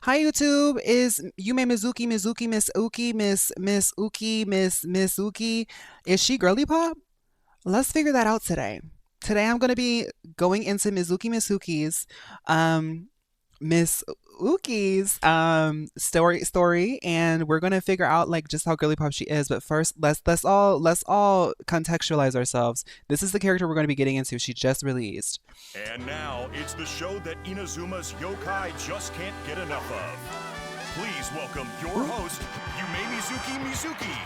Hi YouTube. Is Yumemizuki Mizuki Miss Uki? Is she girly pop? Let's figure that out today. Today I'm gonna be going into Mizuki Misuki's um Miss Uki's story, and we're gonna figure out like just how girly pop she is. But first let's all contextualize ourselves. This is the character we're gonna be getting into. She just released. And now it's the show that Inazuma's yokai just can't get enough of. Please welcome your host, Yumemizuki Mizuki.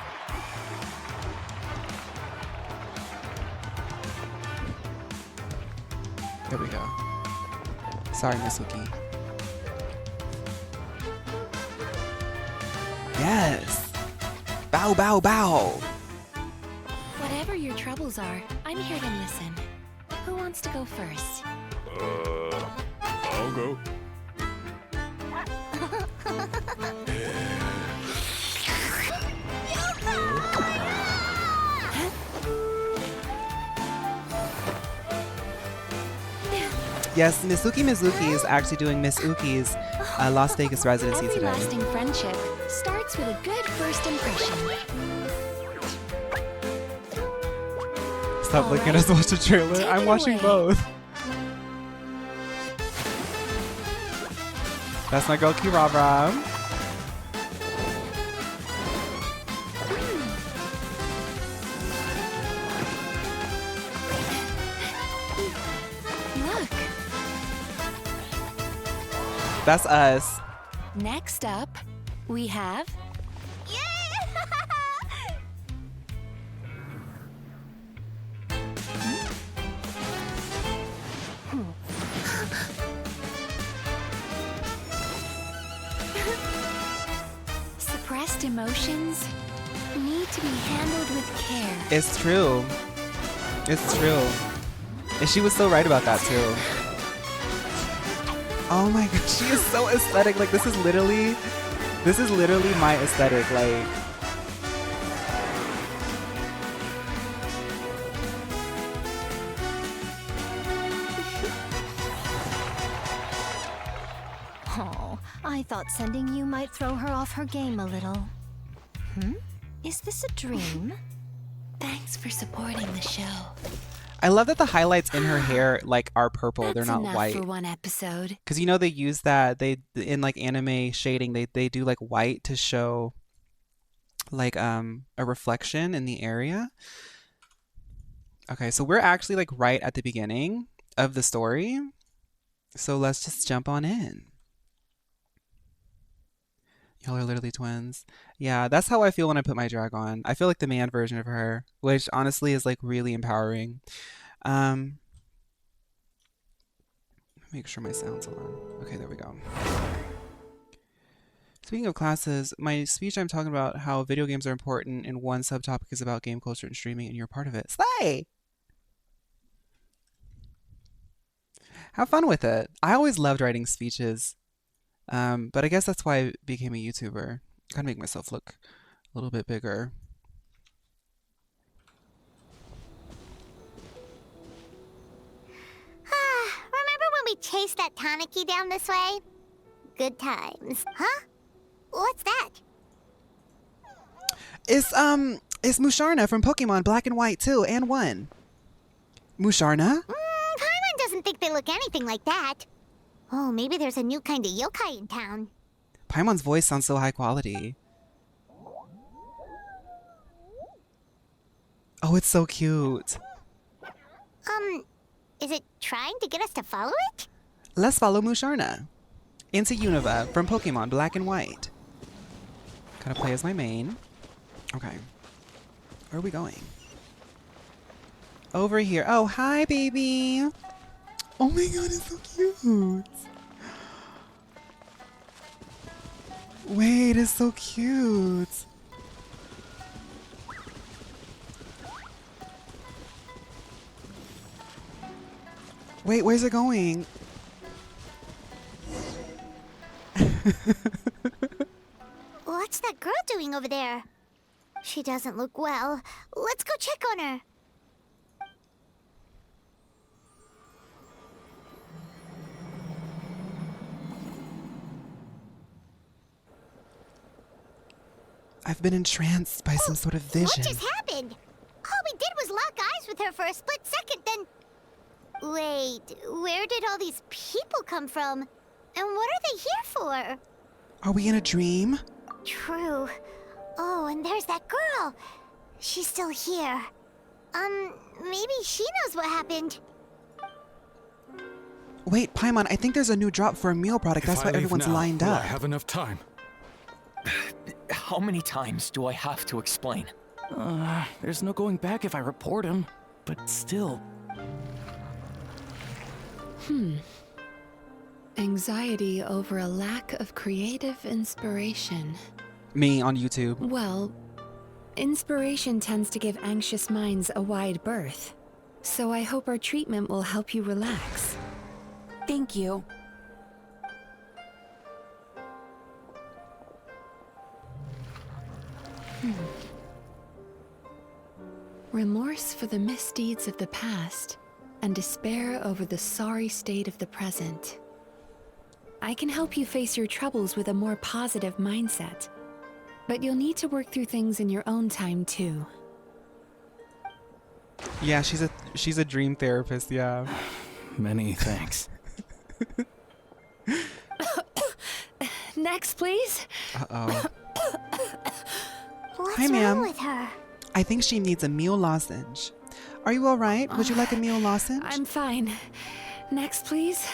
There we go. Sorry, Misuki. Yes. Bow, bow, bow. Whatever your troubles are, I'm here to listen. Who wants to go first? I'll go. Yes, Misuki Mizuki is actually doing Miss Uki's Las Vegas residency Every today. lasting friendship starts with a good first impression. Stop looking at us watch the trailer. Take I'm it watching away. both. That's my girl Kirara. Look, That's us. next up, we have suppressed emotions need to be handled with care. It's true. It's true. And she was so right about that too. Oh my god, she is so aesthetic. Like this is literally my aesthetic. Like Oh, I thought sending you might throw her off her game a little. Is this a dream? Thanks for supporting the show. I love that the highlights in her hair like are purple. They're That's not enough white. for one episode. Because you know they use that they in like anime shading they do like white to show like a reflection in the area. Okay, so we're actually like right at the beginning of the story. So let's just jump on in. Y'all are literally twins. Yeah, that's how I feel when I put my drag on. I feel like the man version of her, which honestly is like really empowering. Um Make sure my sound's on. Okay, there we go. Speaking of classes, my speech I'm talking about how video games are important and one subtopic is about game culture and streaming and you're part of it. Slay! Have fun with it. I always loved writing speeches. But I guess that's why I became a YouTuber. Gotta make myself look a little bit bigger. Remember when we chased that Tanuki down this way? Good times. Huh? What's that? It's Musharna from Pokemon Black and White 2 and 1. Musharna? Paimon doesn't think they look anything like that. Oh, maybe there's a new kind of yokai in town. Paimon's voice sounds so high quality. Oh, it's so cute. Is it trying to get us to follow it? Let's follow Musharna into Unova from Pokemon Black and White. Gotta play as my main. Okay. Where are we going? Over here. Oh, hi, baby. Oh my god, it's so cute. Wait, it's so cute. Wait, where's it going? What's that girl doing over there? She doesn't look well. Let's go check on her. I've been entranced by some sort of vision. What just happened? All we did was lock eyes with her for a split second, then... Wait, where did all these people come from? And what are they here for? Are we in a dream? True. Oh, and there's that girl. She's still here. Maybe she knows what happened. Wait, Paimon, I think there's a new drop for a meal product. That's why everyone's lined will up. I have enough time? How many times do I have to explain? There's no going back if I report him. But still. Anxiety over a lack of creative inspiration. Me on YouTube. Well, inspiration tends to give anxious minds a wide berth. So I hope our treatment will help you relax. Thank you. Remorse for the misdeeds of the past, and despair over the sorry state of the present. I can help you face your troubles with a more positive mindset, but you'll need to work through things in your own time too. Yeah, she's a dream therapist, yeah. Many thanks. Next, please. Uh-oh. What's Hi, ma'am. wrong with her? I think she needs a meal lozenge. Are you all right? Would you like a meal lozenge? I'm fine. Next, please.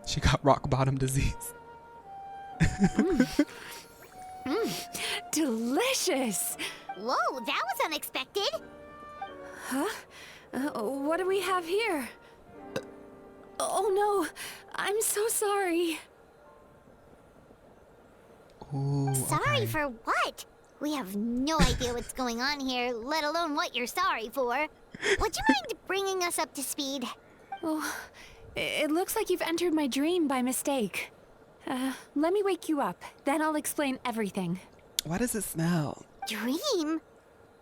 She got rock bottom disease. Delicious. Whoa, that was unexpected. Huh? What do we have here? Oh no, I'm so sorry. Ooh, Sorry okay. for what? We have no idea what's going on here, let alone what you're sorry for. Would you mind bringing us up to speed? Oh, it looks like you've entered my dream by mistake. Let me wake you up, then I'll explain everything. Why does it smell? Dream?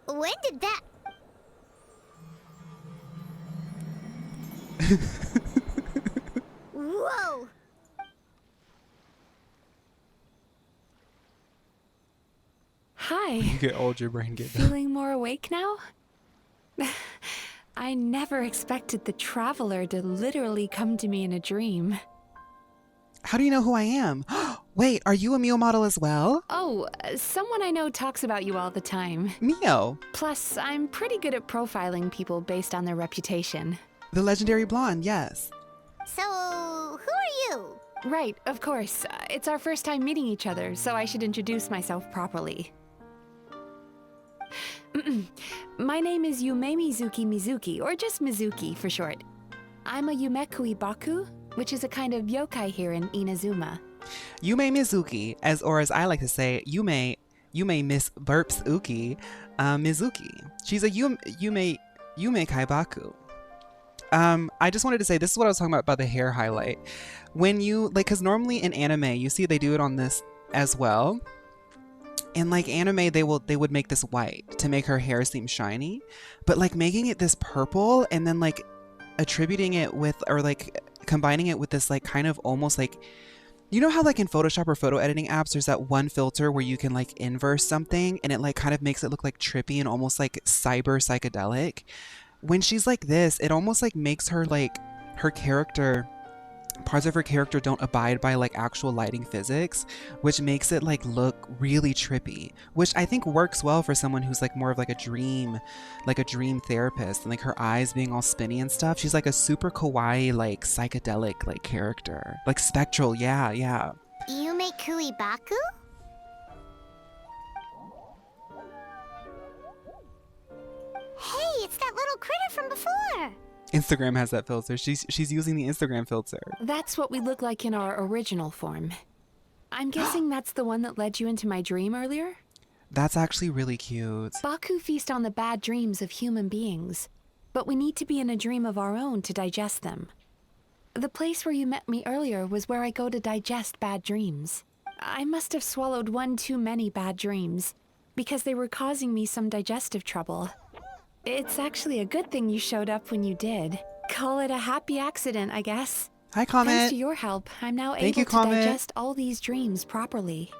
When did that... Whoa! Hi. You get old, your brain get Feeling more awake now? I never expected the Traveler to literally come to me in a dream. How do you know who I am? Wait, are you a Mio model as well? Oh, someone I know talks about you all the time. Mio, Plus, I'm pretty good at profiling people based on their reputation. the legendary blonde, yes. So, who are you? Right, of course. It's our first time meeting each other, so I should introduce myself properly. My name is Yumemizuki Mizuki, or just Mizuki for short. I'm a Yumekui which is a kind of yokai here in Inazuma. Yumemizuki, as I like to say, Yume Miss Burps Uki, Mizuki. She's a Yume Kaibaku. I just wanted to say, this is what I was talking about the hair highlight. When you, like, because normally in anime, you see they do it on this as well. In like anime, they would make this white to make her hair seem shiny, but like making it this purple and then like attributing it with, or like combining it with this like kind of almost like, you know how like in Photoshop or photo editing apps, there's that one filter where you can like inverse something and it like kind of makes it look like trippy and almost like cyber psychedelic. When she's like this, it almost like makes her like her character, parts of her character don't abide by like actual lighting physics, which makes it like look really trippy, which I think works well for someone who's like more of like a dream therapist, and like her eyes being all spinny and stuff. She's like a super kawaii, like psychedelic like character, like spectral. Yeah. Yume Kuibaku? Hey, it's that little critter from before. Instagram has that filter. She's using the Instagram filter. That's what we look like in our original form. I'm guessing that's the one that led you into my dream earlier? That's actually really cute. Baku feast on the bad dreams of human beings, but we need to be in a dream of our own to digest them. The place where you met me earlier was where I go to digest bad dreams. I must have swallowed one too many bad dreams, because they were causing me some digestive trouble. It's actually a good thing you showed up when you did. Call it a happy accident, I guess. Hi, Comet. Thanks to your help, I'm now Thank able you, to Comet. digest all these dreams properly.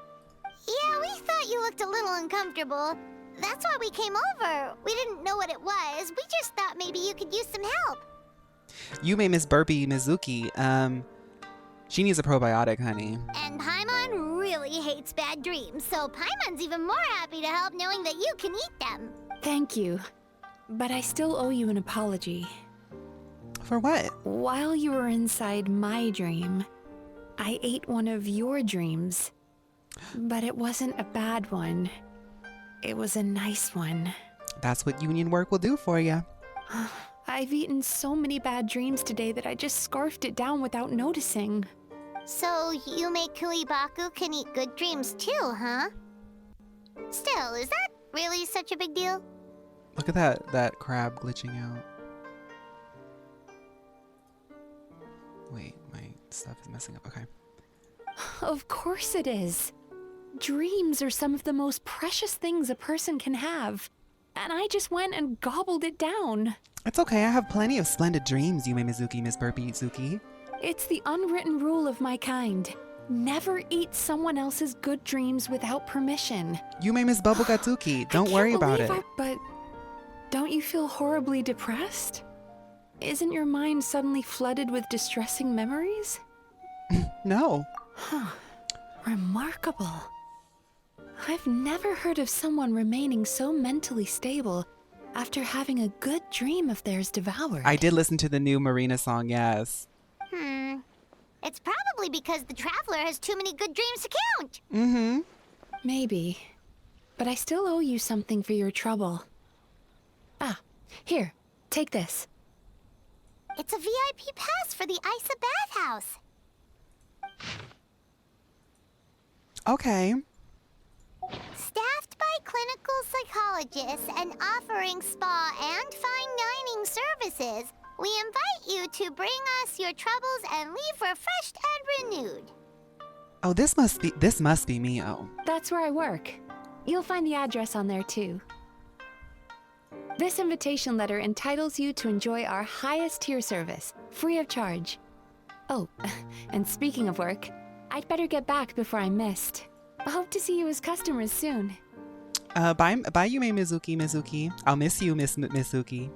Yeah, we thought you looked a little uncomfortable. That's why we came over. We didn't know what it was. We just thought maybe you could use some help. Yumemizuki Mizuki. She needs a probiotic, honey. And Paimon really hates bad dreams, so Paimon's even more happy to help knowing that you can eat them. Thank you. But I still owe you an apology. For what? While you were inside my dream, I ate one of your dreams. But it wasn't a bad one. It was a nice one. That's what union work will do for you. I've eaten so many bad dreams today that I just scarfed it down without noticing. So Yume Kuibaku can eat good dreams too, huh? Still, is that really such a big deal? Look at that crab glitching out. Wait, my stuff is messing up. Okay. Of course it is. Dreams are some of the most precious things a person can have. And I just went and gobbled it down. It's okay. I have plenty of splendid dreams, Yumemizuki Miss Burpee-zuki. It's the unwritten rule of my kind. Never eat someone else's good dreams without permission. Yume Miss Bubblegatsuki. Don't worry about it. But don't you feel horribly depressed? Isn't your mind suddenly flooded with distressing memories? No. Huh. Remarkable. I've never heard of someone remaining so mentally stable after having a good dream of theirs devoured. I did listen to the new Marina song, yes. It's probably because the traveler has too many good dreams to count. Mm-hmm. Maybe. But I still owe you something for your trouble. Ah, here, take this. It's a VIP pass for the Aisa Bathhouse. Okay. Staffed by clinical psychologists and offering spa and fine dining services, we invite you to bring us your troubles and leave refreshed and renewed. Oh, this must be Mio. That's where I work. You'll find the address on there too. This invitation letter entitles you to enjoy our highest tier service, free of charge. Oh, and speaking of work, I'd better get back before I'm missed. I hope to see you as customers soon. Bye Yumemizuki Mizuki. I'll miss you, Miss Mizuki.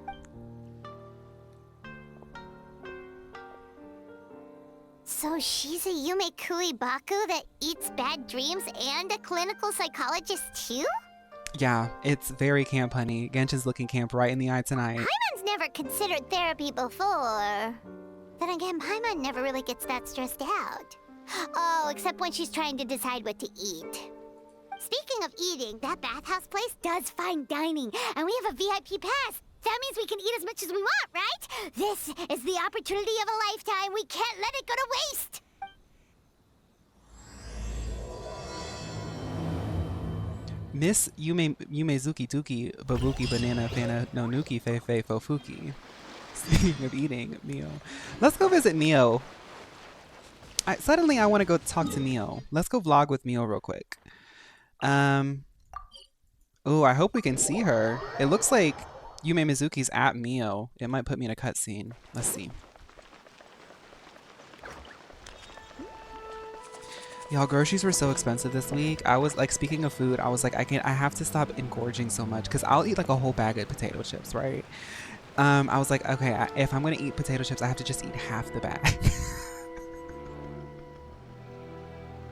So she's a Yume Kuibaku that eats bad dreams and a clinical psychologist too? Yeah, it's very camp, honey. Genshin's looking camp right in the eye tonight. Paimon's never considered therapy before. Then again, Paimon never really gets that stressed out. Oh, except when she's trying to decide what to eat. Speaking of eating, that bathhouse place does fine dining, and we have a VIP pass. That means we can eat as much as we want, right? This is the opportunity of a lifetime. We can't let it go to waste. Miss Yumezuki Duki Babuki Banana Fana no Nuki Fe Fe Fofuki. Speaking of eating, Mio. Let's go visit Mio. Suddenly I want to go talk to Mio. Let's go vlog with Mio real quick. Oh, I hope we can see her. It looks like Yumemizuki's at Mio. It might put me in a cutscene. Let's see. Y'all, groceries were so expensive this week. I was like, speaking of food, I was like, I have to stop engorging so much because I'll eat like a whole bag of potato chips, right? I was like, okay, if I'm gonna eat potato chips, I have to just eat half the bag.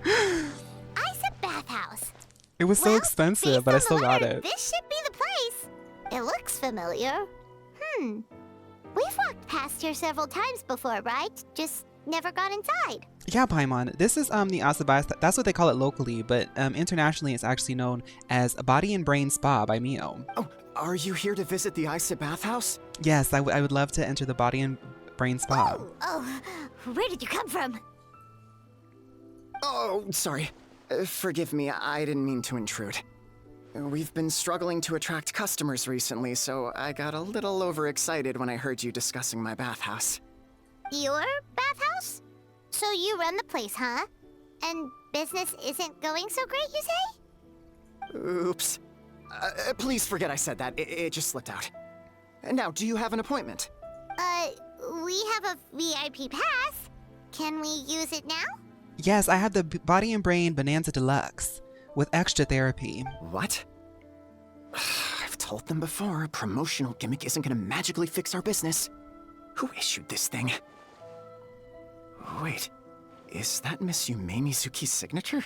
Aisa Bathhouse. It was so expensive, but I still got it. This should be the place. It looks familiar. We've walked past here several times before, right? Just never got inside. Yeah, Paimon. This is the Aisa Bathhouse. That's what they call it locally, but internationally it's actually known as Body and Brain Spa by Mio. Oh, are you here to visit the Aisa Bathhouse? Yes, I would love to enter the Body and Brain Spa. Oh, where did you come from? Oh, sorry. Forgive me, I didn't mean to intrude. We've been struggling to attract customers recently, so I got a little overexcited when I heard you discussing my bathhouse. Your bathhouse? So you run the place, huh? And business isn't going so great, you say? Oops. Please forget I said that. It just slipped out. Now, do you have an appointment? We have a VIP pass. Can we use it now? Yes, I have the Body and Brain Bonanza Deluxe with extra therapy. What? I've told them before, a promotional gimmick isn't gonna magically fix our business. Who issued this thing? Wait, is that Miss Yumemizuki's signature?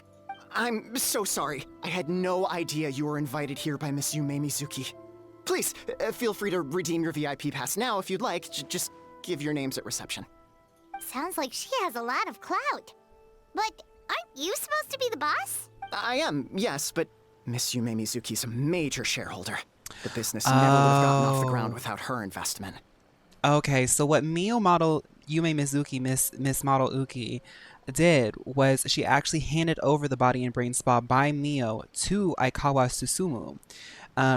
I'm so sorry. I had no idea you were invited here by Miss Yumemizuki. Please, feel free to redeem your VIP pass now if you'd like. Just give your names at reception. Sounds like she has a lot of clout. But aren't you supposed to be the boss? I am, yes, but Miss Yumemizuki's a major shareholder. The business never would have gotten off the ground without her investment. Okay, so what Mio model Yumemizuki Miss Model Uki did was she actually handed over the Body and Brain Spa by Mio to Aikawa Susumu,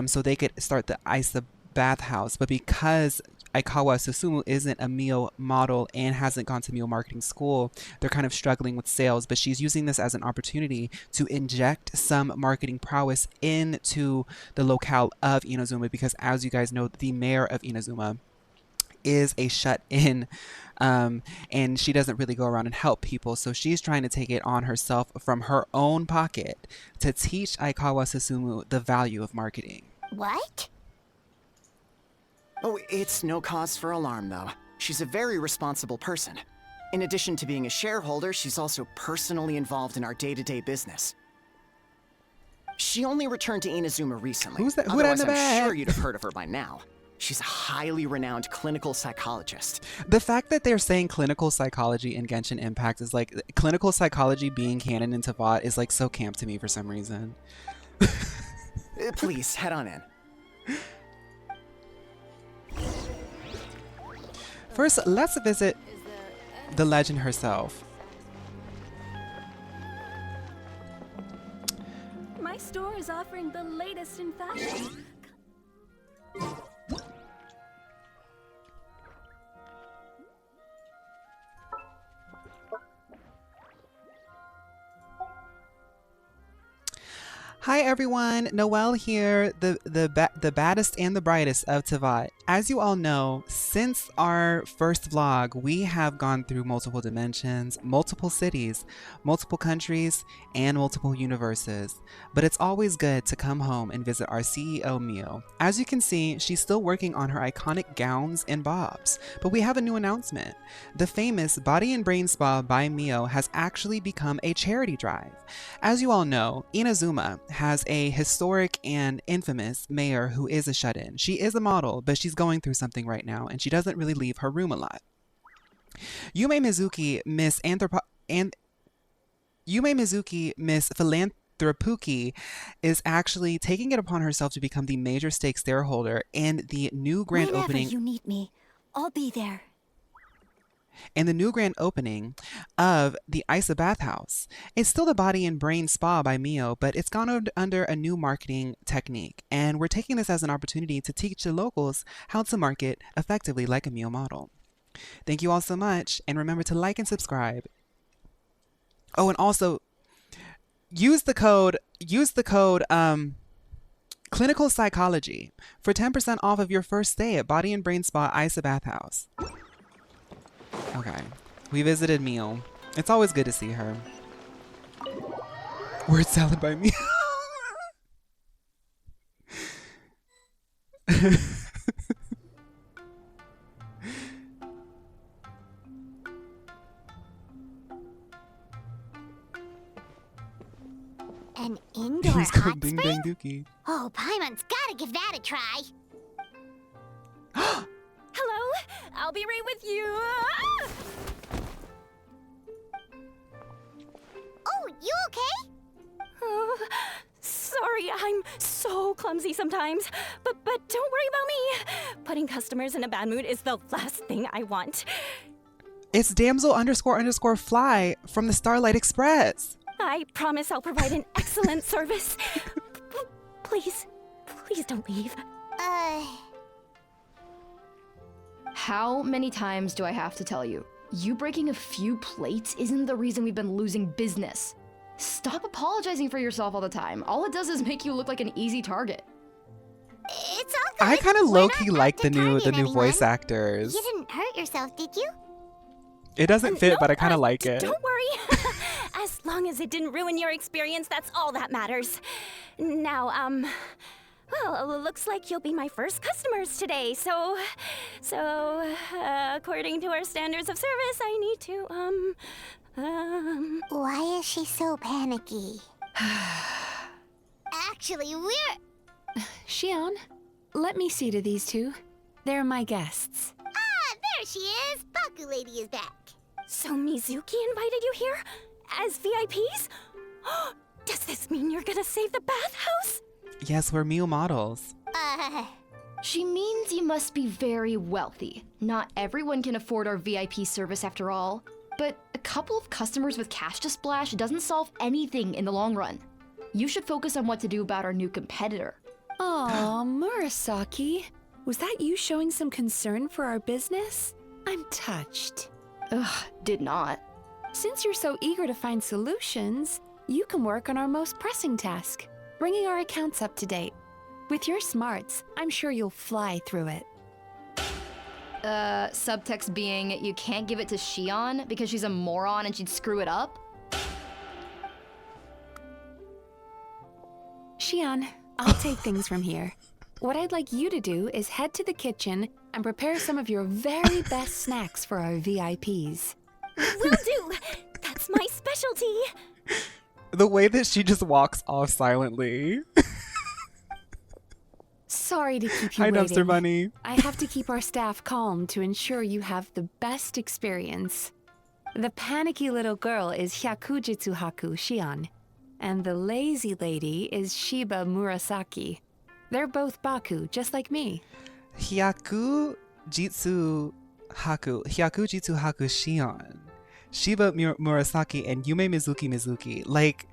so they could start the Aisa Bathhouse. But because Aikawa Susumu isn't a Mio model and hasn't gone to Mio marketing school, they're kind of struggling with sales. But she's using this as an opportunity to inject some marketing prowess into the locale of Inazuma, because as you guys know, the mayor of Inazuma is a shut-in, and she doesn't really go around and help people. So she's trying to take it on herself from her own pocket to teach Aikawa Susumu the value of marketing. What? Oh, it's no cause for alarm, though. She's a very responsible person. In addition to being a shareholder, she's also personally involved in our day-to-day business. She only returned to Inazuma recently. Who's that? Who that in Otherwise, the I'm back? sure you'd have heard of her by now. She's a highly renowned clinical psychologist. The fact that they're saying clinical psychology in Genshin Impact is like, clinical psychology being canon into VOD is like so camp to me for some reason. Please, head on in. First, let's visit the legend herself. My store is offering the latest in fashion. Hi everyone, Noelle here, the baddest and the brightest of Tevat. As you all know, since our first vlog, we have gone through multiple dimensions, multiple cities, multiple countries, and multiple universes. But it's always good to come home and visit our CEO, Mio. As you can see, she's still working on her iconic gowns and bobs. But we have a new announcement. The famous Body and Brain Spa by Mio has actually become a charity drive. As you all know, Inazuma has a historic and infamous mayor who is a shut-in. She is a model, but she's going through something right now, and she doesn't really leave her room a lot. Yumemizuki Miss Philanthropuki is actually taking it upon herself to become the major stakes shareholder in the new grand Whenever opening. you need me, I'll be there. In the new grand opening of the Aisa Bathhouse. It's still the Body and Brain Spa by Mio, but it's gone under a new marketing technique, and we're taking this as an opportunity to teach the locals how to market effectively like a Mio model. Thank you all so much, and remember to like and subscribe. Oh, and also use the code clinical psychology for 10% off of your first stay at Body and Brain Spa Aisa Bathhouse. Okay, we visited Mio. It's always good to see her. Word salad by Mio. An indoor He's hot called Ding Dang spring? Dookie. Oh, Paimon's gotta give that a try. Hello, I'll be right with you. Ah! Oh, you okay? Oh, sorry, I'm so clumsy sometimes. But don't worry about me. Putting customers in a bad mood is the last thing I want. It's damsel__fly from the Starlight Express. I promise I'll provide an excellent service. Please don't leave. How many times do I have to tell you? You breaking a few plates isn't the reason we've been losing business. Stop apologizing for yourself all the time. All it does is make you look like an easy target. It's all good. I kind of We're low-key not like out to the new target voice anyone. actors. You didn't hurt yourself, did you? It doesn't fit, No, but I kind of like it. Don't worry. As long as it didn't ruin your experience, that's all that matters. Now, well, looks like you'll be my first customers today, so, according to our standards of service, I need to, Why is she so panicky? Actually, we're... Shion, let me see to these two. They're my guests. Ah, there she is! Baku Lady is back. So Mizuki invited you here? As VIPs? Does this mean you're gonna save the bathhouse? Yes, we're Miu models. She means you must be very wealthy. Not everyone can afford our VIP service after all. But a couple of customers with cash to splash doesn't solve anything in the long run. You should focus on what to do about our new competitor. Aw, Murasaki. Was that you showing some concern for our business? I'm touched. Ugh, did not. Since you're so eager to find solutions, you can work on our most pressing task, bringing our accounts up to date. With your smarts, I'm sure you'll fly through it. Subtext being you can't give it to Shion because she's a moron and she'd screw it up? Shion, I'll take things from here. What I'd like you to do is head to the kitchen and prepare some of your very best snacks for our VIPs. Will do! That's my specialty! The way that she just walks off silently. Sorry to keep you Hi, waiting. Dumpster Bunny. I have to keep our staff calm to ensure you have the best experience. The panicky little girl is Hyakujitsu Haku Shion, and the lazy lady is Shiba Murasaki. They're both Baku, just like me. Hyaku Jitsu Haku Shion. Shiba Murasaki and Yumemizuki Mizuki. Like,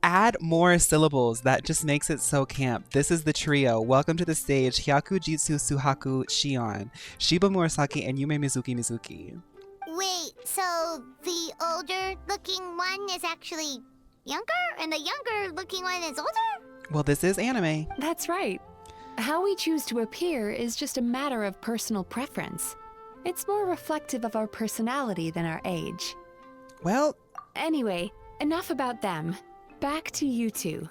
add more syllables. That just makes it so camp. This is the trio. Welcome to the stage, Hyaku Jitsu Suhaku Shion, Shiba Murasaki, and Yumemizuki Mizuki. Wait, so the older-looking one is actually younger, and the younger-looking one is older? Well, this is anime. That's right. How we choose to appear is just a matter of personal preference. It's more reflective of our personality than our age. Well, anyway, enough about them. Back to you two.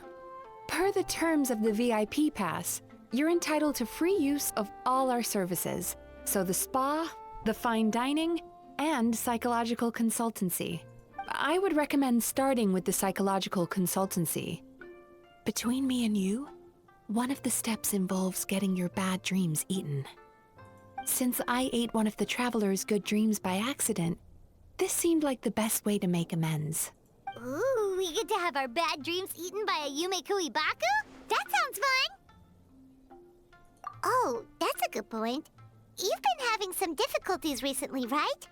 Per the terms of the VIP pass, you're entitled to free use of all our services. So the spa, the fine dining, and psychological consultancy. I would recommend starting with the psychological consultancy. Between me and you, one of the steps involves getting your bad dreams eaten. Since I ate one of the traveler's good dreams by accident, this seemed like the best way to make amends. Ooh, we get to have our bad dreams eaten by a Yumekui Baku? That sounds fun! Oh, that's a good point. You've been having some difficulties recently, right?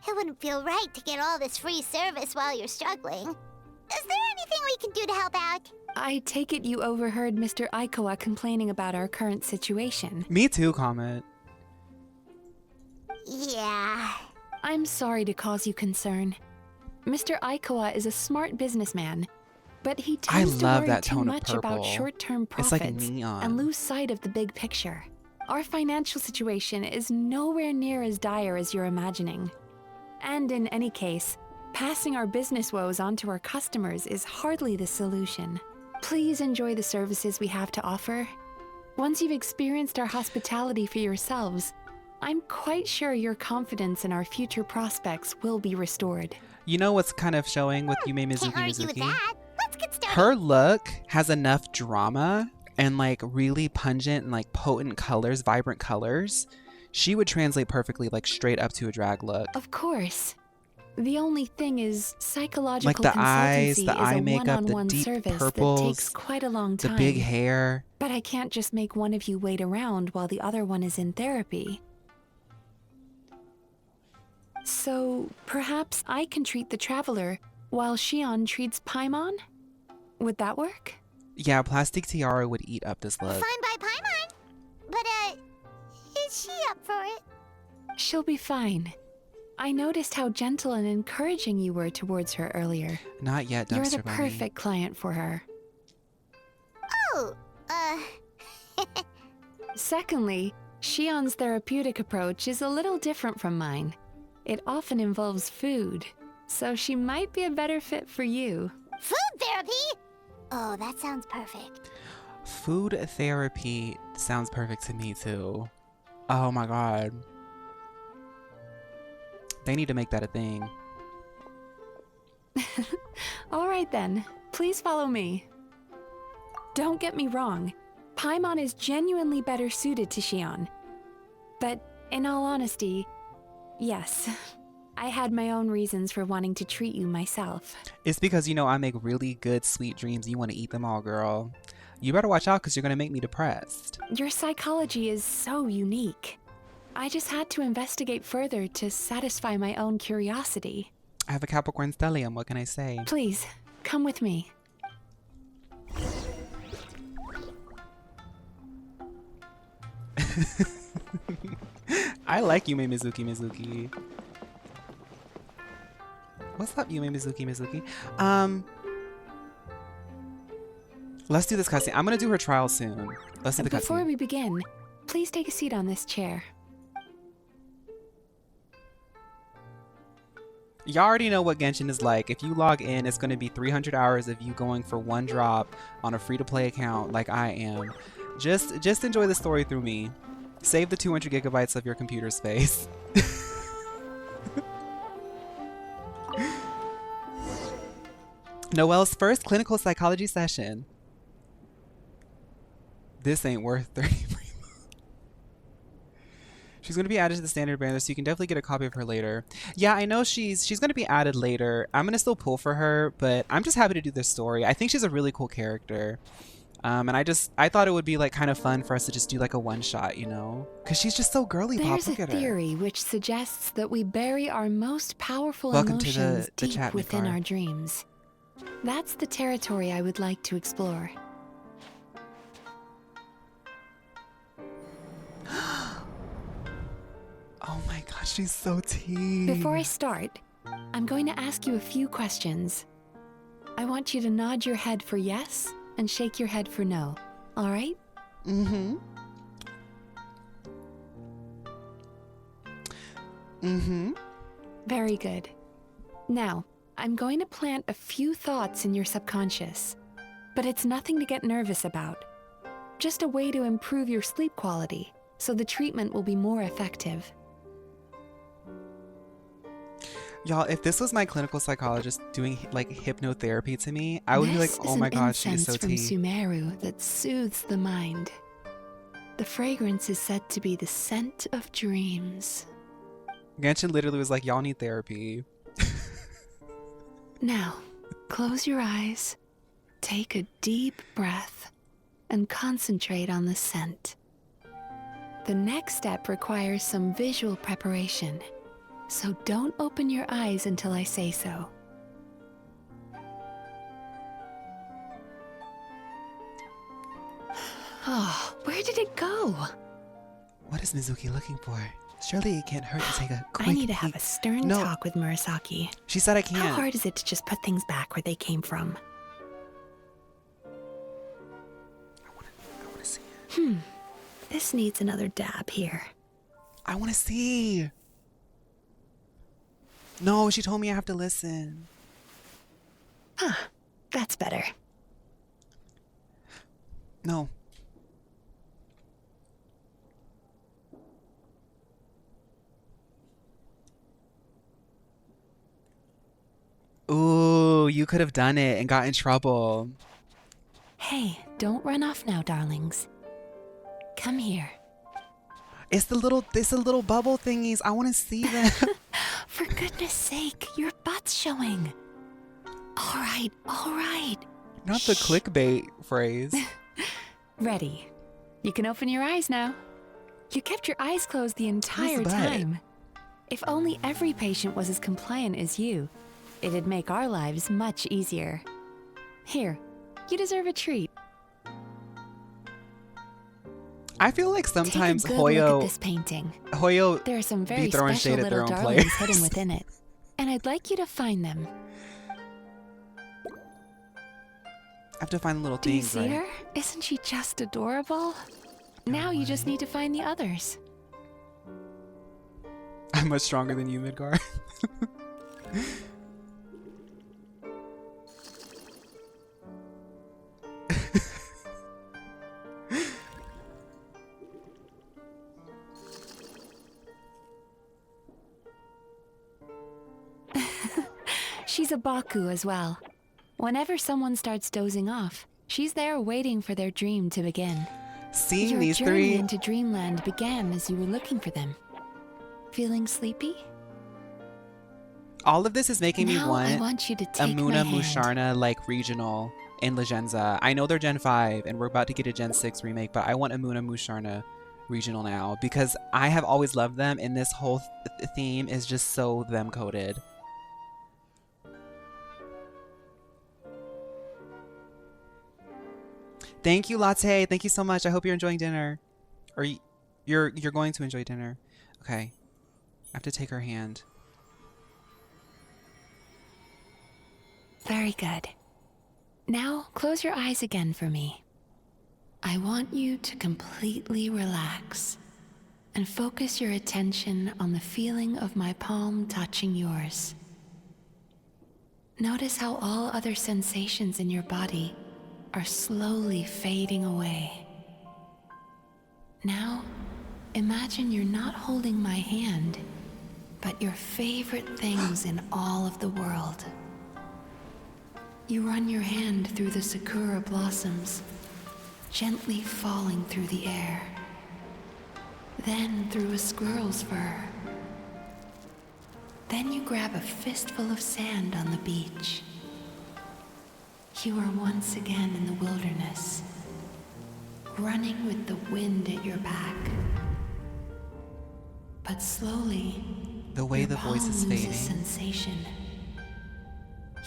It wouldn't feel right to get all this free service while you're struggling. Is there anything we can do to help out? I take it you overheard Mr. Aikawa complaining about our current situation. me too, comment. Yeah. I'm sorry to cause you concern. Mr. Aikawa is a smart businessman, but he tends to love worry that too tone of much about purple. short-term It's profits like neon. and lose sight of the big picture. Our financial situation is nowhere near as dire as you're imagining. And in any case, passing our business woes on to our customers is hardly the solution. Please enjoy the services we have to offer. Once you've experienced our hospitality for yourselves, I'm quite sure your confidence in our future prospects will be restored. You know what's kind of showing with Yume Can't Mizuki argue with Mizuki? that. Let's get started. Her look has enough drama and like really pungent and like potent colors, vibrant colors. She would translate perfectly like straight up to a drag look. Of course. The only thing is, psychological Like the eyes, consultancy the is eye a makeup, the one-on-one deep service purples, that takes quite a long the time. big hair. But I can't just make one of you wait around while the other one is in therapy. So, perhaps I can treat the traveler while Shion treats Paimon? Would that work? Yeah, plastic tiara would eat up this look. Fine by Paimon. But, is she up for it? She'll be fine. I noticed how gentle and encouraging you were towards her earlier. Not yet, You're Dumpster the Bunny. perfect client for her. Oh, Secondly, Shion's therapeutic approach is a little different from mine. it often involves food, so she might be a better fit for you. Food therapy? Oh, that sounds perfect. Food therapy sounds perfect to me too. Oh my god. They need to make that a thing. All right then, please follow me. Don't get me wrong, Paimon is genuinely better suited to Xion. But in all honesty, yes, I had my own reasons for wanting to treat you myself. It's because, you know, I make really good sweet dreams. You want to eat them all, girl. You better watch out because you're going to make me depressed. Your psychology is so unique. I just had to investigate further to satisfy my own curiosity. I have a Capricorn stellium. What can I say? Please, come with me. I like Yumemizuki Mizuki. What's up, Yumemizuki Mizuki? Let's do this cutscene. I'm gonna do her trial soon. Let's do the cutscene. Before we begin, please take a seat on this chair. Y'all already know what Genshin is like. If you log in, it's going to be 300 hours of you going for one drop on a free-to-play account like I am. Just enjoy the story through me. Save the 200 gigabytes of your computer space. Noelle's first clinical psychology session. This ain't worth 30 free months. She's going to be added to the standard banner, so you can definitely get a copy of her later. Yeah, I know she's going to be added later. I'm going to still pull for her, but I'm just happy to do this story. I think she's a really cool character. And I thought it would be like kind of fun for us to just do like a one-shot, you know? Because she's just so girly pop. There's Look a at her. theory which suggests that we bury our most powerful Welcome to emotions the deep chat, within Mikar. our dreams. That's the territory I would like to explore. Oh my gosh, she's so tea. Before I start, I'm going to ask you a few questions. I want you to nod your head for yes and shake your head for no. All right? Mm-hmm. Mm-hmm. Very good. Now, I'm going to plant a few thoughts in your subconscious, but it's nothing to get nervous about. Just a way to improve your sleep quality, so the treatment will be more effective. Y'all, if this was my clinical psychologist doing like hypnotherapy to me, I would be like, oh my god, she is so from tea. Sumeru that soothes the mind. The fragrance is said to be the scent of dreams. Genshin literally was like, y'all need therapy. Now, close your eyes, take a deep breath, and concentrate on the scent. The next step requires some visual preparation, so don't open your eyes until I say so. Oh, where did it go? What is Mizuki looking for? Surely it can't hurt to take a quick I need to have peek. a stern No. talk with Murasaki. She said I can't. How hard is it to just put things back where they came from? I wanna see it. This needs another dab here. I wanna see. No, she told me I have to listen. That's better. No. Ooh, you could have done it and got in trouble. Hey, don't run off now, darlings. Come here. It's the little bubble thingies. I want to see them. For goodness sake, your butt's showing. All right, all right. Not the clickbait phrase. Ready. You can open your eyes now. You kept your eyes closed the entire butt? time. If only every patient was as compliant as you, it'd make our lives much easier. Here, you deserve a treat. I feel like sometimes Take a good look at Hoyo this painting. Be There are some very throwing special shade at their little own darlings players. hidden within it, and I'd like you to find them. I have to find the little Do you things, see right? her? Isn't she just adorable? Now you just need to find the others. I'm much stronger than you, Midgar. She's a Baku as well. Whenever someone starts dozing off, she's there waiting for their dream to begin. Seeing Your these journey three, into Dreamland began as you were looking for them. Feeling sleepy? all of this is making me Now I want want you to take my Amuna hand. Musharna like regional in Legenza. I know they're Gen 5 and we're about to get a Gen 6 remake, but I want Amuna Musharna regional now because I have always loved them and this whole theme is just so them coded. Thank you, Latte. Thank you so much. I hope you're enjoying dinner. Or you're going to enjoy dinner. Okay. I have to take her hand. Very good. Now close your eyes again for me. I want you to completely relax and focus your attention on the feeling of my palm touching yours. Notice how all other sensations in your body are slowly fading away. Now, imagine you're not holding my hand, but your favorite things in all of the world. You run your hand through the sakura blossoms, gently falling through the air. Then through a squirrel's fur. Then you grab a fistful of sand on the beach. You are once again in the wilderness, running with the wind at your back. But slowly, The way your the voice palm is loses fading. sensation.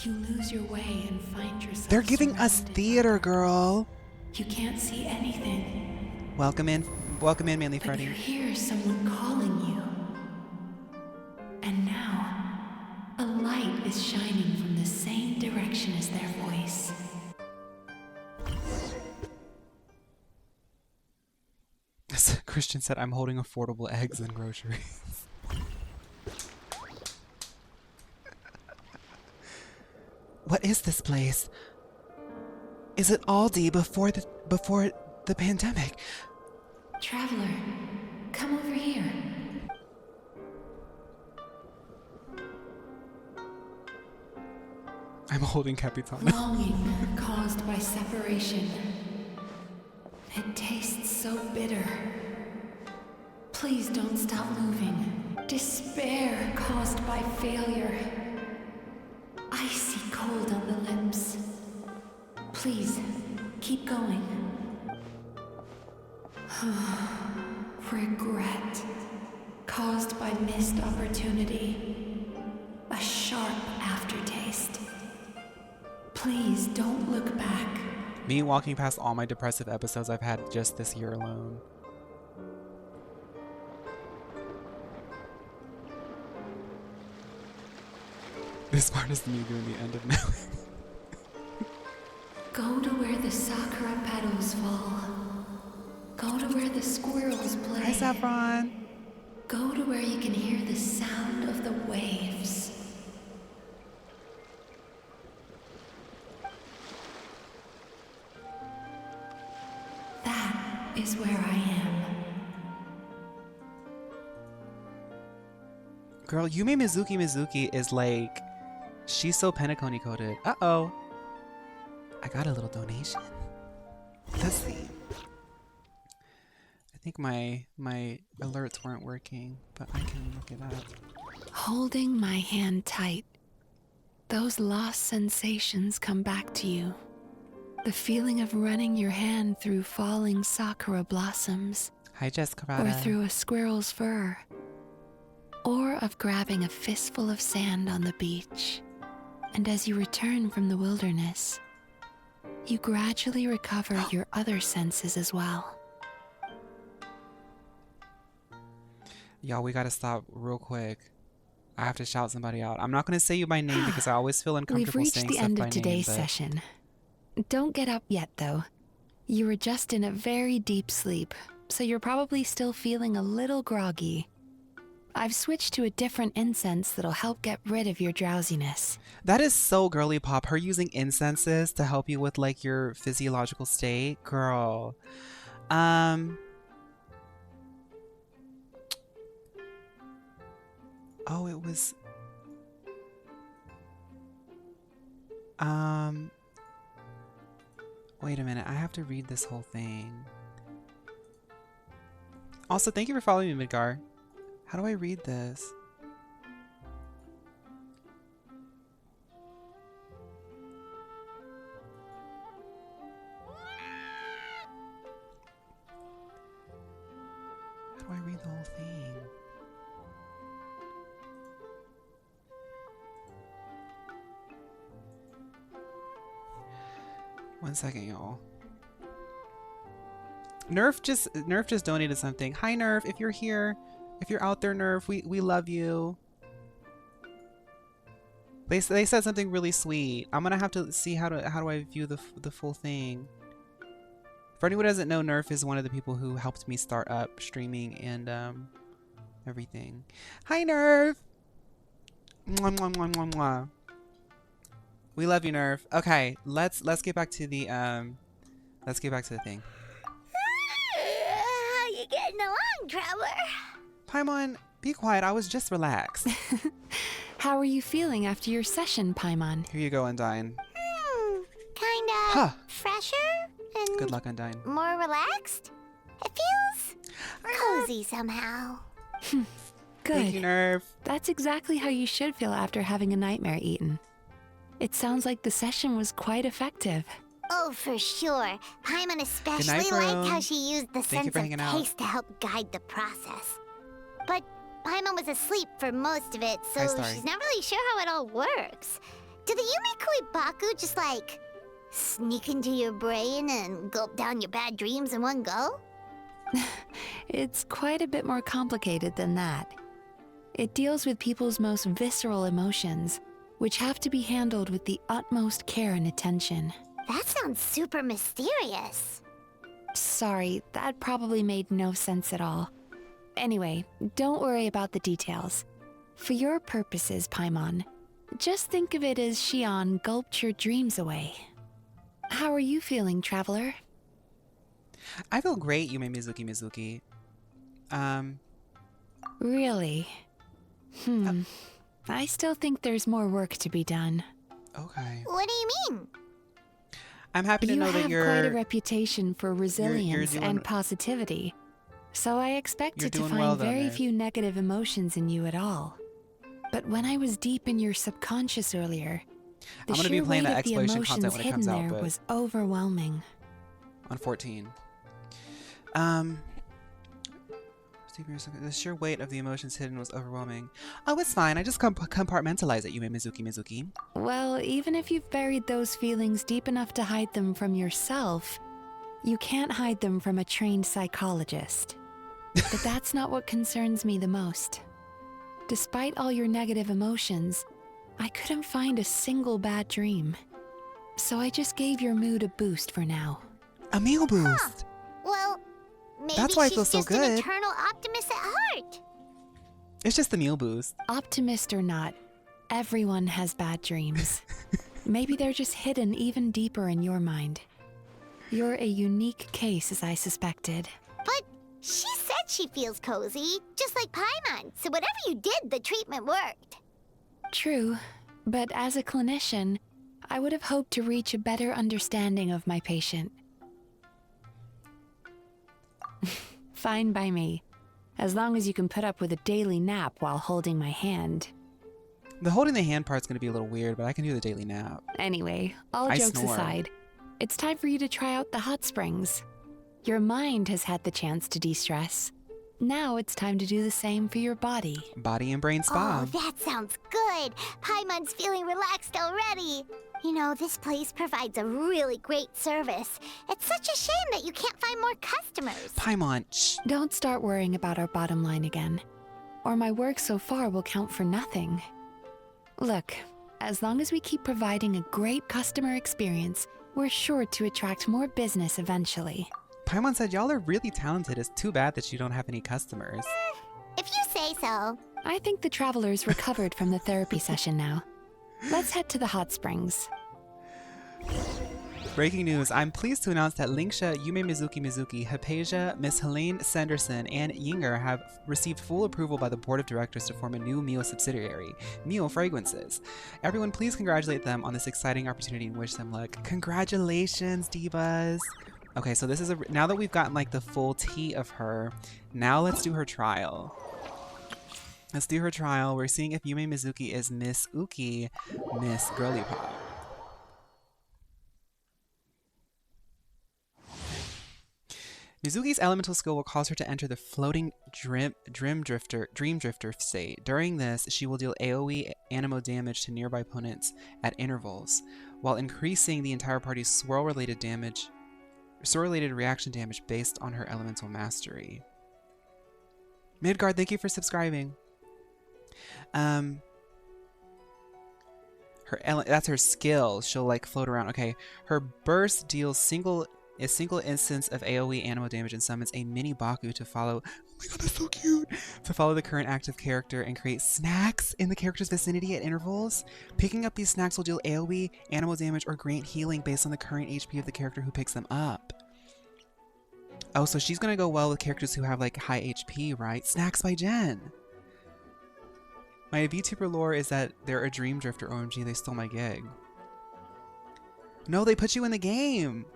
You lose your way and find yourself They're giving us surrounded. theater, girl. You can't see anything, Welcome in, Manly but you Freddy. hear someone calling you. And now, a light is shining from the same direction as their voice. Christian said, I'm holding affordable eggs and groceries. What is this place? Is it Aldi before the pandemic? Traveler, come over here. I'm holding Capitana. Longing caused by separation. It tastes so bitter. Please don't stop moving. Despair caused by failure. Icy cold on the lips. Please, keep going. Regret caused by missed opportunity. A sharp aftertaste. Please don't look back. Me walking past all my depressive episodes I've had just this year alone. This part is me doing the end of now. Go to where the sakura petals fall. Go to where the squirrels play. Hi, Saffron. Go to where you can hear the sound of the waves. That is where I am. Girl, Yumemizuki Mizuki is like, she's so Pentacone coded. Uh-oh. I got a little donation. Let's see. I think my alerts weren't working, but I can look it up. Holding my hand tight, those lost sensations come back to you. The feeling of running your hand through falling sakura blossoms, Hi, Jessica. or through a squirrel's fur, or of grabbing a fistful of sand on the beach. And as you return from the wilderness, you gradually recover your other senses as well. Y'all, we gotta stop real quick. I have to shout somebody out. I'm not gonna say you by name because I always feel uncomfortable We've reached saying the stuff end by of today's name, but session. Don't get up yet, though. You were just in a very deep sleep, so you're probably still feeling a little groggy. I've switched to a different incense that'll help get rid of your drowsiness. That is so girly pop. Her using incenses to help you with like your physiological state. Girl. Oh, it was wait a minute. I have to read this whole thing. Also, thank you for following me, Midgar. How do I read this? How do I read the whole thing? One second, y'all. Nerf just donated something. Hi Nerf, if you're here, if you're out there, Nerf, we love you. They said something really sweet. I'm gonna have to see how do I view the full thing. For anyone who doesn't know, Nerf is one of the people who helped me start up streaming and everything. Hi Nerf. Mwah, mwah, mwah, mwah, mwah. We love you, Nerf. Okay, let's get back to the thing. How you getting along, Traveler? Paimon, be quiet. I was just relaxed. How are you feeling after your session, Paimon? Here you go, Undyne. Kinda Huh. fresher and Good luck, Undyne. more relaxed. It feels cozy somehow. Good. Thank you, Nerf. That's exactly how you should feel after having a nightmare eaten. It sounds like the session was quite effective. Oh, for sure. Paimon especially night, liked Rome. how she used the Thank you sense for of hanging out. taste to help guide the process. But Paimon was asleep for most of it, so Hi, Starry. she's not really sure how it all works. Did the Yumikui Baku just like sneak into your brain and gulp down your bad dreams in one go? It's quite a bit more complicated than that. It deals with people's most visceral emotions, which have to be handled with the utmost care and attention. That sounds super mysterious. Sorry, that probably made no sense at all. Anyway, don't worry about the details. For your purposes, Paimon, just think of it as Xion gulped your dreams away. How are you feeling, Traveler? I feel great, Yumemizuki Mizuki. Really? I still think there's more work to be done. Okay. What do you mean? I'm happy to You know have that you're quite a reputation for resilience doing- and positivity, so I expected to doing find well, though, very Ned. few negative emotions in you at all. But when I was deep in your subconscious earlier, the I'm gonna be sheer playing weight that of the exploration emotions content when it hidden comes out, there but- was overwhelming. on 14. The sheer weight of the emotions hidden was overwhelming. Oh, it's fine. I just compartmentalize it, Yumemizuki Mizuki. Well, even if you've buried those feelings deep enough to hide them from yourself, you can't hide them from a trained psychologist. But that's not what concerns me the most. Despite all your negative emotions, I couldn't find a single bad dream. So I just gave your mood a boost for now. A meal boost. Well, maybe That's why I she's feel so just an good. eternal optimist at heart. It's just the meal boost. Optimist or not, everyone has bad dreams. Maybe they're just hidden even deeper in your mind. You're a unique case, as I suspected. But she said she feels cozy, just like Paimon. So whatever you did, the treatment worked. True, but as a clinician, I would have hoped to reach a better understanding of my patient. Fine by me, as long as you can put up with a daily nap while holding my hand. The holding the hand part's gonna be a little weird, but I can do the daily nap. Anyway, all I jokes snore. aside, it's time for you to try out the hot springs. Your mind has had the chance to de-stress. Now it's time to do the same for your body. Body and brain spa. Oh, that sounds good. Paimon's feeling relaxed already. You know, this place provides a really great service. It's such a shame that you can't find more customers. Paimon, shh. Don't start worrying about our bottom line again, or my work so far will count for nothing. Look, as long as we keep providing a great customer experience, we're sure to attract more business eventually. Paimon said y'all are really talented. It's too bad that you don't have any customers. If you say say so. I think the travelers recovered from the therapy session now. Let's head to the hot springs. Breaking news, I'm pleased to announce that Linksha, Yumemizuki Mizuki, Hypatia, Miss Helene Sanderson, and Yinger have received full approval by the board of directors to form a new Mio subsidiary, Mio Fragrances. Everyone please congratulate them on this exciting opportunity and wish them luck. Congratulations, divas! Okay, so this is now that we've gotten like the full tea of her, now let's do her trial. Let's do her trial. We're seeing if Yumemizuki is Miss Uki, Miss Girlypop. Mizuki's elemental skill will cause her to enter the floating dream drifter state. During this, she will deal AoE animo damage to nearby opponents at intervals, while increasing the entire party's swirl-related reaction damage based on her elemental mastery. Midgard, thank you for subscribing. That's her skill. She'll like float around. Okay, her burst deals a single instance of AoE animo damage and summons a mini Baku to follow. Oh my god, that's so cute! To follow the current active character and create snacks in the character's vicinity at intervals. Picking up these snacks will deal AoE animo damage or grant healing based on the current HP of the character who picks them up. Oh, so she's gonna go well with characters who have like high HP, right? Snacks by Jen. My VTuber lore is that they're a Dream Drifter. OMG, they stole my gig. No, they put you in the game.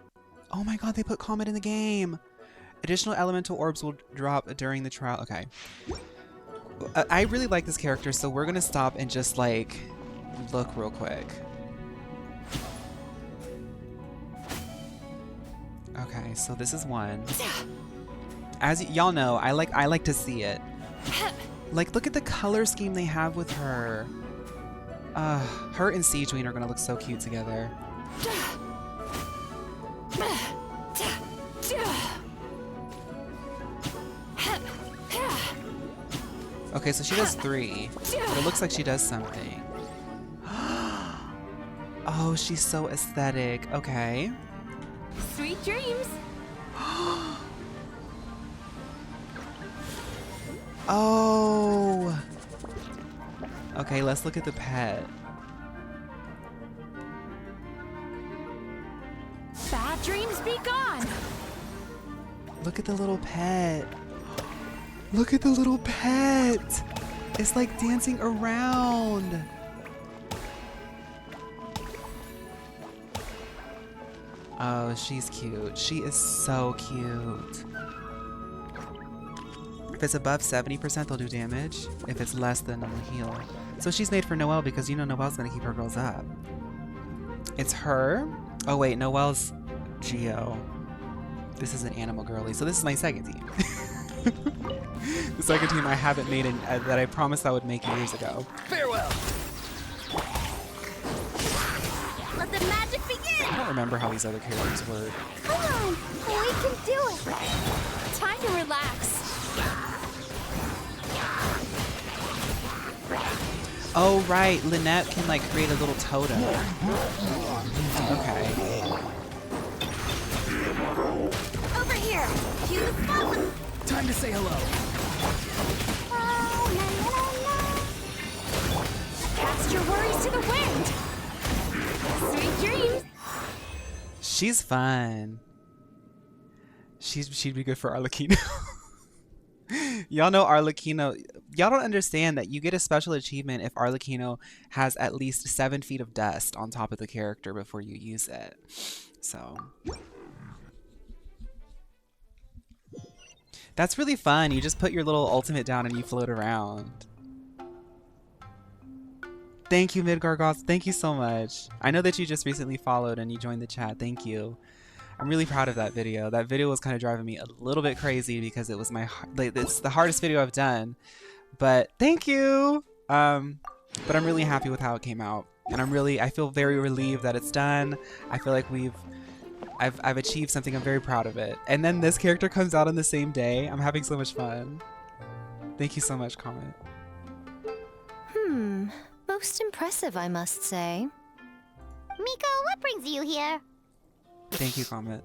Oh my god, they put Comet in the game. Additional elemental orbs will drop during the trial. Okay. I really like this character, so we're gonna stop and just like look real quick. Okay, so this is one. As y'all know, I like to see it. Like, look at the color scheme they have with her. Her and Siegeween are gonna look so cute together. Okay, so she does 3, but it looks like she does something. Oh, she's so aesthetic. Okay. Sweet dreams. Oh. Okay, let's look at the pet. Bad dreams be gone. Look at the little pet. Look at the little pet. It's like dancing around. Oh, she's cute. She is so cute. If it's above 70%, they'll do damage. If it's less, then they'll heal. So she's made for Noelle because you know Noelle's gonna keep her girls up. It's her. Oh wait, Noelle's Geo. This is an animal girly. So this is my second team. The second team I haven't made that I promised I would make years ago. Farewell. Let the magic begin. I don't remember how these other characters work. Come on, we can do it. Time to relax. Oh right, Lynette can like create a little totem. Okay. Over here. Cue the spotlight. Time to say hello. Oh, la, la, la, la. Cast your worries to the wind. Sweet dreams. She's fun. She'd be good for Arlecchino. Y'all know Arlecchino. Y'all don't understand that you get a special achievement if Arlecchino has at least 7 feet of dust on top of the character before you use it. So that's really fun. You just put your little ultimate down and you float around. Thank you, Midgargoth. Thank you so much. I know that you just recently followed and you joined the chat. Thank you. I'm really proud of that video. That video was kind of driving me a little bit crazy because it was it's the hardest video I've done. But thank you. But I'm really happy with how it came out, and I feel very relieved that it's done. I feel like I've achieved something. I'm very proud of it. And then this character comes out on the same day. I'm having so much fun. Thank you so much, Comet. Most impressive, I must say. Miko, what brings you here? Thank you, Comet.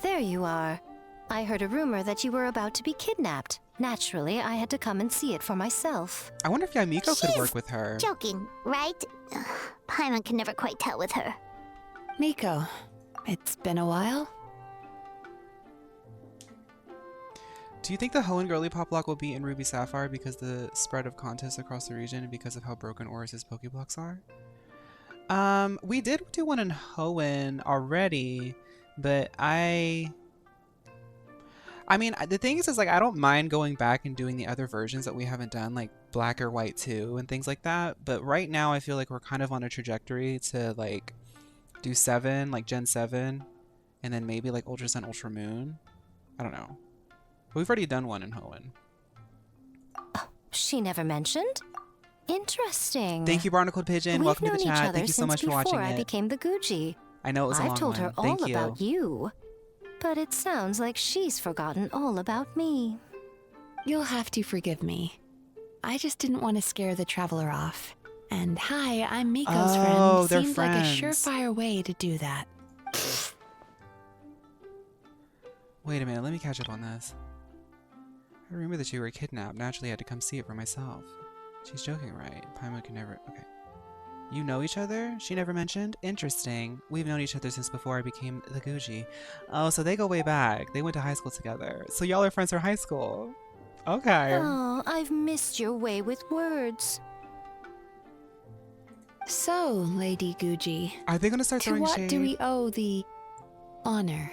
There you are. I heard a rumor that you were about to be kidnapped. Naturally, I had to come and see it for myself. I wonder if Yumiko could work with her. Joking, right? Ugh, Paimon can never quite tell with her. Miko, it's been a while. Do you think the Hoenn Girlypop block will be in Ruby Sapphire because the spread of contests across the region and because of how broken Oris's Pokeblocks are? We did do one in Hoenn already, but I mean, the thing is like, I don't mind going back and doing the other versions that we haven't done, like Black or White 2 and things like that. But right now, I feel like we're kind of on a trajectory to like do 7, like Gen 7, and then maybe like Ultra Sun, Ultra Moon. I don't know. But we've already done one in Hoenn. Oh, she never mentioned? Interesting. Thank you, Barnacled Pigeon. Welcome to the chat. Thank you so much for watching I it. became the Gucci. I know it was a long one. I've told her all about you. But it sounds like she's forgotten all about me. You'll have to forgive me. I just didn't want to scare the traveler off. And hi, I'm Miko's friend. They're Seemed friends. like a surefire way to do that. Wait a minute, let me catch up on this. I remember that you were kidnapped. Naturally, I had to come see it for myself. She's joking, right? Paimon can never... Okay. You know each other? She never mentioned? Interesting. We've known each other since before I became the Gucci. Oh, so they go way back. They went to high school together. So y'all are friends from high school. Okay. Oh, I've missed your way with words. So, Lady Gucci, Are they going to start to throwing what shade? do we owe the honor?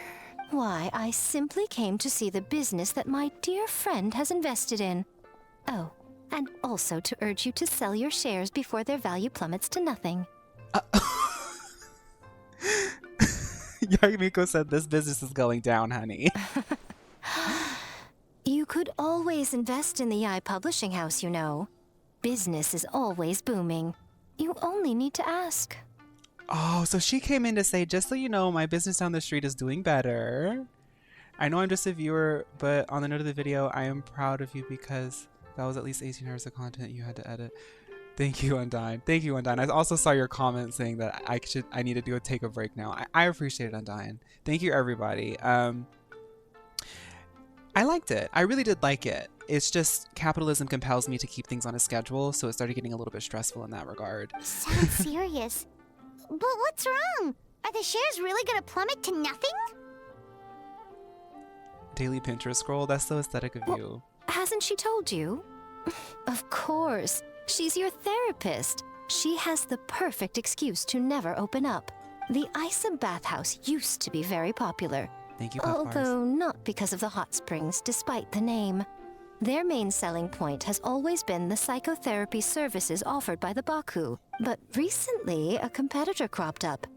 Why, I simply came to see the business that my dear friend has invested in. Oh, and also to urge you to sell your shares before their value plummets to nothing. Yumiko said this business is going down, honey. You could always invest in the Yae Publishing House, you know. Business is always booming. You only need to ask. Oh, so she came in to say, just so you know, my business down the street is doing better. I know I'm just a viewer, but on the note of the video, I am proud of you because that was at least 18 hours of content you had to edit. Thank you, Undyne. Thank you, Undyne. I also saw your comment saying that I need to take a break now. I appreciate it, Undyne. Thank you, everybody. I liked it. I really did like it. It's just capitalism compels me to keep things on a schedule, so it started getting a little bit stressful in that regard. Sounds serious. But what's wrong? Are the shares really gonna plummet to nothing? Daily Pinterest scroll? That's so aesthetic of you. Hasn't she told you? Of course. She's your therapist. She has the perfect excuse to never open up. The Aisa Bathhouse used to be very popular. Thank you, Puff Bars. Although not because of the hot springs, despite the name. Their main selling point has always been the psychotherapy services offered by the Baku. But recently, a competitor cropped up.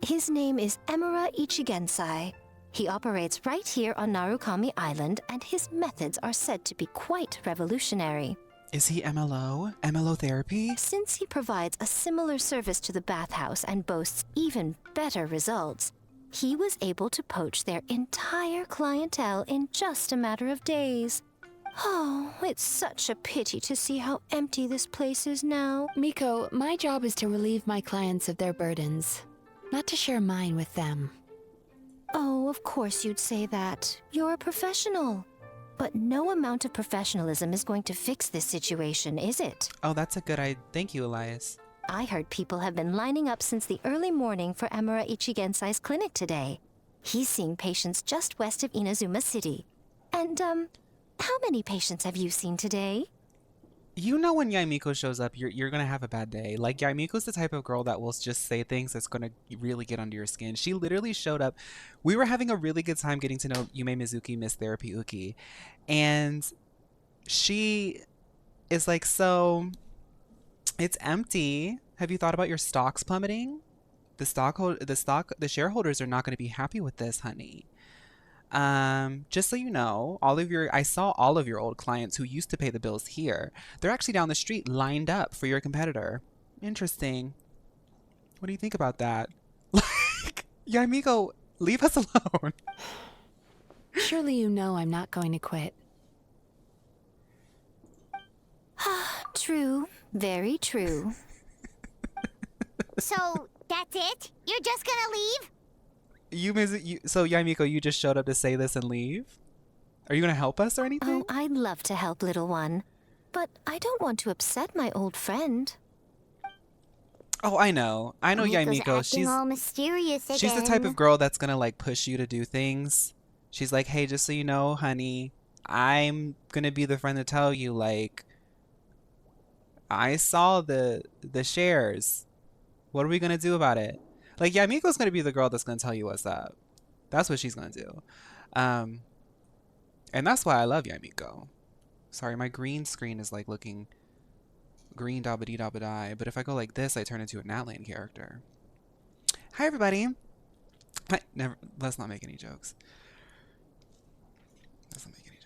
His name is Emira Ichigensai. He operates right here on Narukami Island, and his methods are said to be quite revolutionary. Is he MLO? MLO therapy? Since he provides a similar service to the bathhouse and boasts even better results, he was able to poach their entire clientele in just a matter of days. Oh, it's such a pity to see how empty this place is now. Miko, my job is to relieve my clients of their burdens, not to share mine with them. Oh, of course you'd say that. You're a professional. But no amount of professionalism is going to fix this situation, is it? Oh, that's a good idea. Thank you, Elias. I heard people have been lining up since the early morning for Emira Ichigensai's clinic today. He's seeing patients just west of Inazuma City. And, how many patients have you seen today? You know when Yumiko shows up, you're gonna have a bad day. Like, Yumiko's the type of girl that will just say things that's gonna really get under your skin. She literally showed up. We were having a really good time getting to know Yumemizuki Miss Therapy Uki. And she is like, so, it's empty. Have you thought about your stocks plummeting? The shareholders are not gonna be happy with this, honey. Just so you know, I saw all of your old clients who used to pay the bills here. They're actually down the street lined up for your competitor. Interesting. What do you think about that? Like, Yumiko, leave us alone. Surely you know I'm not going to quit. True. Very true. So, that's it? You're just gonna leave? So Yumiko, you just showed up to say this and leave? Are you going to help us or anything? Oh, I'd love to help, little one. But I don't want to upset my old friend. Oh, I know. I know Miko's Yumiko. acting all mysterious again. She's the type of girl that's going to like push you to do things. She's like, hey, just so you know, honey, I'm going to be the friend to tell you, like, I saw the shares. What are we going to do about it? Like, Yumiko's going to be the girl that's going to tell you what's up. That's what she's going to do. And that's why I love Yumiko. Sorry, my green screen is like looking green da-ba-dee-da-ba-die. But if I go like this, I turn into a Natlan character. Hi, everybody. Let's not make any jokes. Let's not make any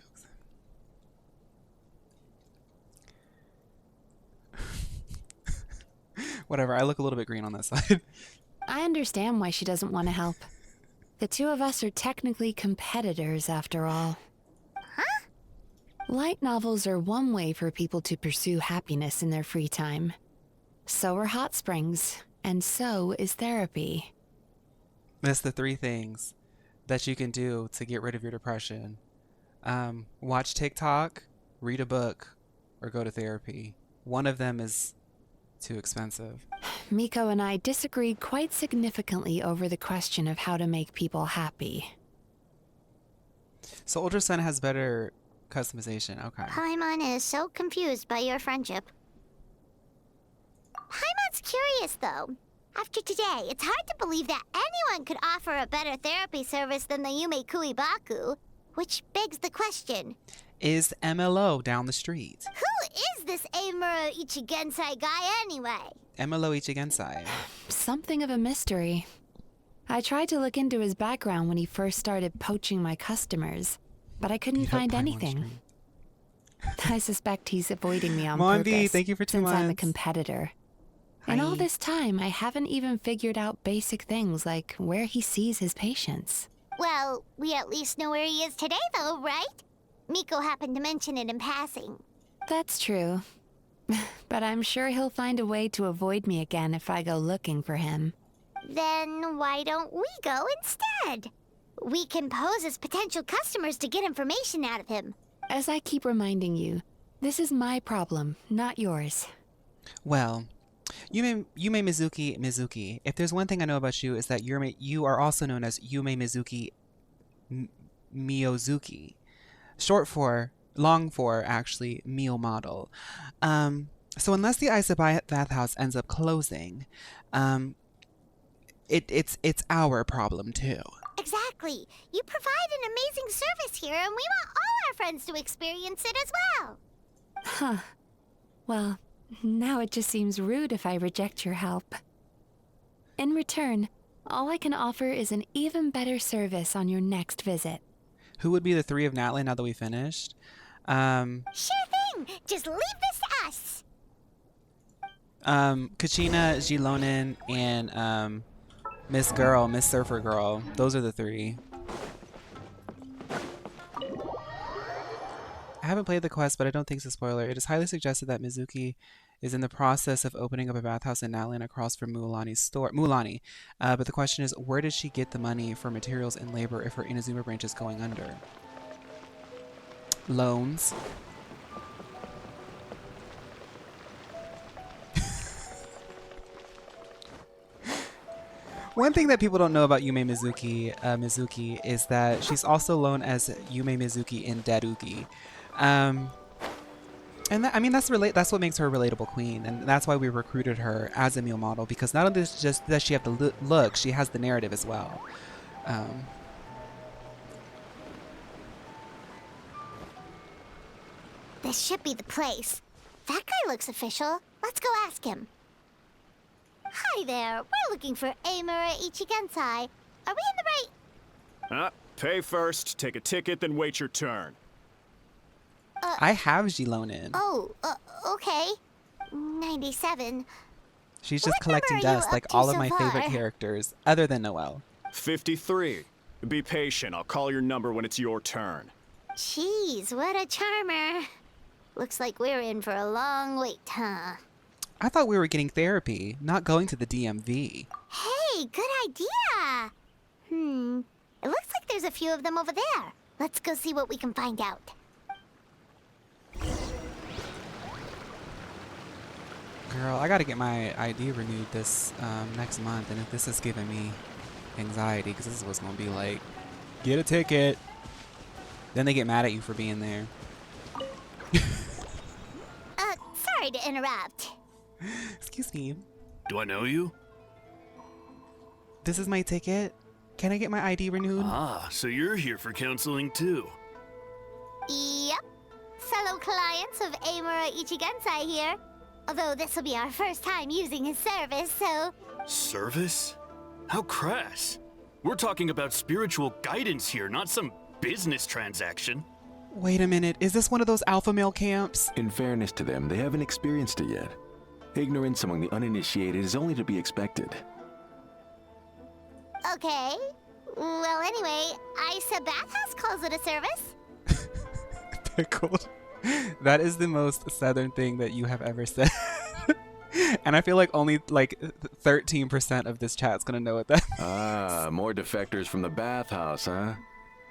jokes. Whatever, I look a little bit green on that side. I understand why she doesn't want to help. The two of us are technically competitors, after all. Huh? Light novels are one way for people to pursue happiness in their free time. So are hot springs, and so is therapy. That's the 3 things that you can do to get rid of your depression. Watch TikTok, read a book, or go to therapy. One of them is too expensive. Miko and I disagreed quite significantly over the question of how to make people happy. So older son has better customization. Okay. Paimon is so confused by your friendship. Paimon's curious, though. After today, it's hard to believe that anyone could offer a better therapy service than the Yumei Baku, which begs the question. Is MLO down the street? Who is this Amuro Ichigensai guy anyway? MLO Ichigensai. Something of a mystery. I tried to look into his background when he first started poaching my customers, but I couldn't find anything. I suspect he's avoiding me on Mondi, purpose, thank you for 2 since months. I'm a competitor. Hi. And all this time, I haven't even figured out basic things like where he sees his patients. Well, we at least know where he is today, though, right? Miko happened to mention it in passing. That's true. But I'm sure he'll find a way to avoid me again if I go looking for him. Then why don't we go instead? We can pose as potential customers to get information out of him. As I keep reminding you, this is my problem, not yours. Well, Yumemizuki Mizuki. If there's one thing I know about you is that you are also known as Yumemizuki Mizuki. Long for, actually, meal model. So unless the Aisa Bathhouse ends up closing, it's our problem too. Exactly. You provide an amazing service here, and we want all our friends to experience it as well. Huh. Well, now it just seems rude if I reject your help. In return, all I can offer is an even better service on your next visit. Who would be the 3 of Natlan now that we finished? Sure thing. Just leave this to us. Kachina, Jilonin, and Miss Surfer Girl. Those are the 3. I haven't played the quest, but I don't think it's a spoiler. It is highly suggested that Mizuki is in the process of opening up a bathhouse in Natlan across from Mulani's store. But the question is, where does she get the money for materials and labor if her Inazuma branch is going under? Loans. One thing that people don't know about Yumemizuki Mizuki is that she's also known as Yumemizuki in Darugi. And that's what makes her a relatable queen, and that's why we recruited her as a meal model, because not only does she have the look, she has the narrative as well. This should be the place. That guy looks official. Let's go ask him. Hi there. We're looking for Amura Ichigensai. Are we in the right... Pay first, take a ticket, then wait your turn. I have Jilonin. Oh, okay. 97. She's just What collecting number are you dust up like to all of so my favorite far? characters, other than Noelle. 53. Be patient, I'll call your number when it's your turn. Jeez, what a charmer. Looks like we're in for a long wait, huh? I thought we were getting therapy, not going to the DMV. Hey, good idea. It looks like there's a few of them over there. Let's go see what we can find out. Girl, I gotta get my ID renewed this next month, and if this is giving me anxiety, because this is what's gonna be like. Get a ticket. Then they get mad at you for being there. Sorry to interrupt. Excuse me. Do I know you? This is my ticket. Can I get my ID renewed? Ah, so you're here for counseling too. Yep. Fellow clients of Amura Ichigensai here. Although this will be our first time using his service, so... Service? How crass. We're talking about spiritual guidance here, not some business transaction. Wait a minute. Is this one of those alpha male camps? In fairness to them, they haven't experienced it yet. Ignorance among the uninitiated is only to be expected. Okay. Well, anyway, Aisa Bathhouse calls it a service. Pickled. That is the most southern thing that you have ever said. And I feel like only like 13% of this chat's gonna know what that means. Ah, more defectors from the bathhouse, huh?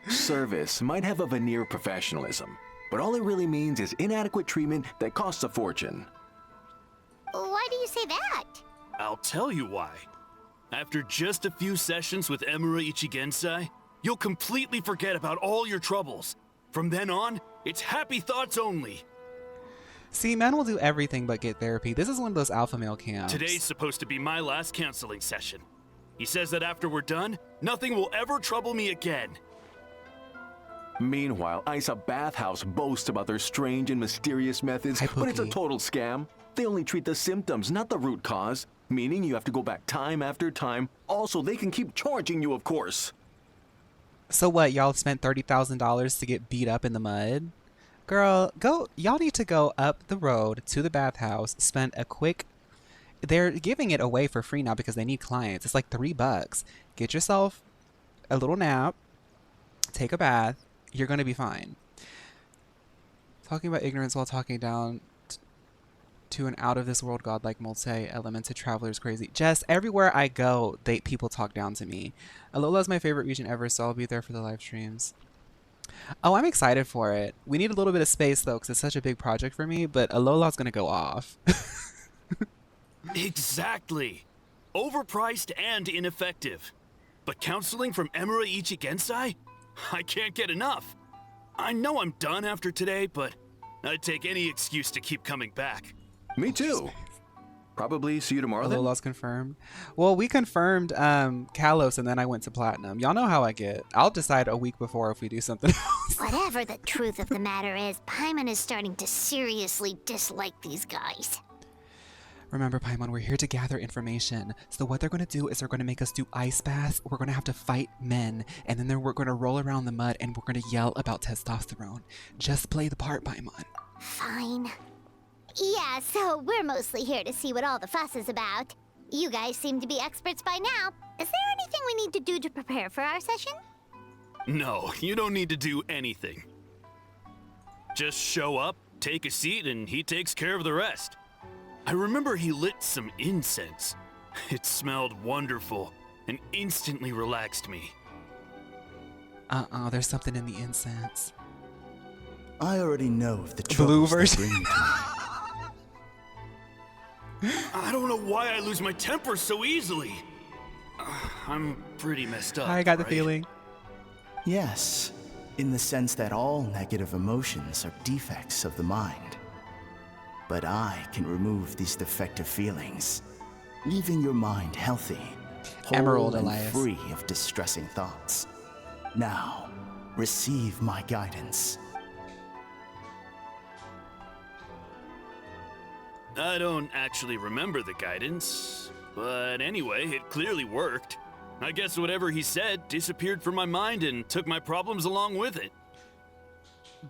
Service might have a veneer of professionalism, but all it really means is inadequate treatment that costs a fortune. Why do you say that? I'll tell you why. After just a few sessions with Emura Ichigensai, you'll completely forget about all your troubles. From then on, it's happy thoughts only. See, men will do everything but get therapy. This is one of those alpha male camps. Today's supposed to be my last counseling session. He says that after we're done, nothing will ever trouble me again. Meanwhile, Aisa Bathhouse boasts about their strange and mysterious methods, Hi, but it's a Pookie. total scam. They only treat the symptoms, not the root cause, meaning you have to go back time after time. Also, they can keep charging you, of course. So what, y'all spent $30,000 to get beat up in the mud? Girl, y'all need to go up the road to the bathhouse, spend a quick, they're giving it away for free now because they need clients. It's like $3. Get yourself a little nap, take a bath, you're gonna be fine. Talking about ignorance while talking down to an out of this world godlike multi-elemented traveler is crazy. Jess, everywhere I go, people talk down to me. Alola is my favorite region ever, so I'll be there for the live streams. Oh, I'm excited for it. We need a little bit of space though, because it's such a big project for me, but Alola's gonna go off. Exactly. Overpriced and ineffective. But counseling from Emura Ichigensai? I can't get enough. I know I'm done after today, but I'd take any excuse to keep coming back. Me too. Probably see you tomorrow then? Alola's confirmed. Well, we confirmed Kalos, and then I went to Platinum. Y'all know how I get. I'll decide a week before if we do something else. Whatever the truth of the matter is, Paimon is starting to seriously dislike these guys. Remember, Paimon, we're here to gather information. So what they're going to do is they're going to make us do ice baths. We're going to have to fight men. And then we're going to roll around the mud and we're going to yell about testosterone. Just play the part, Paimon. Fine. Yeah, so we're mostly here to see what all the fuss is about. You guys seem to be experts by now. Is there anything we need to do to prepare for our session? No, you don't need to do anything. Just show up, take a seat, and he takes care of the rest. I remember he lit some incense. It smelled wonderful and instantly relaxed me. There's something in the incense. I already know of the Blue troubles that version. bring you to me. I don't know why I lose my temper so easily. I'm pretty messed up. I got the right? feeling. Yes, in the sense that all negative emotions are defects of the mind. But I can remove these defective feelings, leaving your mind healthy, Emerald whole and Elias. free of distressing thoughts. Now, receive my guidance. I don't actually remember the guidance, but anyway, it clearly worked. I guess whatever he said disappeared from my mind and took my problems along with it.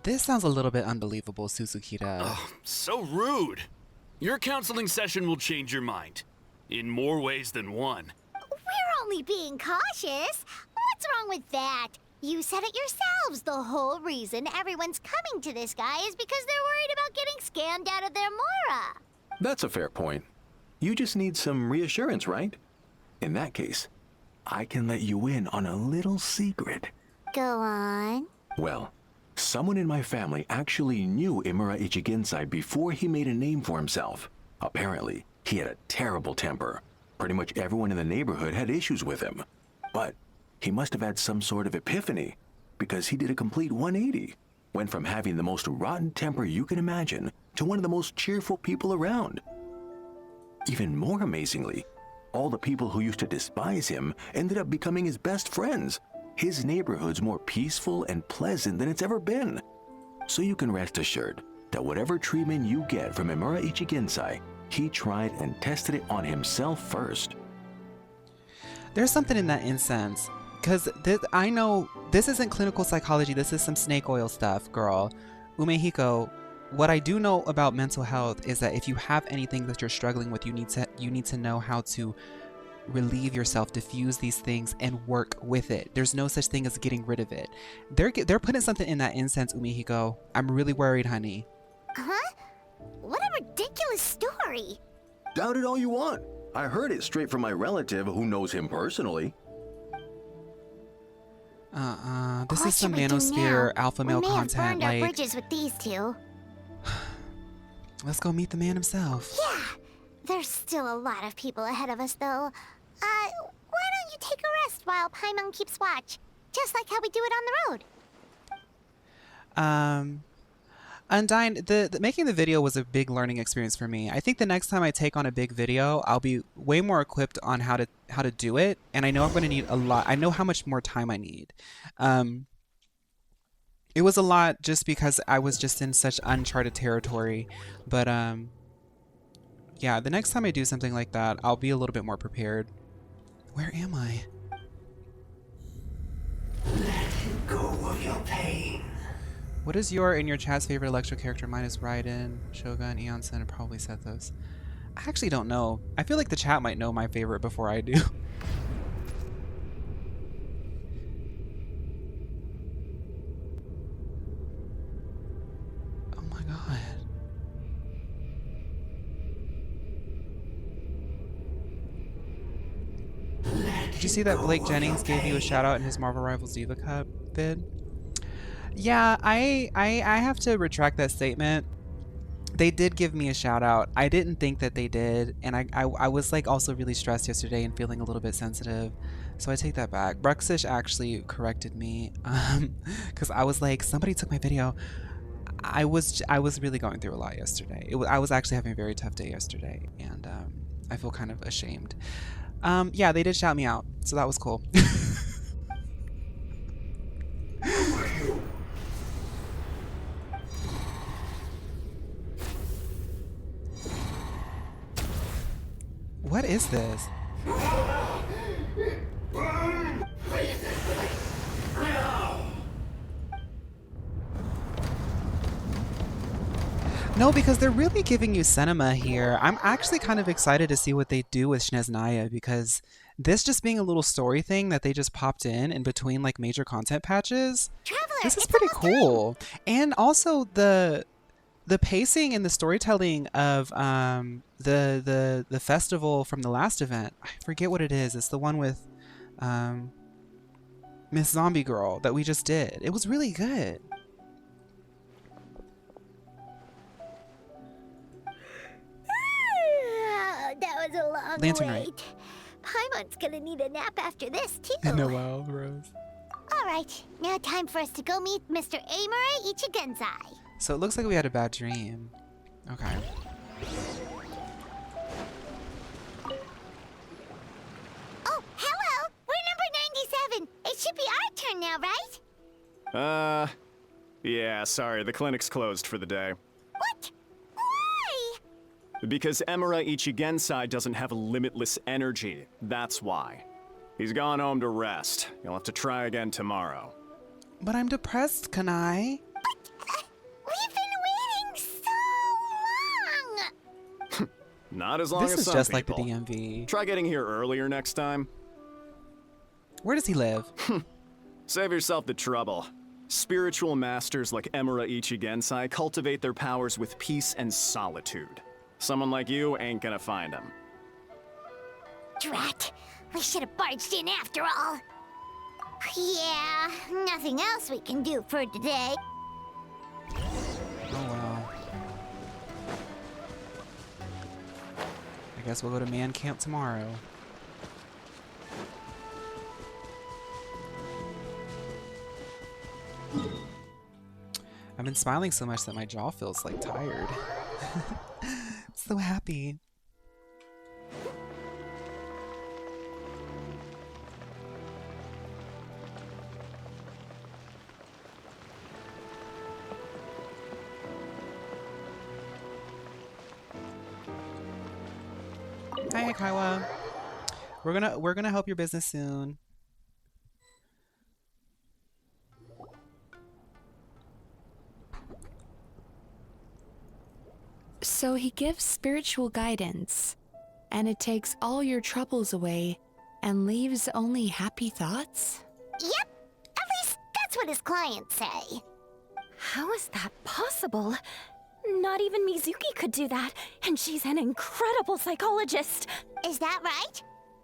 This sounds a little bit unbelievable, Susukita. Oh, so rude. Your counseling session will change your mind. In more ways than one. We're only being cautious. What's wrong with that? You said it yourselves. The whole reason everyone's coming to this guy is because they're worried about getting scammed out of their Mora. That's a fair point. You just need some reassurance, right? In that case, I can let you in on a little secret. Go on. Well, someone in my family actually knew Imura Ichigensai before he made a name for himself. Apparently, he had a terrible temper. Pretty much everyone in the neighborhood had issues with him. But he must have had some sort of epiphany, because he did a complete 180. Went from having the most rotten temper you can imagine to one of the most cheerful people around. Even more amazingly, all the people who used to despise him ended up becoming his best friends. His neighborhood's more peaceful and pleasant than it's ever been. So you can rest assured that whatever treatment you get from Imura Ichigensai, he tried and tested it on himself first. There's something in that incense. Because I know this isn't clinical psychology. This is some snake oil stuff, girl. Umehiko, what I do know about mental health is that if you have anything that you're struggling with, you need to know how to relieve yourself, diffuse these things, and work with it. There's no such thing as getting rid of it. They're putting something in that incense, Umehiko. I'm really worried, honey. Huh? What a ridiculous story. Doubt it all you want. I heard it straight from my relative who knows him personally. This is some manosphere alpha male we may content. Have burned like, our bridges with these two. Let's go meet the man himself. Yeah, there's still a lot of people ahead of us, though. Why don't you take a rest while Paimon keeps watch, just like how we do it on the road? Undyne, the making the video was a big learning experience for me. I think the next time I take on a big video, I'll be way more equipped on how to do it, and I know I'm going to need a lot. I know how much more time I need. It was a lot just because I was just in such uncharted territory, but yeah, the next time I do something like that, I'll be a little bit more prepared. Where am I? Let go of your pain. What is your and your chat's favorite Electro character? Mine is Raiden, Shogun, Eonsen, and probably Sethos. I actually don't know. I feel like the chat might know my favorite before I do. Oh my god. Did you see that Blake Jennings gave you a shout out in his Marvel Rivals Diva Cup vid? Yeah, I have to retract that statement. They did give me a shout out. I didn't think that they did, and I was like also really stressed yesterday and feeling a little bit sensitive, so I take that back. Bruxish actually corrected me because I was like, somebody took my video. I was really going through a lot yesterday. I was actually having a very tough day yesterday, and I feel kind of ashamed. Yeah, they did shout me out, so that was cool. What is this? No, because they're really giving you cinema here. I'm actually kind of excited to see what they do with Sneznaya, because this just being a little story thing that they just popped in between like major content patches. Traveler, this is pretty cool. And also the pacing and the storytelling of the festival from the last event. I forget what it is. It's the one with Miss Zombie Girl that we just did. It was really good. That was a long Lantern wait. Right. Paimon's gonna need a nap after this, too. Noelle, Rose. Alright, now time for us to go meet Mr. Imura Ichigensai. So it looks like we had a bad dream. Okay. Oh, hello! We're number 97. It should be our turn now, right? Yeah, sorry, the clinic's closed for the day. What? Why? Because Imura Ichigensai doesn't have limitless energy, that's why. He's gone home to rest. You'll have to try again tomorrow. But I'm depressed, can I? We've been waiting so long! Not as long This as is some just people. like the DMV. Try getting here earlier next time. Where does he live? Save yourself the trouble. Spiritual masters like Imura Ichigensai cultivate their powers with peace and solitude. Someone like you ain't gonna find him. Drat! We should have barged in after all. Yeah, nothing else we can do for today. Oh well. I guess we'll go to man camp tomorrow. I've been smiling so much that my jaw feels like tired. So happy. Hi, Akaiwa. We're gonna help your business soon. So he gives spiritual guidance, and it takes all your troubles away and leaves only happy thoughts? Yep, at least that's what his clients say. How is that possible? Not even Mizuki could do that, and she's an incredible psychologist. Is that right?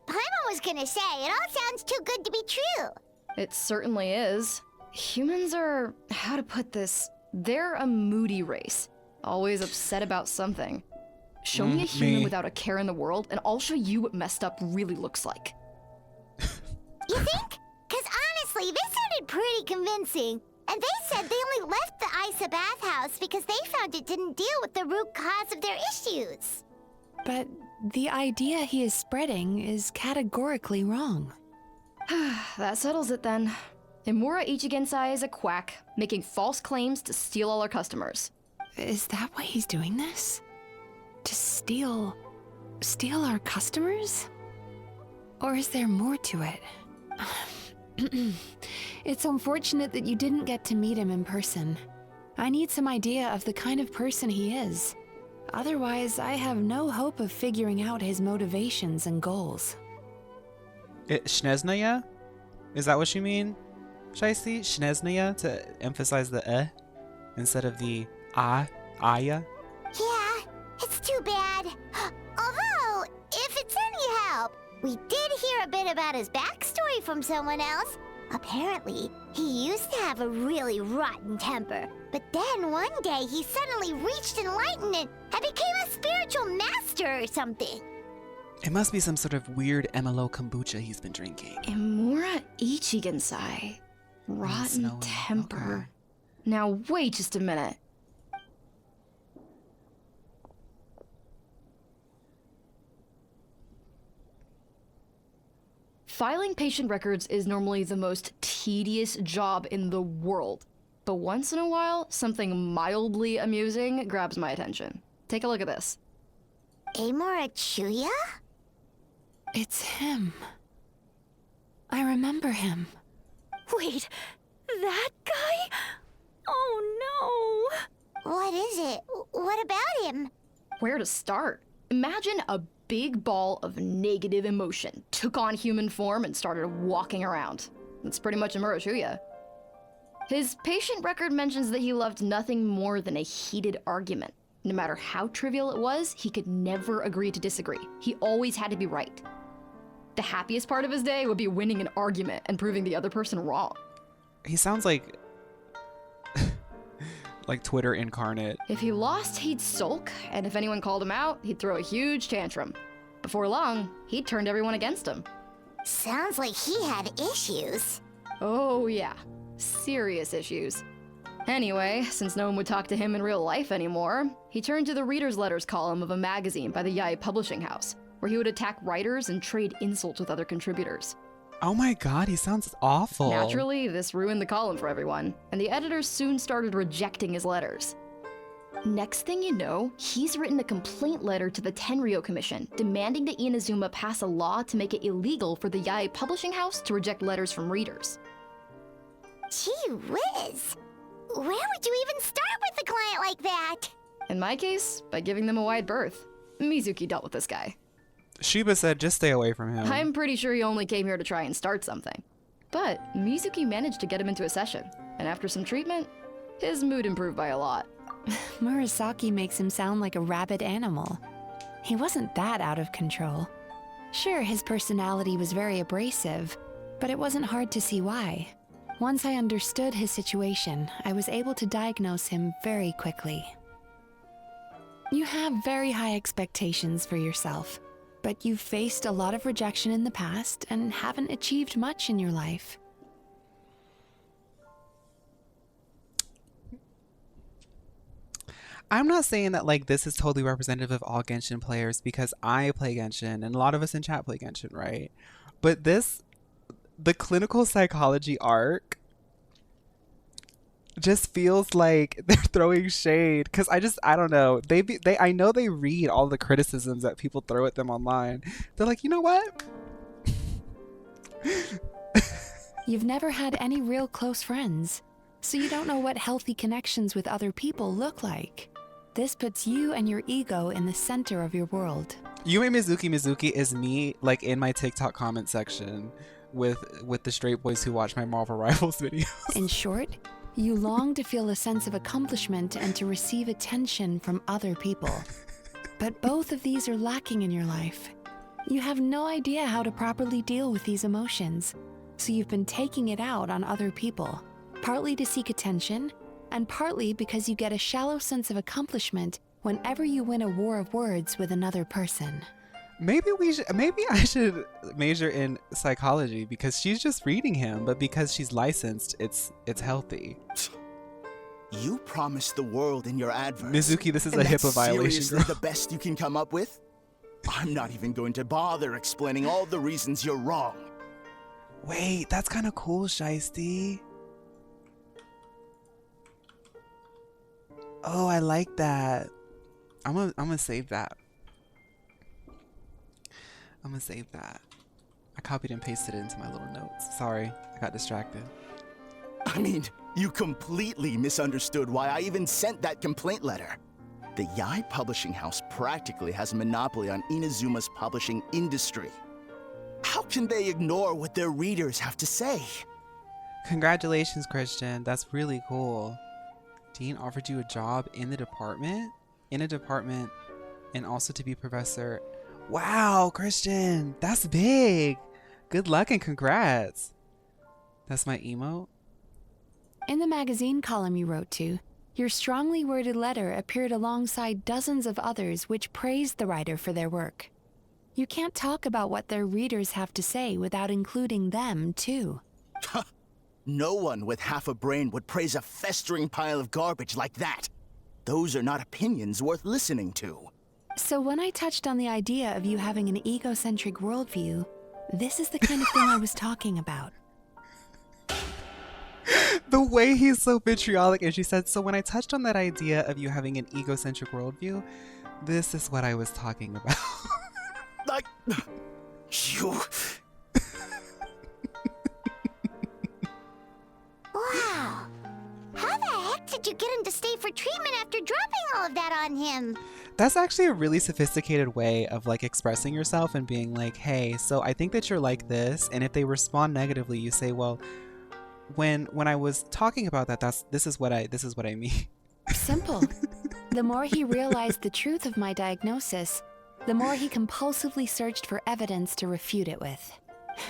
Paimon was gonna say, it all sounds too good to be true. It certainly is. Humans are, how to put this, they're a moody race. Always upset about something. Show me a human without a care in the world, and I'll show you what messed up really looks like. You think? Because honestly, this sounded pretty convincing. And they said they only left the Aisa Bathhouse because they found it didn't deal with the root cause of their issues. But the idea he is spreading is categorically wrong. That settles it then. Imura Ichigensai is a quack, making false claims to steal all our customers. Is that why he's doing this? To steal our customers? Or is there more to it? It's unfortunate that you didn't get to meet him in person. I need some idea of the kind of person he is. Otherwise, I have no hope of figuring out his motivations and goals. Shneznaya? Is that what you mean? Should I see Shneznaya to emphasize the instead of the aya? Yeah, it's too bad. Although, if it's any help, we did hear a bit about his backstory from someone else. Apparently, he used to have a really rotten temper, but then one day he suddenly reached enlightenment and became a spiritual master or something. It must be some sort of weird MLO kombucha he's been drinking. Imura Ichigensai. Rotten temper. Okay. Now wait just a minute. Filing patient records is normally the most tedious job in the world. But once in a while, something mildly amusing grabs my attention. Take a look at this. Amora Chuya? It's him. I remember him. Wait, that guy? Oh no! What is it? What about him? Where to start? Imagine a big ball of negative emotion took on human form and started walking around. That's pretty much Imura Chuya. His patient record mentions that he loved nothing more than a heated argument. No matter how trivial it was, he could never agree to disagree. He always had to be right. The happiest part of his day would be winning an argument and proving the other person wrong. He sounds like like Twitter incarnate. If he lost, he'd sulk, and if anyone called him out, he'd throw a huge tantrum. Before long, he'd turned everyone against him. Sounds like he had issues. Oh yeah, serious issues. Anyway, since no one would talk to him in real life anymore, he turned to the reader's letters column of a magazine by the Yae Publishing House, where he would attack writers and trade insults with other contributors. Oh my god, he sounds awful. Naturally, this ruined the column for everyone, and the editors soon started rejecting his letters. Next thing you know, he's written a complaint letter to the Tenryo Commission, demanding that Inazuma pass a law to make it illegal for the Yae Publishing House to reject letters from readers. Gee whiz! Where would you even start with a client like that? In my case, by giving them a wide berth. Mizuki dealt with this guy. Shiba said just stay away from him. I'm pretty sure he only came here to try and start something. But Mizuki managed to get him into a session, and after some treatment, his mood improved by a lot. Murasaki makes him sound like a rabid animal. He wasn't that out of control. Sure, his personality was very abrasive, but it wasn't hard to see why. Once I understood his situation, I was able to diagnose him very quickly. You have very high expectations for yourself, but you've faced a lot of rejection in the past and haven't achieved much in your life. I'm not saying that like this is totally representative of all Genshin players because I play Genshin and a lot of us in chat play Genshin, right? But the clinical psychology arc just feels like they're throwing shade because I don't know. I know they read all the criticisms that people throw at them online. They're like, you know what? You've never had any real close friends, so you don't know what healthy connections with other people look like. This puts you and your ego in the center of your world. Yumemizuki Mizuki is me, like in my TikTok comment section with the straight boys who watch my Marvel Rivals videos. In short, you long to feel a sense of accomplishment and to receive attention from other people. But both of these are lacking in your life. You have no idea how to properly deal with these emotions, so you've been taking it out on other people, partly to seek attention, and partly because you get a shallow sense of accomplishment whenever you win a war of words with another person. Maybe I should major in psychology because she's just reading him, but because she's licensed, it's healthy. You promised the world in your advert. Mizuki, this is and a HIPAA that's violation, seriously girl. the best you can come up with? I'm not even going to bother explaining all the reasons you're wrong. Wait, that's kind of cool, Shiesty. Oh, I like that. I'm gonna save that. I'm gonna save that. I copied and pasted it into my little notes. Sorry, I got distracted. I mean, you completely misunderstood why I even sent that complaint letter. The Yae Publishing House practically has a monopoly on Inazuma's publishing industry. How can they ignore what their readers have to say? Congratulations, Christian. That's really cool. Dean offered you a job in the department? In a department, and also to be professor. Wow, Christian, that's big. Good luck and congrats. That's my emote. In the magazine column you wrote to, your strongly worded letter appeared alongside dozens of others which praised the writer for their work. You can't talk about what their readers have to say without including them, too. No one with half a brain would praise a festering pile of garbage like that. Those are not opinions worth listening to. So when I touched on the idea of you having an egocentric worldview, this is the kind of thing I was talking about. The way he's so vitriolic, and she said, so when I touched on that idea of you having an egocentric worldview, this is what I was talking about. Like, you... Wow. How the heck did you get him to stay for treatment after dropping all of that on him? That's actually a really sophisticated way of like expressing yourself and being like, hey, so I think that you're like this. And if they respond negatively, you say, well, when I was talking about that, this is what I mean. Simple. The more he realized the truth of my diagnosis, the more he compulsively searched for evidence to refute it with.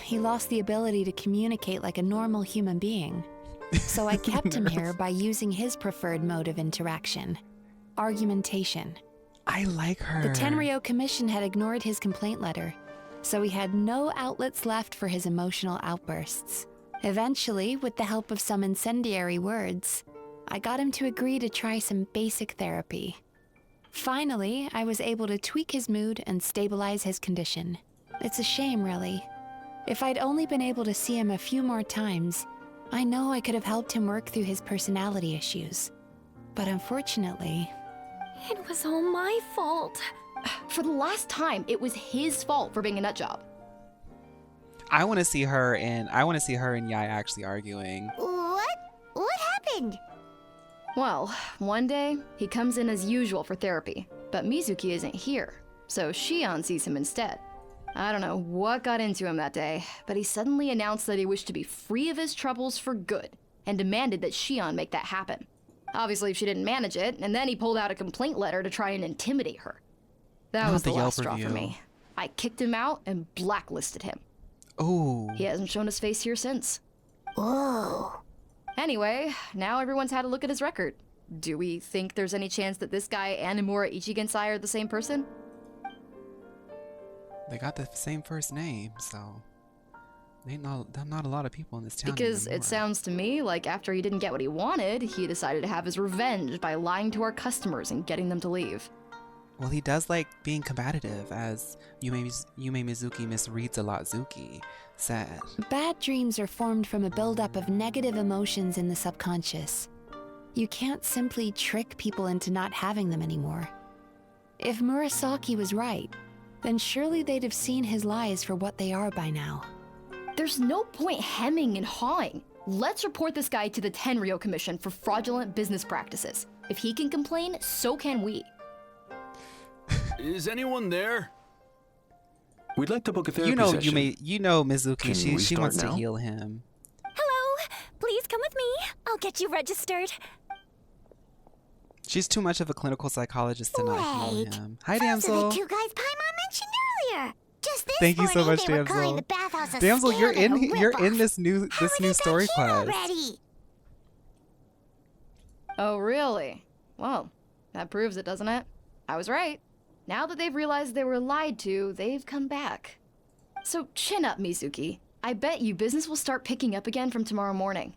He lost the ability to communicate like a normal human being. So I kept him here by using his preferred mode of interaction, argumentation. I like her. The Tenryou Commission had ignored his complaint letter, so he had no outlets left for his emotional outbursts. Eventually, with the help of some incendiary words, I got him to agree to try some basic therapy. Finally, I was able to tweak his mood and stabilize his condition. It's a shame, really. If I'd only been able to see him a few more times, I know I could have helped him work through his personality issues. But unfortunately... It was all my fault. For the last time, it was his fault for being a nut job. I want to see her and Yae actually arguing. What happened? Well, one day, he comes in as usual for therapy, but Mizuki isn't here, so Shion sees him instead. I don't know what got into him that day, but he suddenly announced that he wished to be free of his troubles for good, and demanded that Shion make that happen. Obviously, she didn't manage it, and then he pulled out a complaint letter to try and intimidate her. That was the last straw for me. I kicked him out and blacklisted him. Oh. He hasn't shown his face here since. Whoa. Anyway, now everyone's had a look at his record. Do we think there's any chance that this guy and Imura Ichigensai are the same person? They got the same first name, so ain't not a lot of people in this town Because anymore. it sounds to me like after he didn't get what he wanted, he decided to have his revenge by lying to our customers and getting them to leave. Well, he does like being combative, as Yumemizuki misreads a lot Zuki said. Bad dreams are formed from a buildup of negative emotions in the subconscious. You can't simply trick people into not having them anymore. If Murasaki was right, then surely they'd have seen his lies for what they are by now. There's no point hemming and hawing. Let's report this guy to the Tenryo Commission for fraudulent business practices. If he can complain, so can we. Is anyone there? We'd like to book a therapy session. Mizuki. She wants to heal him. Hello, please come with me. I'll get you registered. She's too much of a clinical psychologist to not heal him. Hi, Those damsel. are the two guys Paimon mentioned earlier. Just this Thank you so morning much, they were calling damsel. the bathhouse a Damsel, scam and a you're ripoff. in this new story quest. Already. Oh, really? Well, that proves it, doesn't it? I was right. Now that they've realized they were lied to, they've come back. So chin up, Mizuki. I bet you business will start picking up again from tomorrow morning.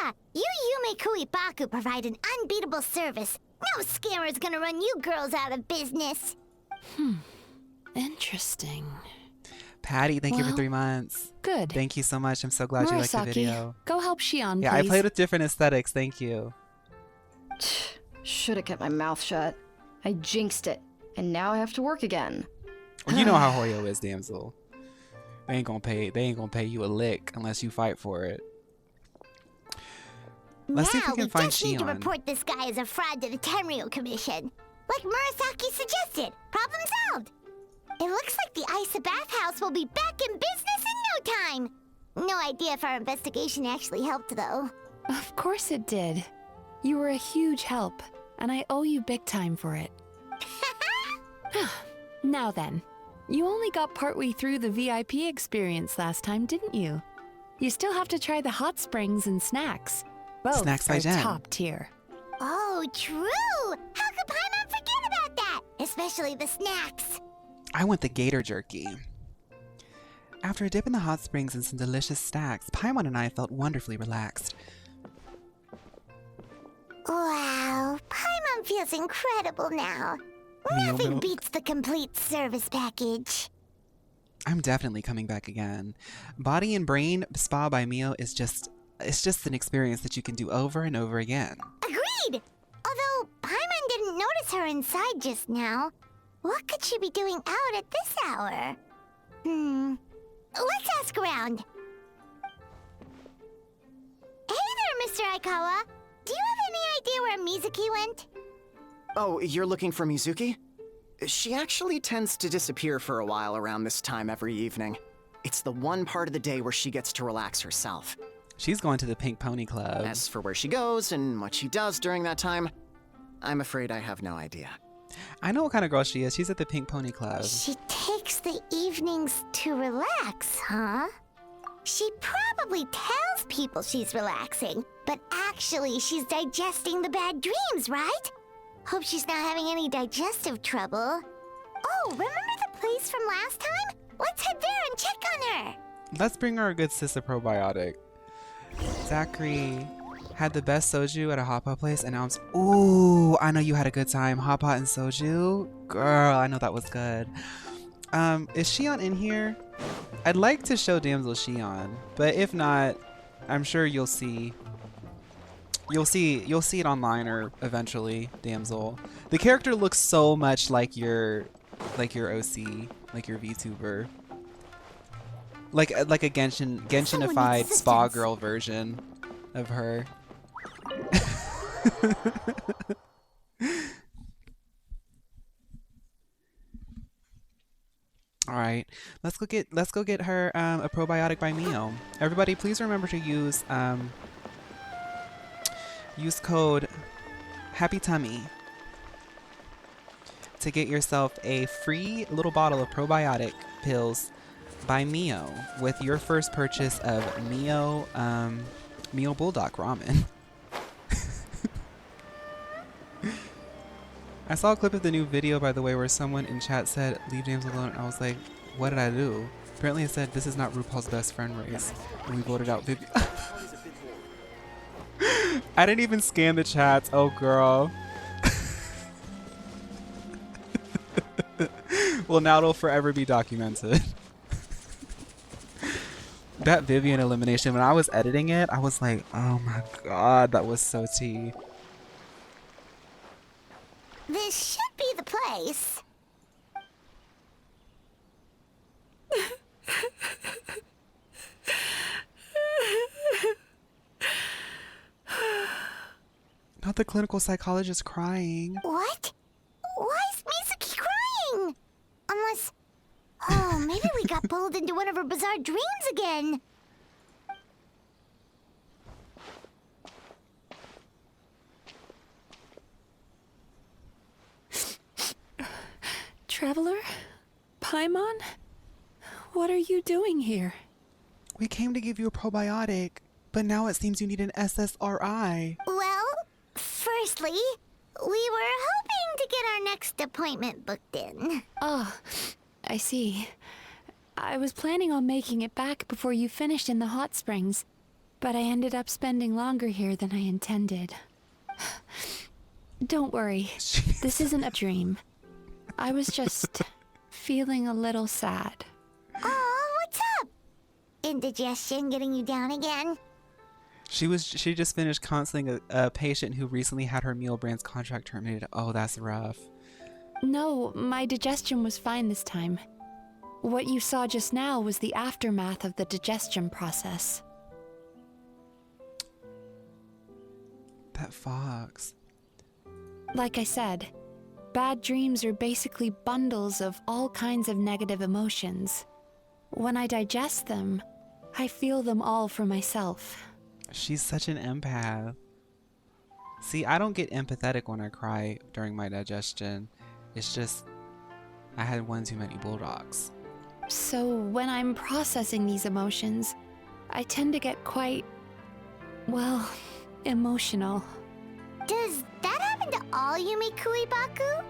Yeah, you Yume Kuibaku provide an unbeatable service. No scammer's gonna run you girls out of business. Interesting. Patty, thank you for Well, 3 months. Good. Thank you so much. I'm so glad you liked the Murasaki, video. go help Shion, Yeah, I please. played with different aesthetics. Thank you. Should have kept my mouth shut. I jinxed it, and now I have to work again. Well, you know how Hoyo is, damsel. They ain't gonna pay you a lick unless you fight for it. Let's see if we can find just need to Shion. report this guy as a fraud to the Tenryo Commission. Like Murasaki suggested. Problem solved. It looks like the Aisa Bathhouse will be back in business in no time. No idea if our investigation actually helped, though. Of course it did. You were a huge help, and I owe you big time for it. Now then, you only got partway through the VIP experience last time, didn't you? You still have to try the hot springs and snacks. Both Snacks by are Jen. top tier. Oh, true! How could Paimon forget about that? Especially the snacks. I want the gator jerky. After a dip in the hot springs and some delicious snacks, Paimon and I felt wonderfully relaxed. Wow, Paimon feels incredible now. Meal Nothing milk. beats the complete service package. I'm definitely coming back again. Body and Brain Spa by Mio is just an experience that you can do over and over again. Agreed! Although Paimon didn't notice her inside just now. What could she be doing out at this hour? Let's ask around. Hey there, Mr. Aikawa. Do you have any idea where Mizuki went? Oh, you're looking for Mizuki? She actually tends to disappear for a while around this time every evening. It's the one part of the day where she gets to relax herself. She's going to the Pink Pony Club. As for where she goes and what she does during that time, I'm afraid I have no idea. I know what kind of girl she is. She's at the Pink Pony Club. She takes the evenings to relax, huh? She probably tells people she's relaxing, but actually she's digesting the bad dreams, right? Hope she's not having any digestive trouble. Oh, remember the place from last time? Let's head there and check on her. Let's bring her a good sister probiotic. Zachary had the best soju at a hot pot place, and now ooh, I know you had a good time. Hot pot and soju? Girl, I know that was good. Is Shion in here? I'd like to show Damsel Shion, but if not, I'm sure you'll see. You'll see it online or eventually, Damsel. The character looks so much like your OC, like your VTuber. Like a Genshinified spa girl version of her. All right, let's go get her a probiotic by Mio. Everybody, please remember to use code Happy Tummy to get yourself a free little bottle of probiotic pills by Mio with your first purchase of Mio Bulldog Ramen. I saw a clip of the new video, by the way, where someone in chat said, "Leave James alone." I was like, what did I do? Apparently it said, "This is not RuPaul's best friend race." And we voted out Vivi. I didn't even scan the chats. Oh, girl. Well, now it'll forever be documented. That Vivian elimination, when I was editing it, I was like, oh my god, that was so tea. This should be the place. Not the clinical psychologist crying. What? Why is Mizuki crying? Unless... Oh, maybe we got pulled into one of her bizarre dreams again. Traveler? Paimon? What are you doing here? We came to give you a probiotic, but now it seems you need an SSRI. Well, firstly, we were hoping to get our next appointment booked in. Oh, I see. I was planning on making it back before you finished in the hot springs, but I ended up spending longer here than I intended. Don't worry, this isn't a dream. I was just feeling a little sad. Oh, what's up? Indigestion getting you down again? She just finished counseling a patient who recently had her meal brand's contract terminated. Oh, that's rough. No, my digestion was fine this time. What you saw just now was the aftermath of the digestion process. That fox. Like I said, bad dreams are basically bundles of all kinds of negative emotions. When I digest them, I feel them all for myself. She's such an empath. See, I don't get empathetic when I cry during my digestion. It's just, I had one too many bulldogs. So when I'm processing these emotions, I tend to get quite, well, emotional. Does that happen to all Yumikui Baku?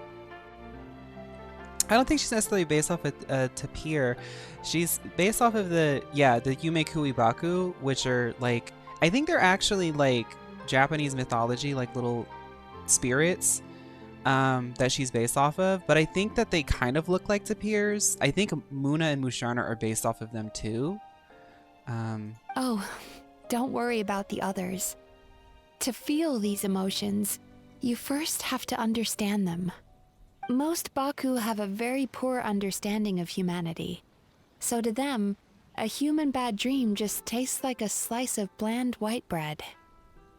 I don't think she's necessarily based off of Tapir. She's based off of the Yumekui Baku, which are like, I think they're actually like Japanese mythology, like little spirits that she's based off of. But I think that they kind of look like Tapirs. I think Muna and Musharna are based off of them too. Oh, don't worry about the others. To feel these emotions, you first have to understand them. Most Baku have a very poor understanding of humanity. So to them, a human bad dream just tastes like a slice of bland white bread.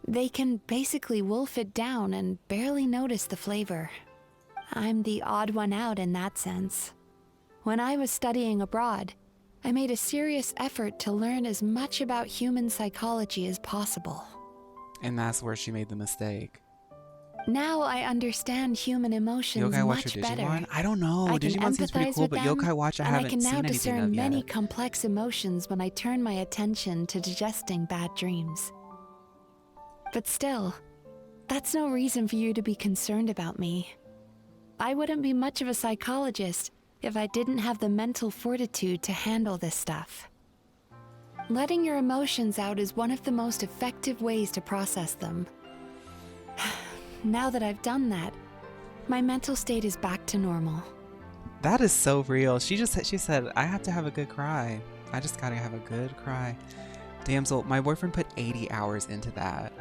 They can basically wolf it down and barely notice the flavor. I'm the odd one out in that sense. When I was studying abroad, I made a serious effort to learn as much about human psychology as possible. And that's where she made the mistake. Now I understand human emotions Yokai much Watcher better. Digimon? I don't know. I can Digimon seems pretty empathize cool, with but them, Yokai Watcher I haven't and I seen can now anything discern of many yet. complex emotions when I turn my attention to digesting bad dreams. But still, that's no reason for you to be concerned about me. I wouldn't be much of a psychologist if I didn't have the mental fortitude to handle this stuff. Letting your emotions out is one of the most effective ways to process them. Now that I've done that, my mental state is back to normal. That is so real. She said, I have to have a good cry. I just gotta have a good cry. Damsel, my boyfriend put 80 hours into that.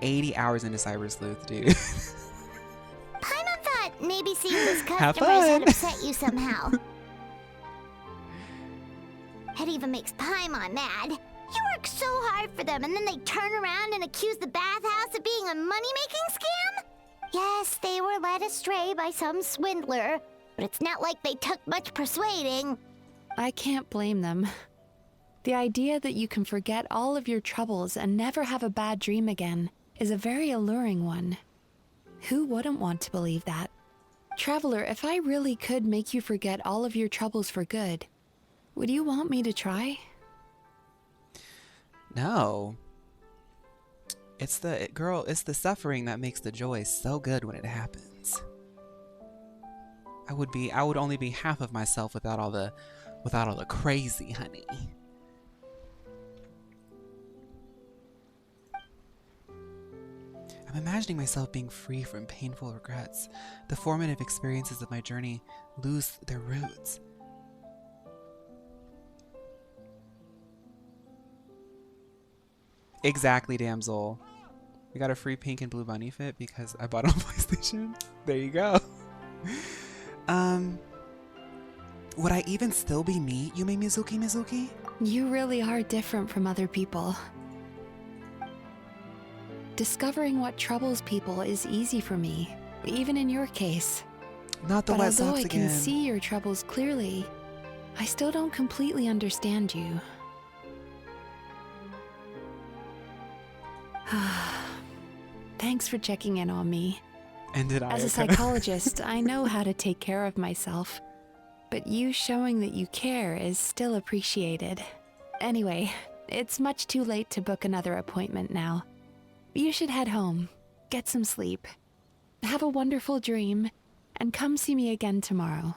80 hours into Cyber Sleuth, dude. Paimon thought maybe seeing those Have customers had fun. upset you somehow. It even makes Paimon mad. You work so hard for them and then they turn around and accuse the bathhouse of being a money-making scam? Yes, they were led astray by some swindler, but it's not like they took much persuading. I can't blame them. The idea that you can forget all of your troubles and never have a bad dream again is a very alluring one. Who wouldn't want to believe that? Traveler, if I really could make you forget all of your troubles for good, Would you want me to try? No. It's the suffering that makes the joy so good when it happens. I would only be half of myself without all the crazy, honey. I'm imagining myself being free from painful regrets. The formative experiences of my journey lose their roots. Exactly, damsel. We got a free pink and blue bunny fit because I bought it on PlayStation. There you go. Would I even still be me, Yumemizuki Mizuki? You really are different from other people. Discovering what troubles people is easy for me, even in your case. Not the but wet although socks I can again. see your troubles clearly, I still don't completely understand you. Thanks for checking in on me. And did I? As a psychologist, I know how to take care of myself. But you showing that you care is still appreciated. Anyway, it's much too late to book another appointment now. You should head home, get some sleep, have a wonderful dream, and come see me again tomorrow.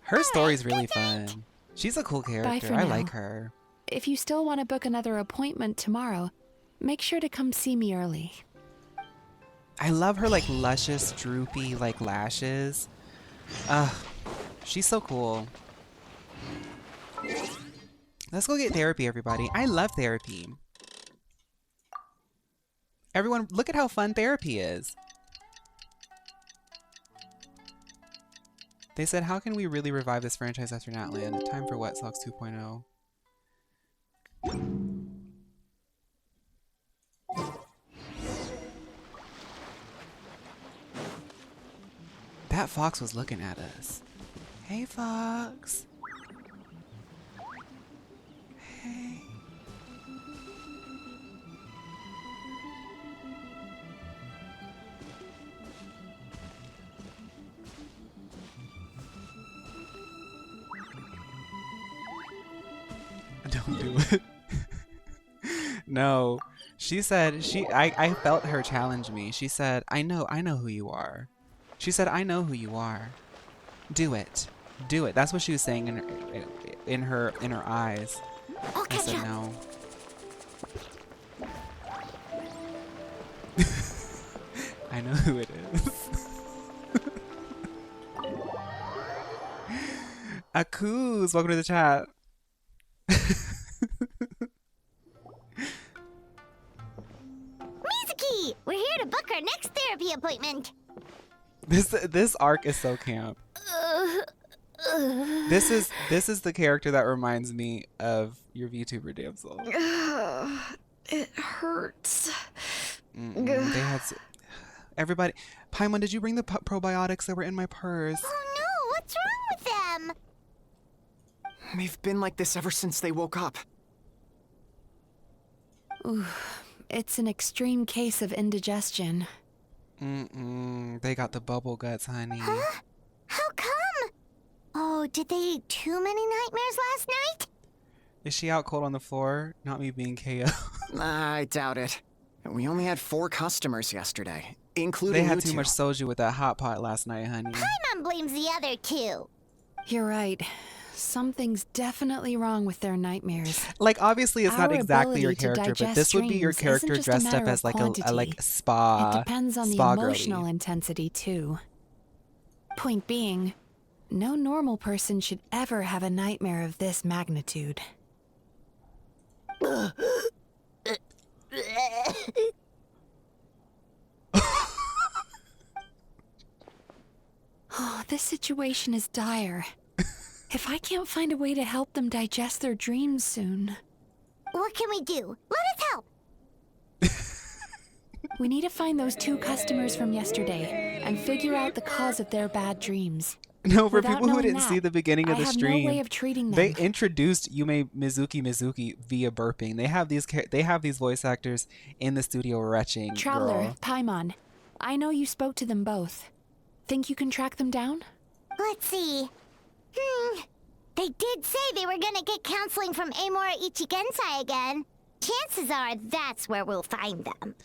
Her story's really fun. She's a cool Bye character. for I now. like her. If you still want to book another appointment tomorrow, make sure to come see me early. I love her like luscious, droopy like lashes. Ugh, she's so cool. Let's go get therapy, everybody. I love therapy. Everyone, look at how fun therapy is. They said, how can we really revive this franchise after Natland? Time for Wet Sox 2.0. That fox was looking at us. Hey, fox. Hey. Don't do it. No. She said, I felt her challenge me. She said, I know who you are. She said, I know who you are. Do it. Do it. That's what she was saying in her eyes. I said no. I know who it is. Akuz, welcome to the chat. Mizuki! We're here to book our next therapy appointment. This arc is so camp. This is the character that reminds me of your VTuber damsel. It hurts. They had everybody. Paimon, did you bring the probiotics that were in my purse? Oh no, what's wrong with them? They've been like this ever since they woke up. Ooh, it's an extreme case of indigestion. They got the bubble guts, honey. Huh? How come? Oh, did they eat too many nightmares last night? Is she out cold on the floor? Not me being KO. I doubt it. We only had 4 customers yesterday, including They had you too two. much soju with that hot pot last night, honey. Paimon blames the other 2. You're right. Something's definitely wrong with their nightmares. Like, obviously, it's not Our exactly your ability to character, but digest this would be your dreams character isn't just a dressed up matter as of like a quantity. spa. It depends on the spa emotional girly. intensity, too. Point being, no normal person should ever have a nightmare of this magnitude. Oh, this situation is dire. If I can't find a way to help them digest their dreams soon... What can we do? Let us help! We need to find those 2 customers from yesterday and figure out the cause of their bad dreams. No, for Without people who knowing didn't see that, the beginning of I the have stream, no way of treating them. they introduced Yumemizuki Mizuki via burping. They have these voice actors in the studio retching. Traveler, girl. Paimon, I know you spoke to them both. Think you can track them down? Let's see. They did say they were gonna get counseling from Amora Ichigensai again. Chances are that's where we'll find them.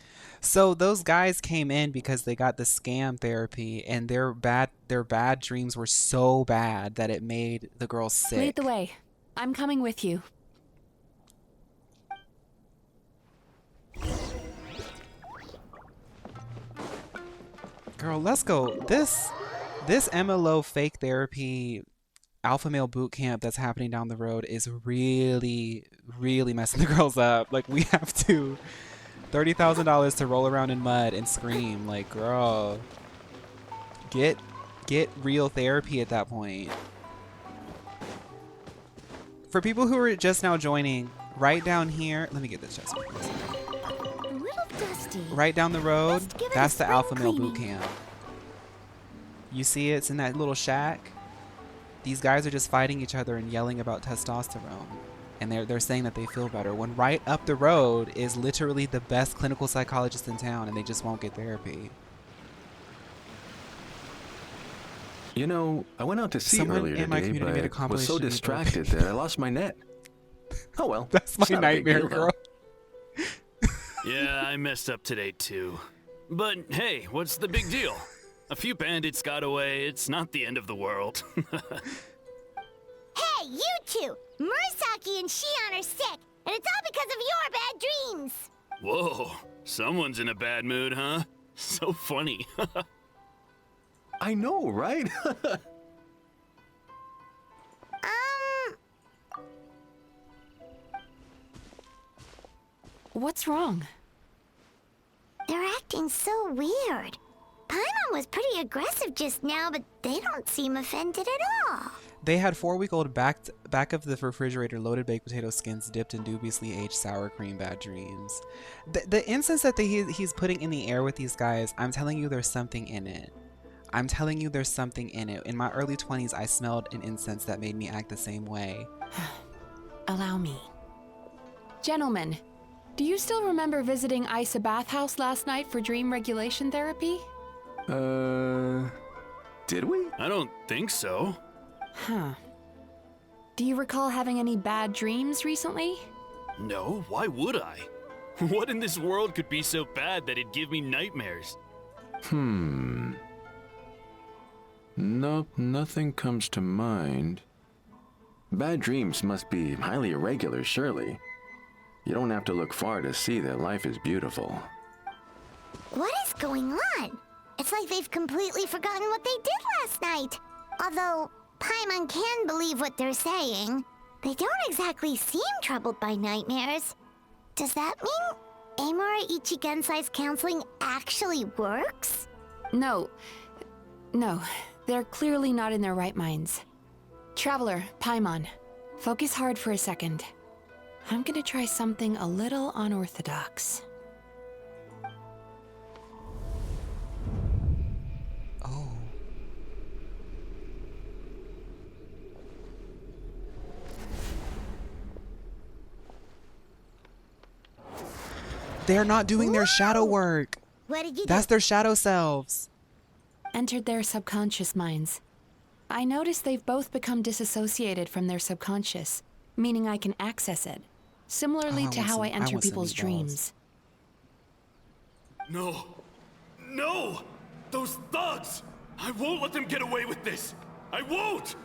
So those guys came in because they got the scam therapy, and their bad dreams were so bad that it made the girl sick. Lead the way. I'm coming with you. Girl, let's go. This MLO fake therapy alpha male boot camp that's happening down the road is really, really messing the girls up. Like, we have to $30,000 to roll around in mud and scream. Like, girl, get real therapy at that point. For people who are just now joining, right down here, let me get this chest. A little dusty. Right down the road, Let's give it that's a the spring alpha male cleaning. boot camp. You see it's in that little shack. These guys are just fighting each other and yelling about testosterone. And they're saying that they feel better. When right up the road is literally the best clinical psychologist in town, and they just won't get therapy. You know, I went out to see Someone earlier in my today, community made a but was so compilation of me distracted that I lost my net. Oh well. That's it's my not a big nightmare, deal, though. girl. Yeah, I messed up today too. But hey, what's the big deal? A few bandits got away, it's not the end of the world. Hey, you two! Murasaki and Shion are sick, and it's all because of your bad dreams! Whoa, someone's in a bad mood, huh? So funny. I know, right? What's wrong? They're acting so weird. Paimon was pretty aggressive just now, but they don't seem offended at all. They had 4-week-old back of the refrigerator loaded baked potato skins dipped in dubiously aged sour cream bad dreams. The incense that he's putting in the air with these guys, I'm telling you there's something in it. I'm telling you there's something in it. In my early 20s, I smelled an incense that made me act the same way. Allow me. Gentlemen, do you still remember visiting Aisa Bathhouse last night for dream regulation therapy? Did we? I don't think so. Huh. Do you recall having any bad dreams recently? No, why would I? What in this world could be so bad that it'd give me nightmares? Nope, nothing comes to mind. Bad dreams must be highly irregular, surely. You don't have to look far to see that life is beautiful. What is going on? It's like they've completely forgotten what they did last night. Although Paimon can believe what they're saying, they don't exactly seem troubled by nightmares. Does that mean Amora Ichigensai's counseling actually works? No, they're clearly not in their right minds. Traveler, Paimon, focus hard for a second. I'm gonna try something a little unorthodox. Oh. They're not doing their shadow work. What did you That's do? their shadow selves. Entered their subconscious minds. I noticed they've both become disassociated from their subconscious, meaning I can access it, similarly Oh, I to want how some- I I enter want some people's meatballs. dreams. No. No! Those thugs! I won't let them get away with this! I won't!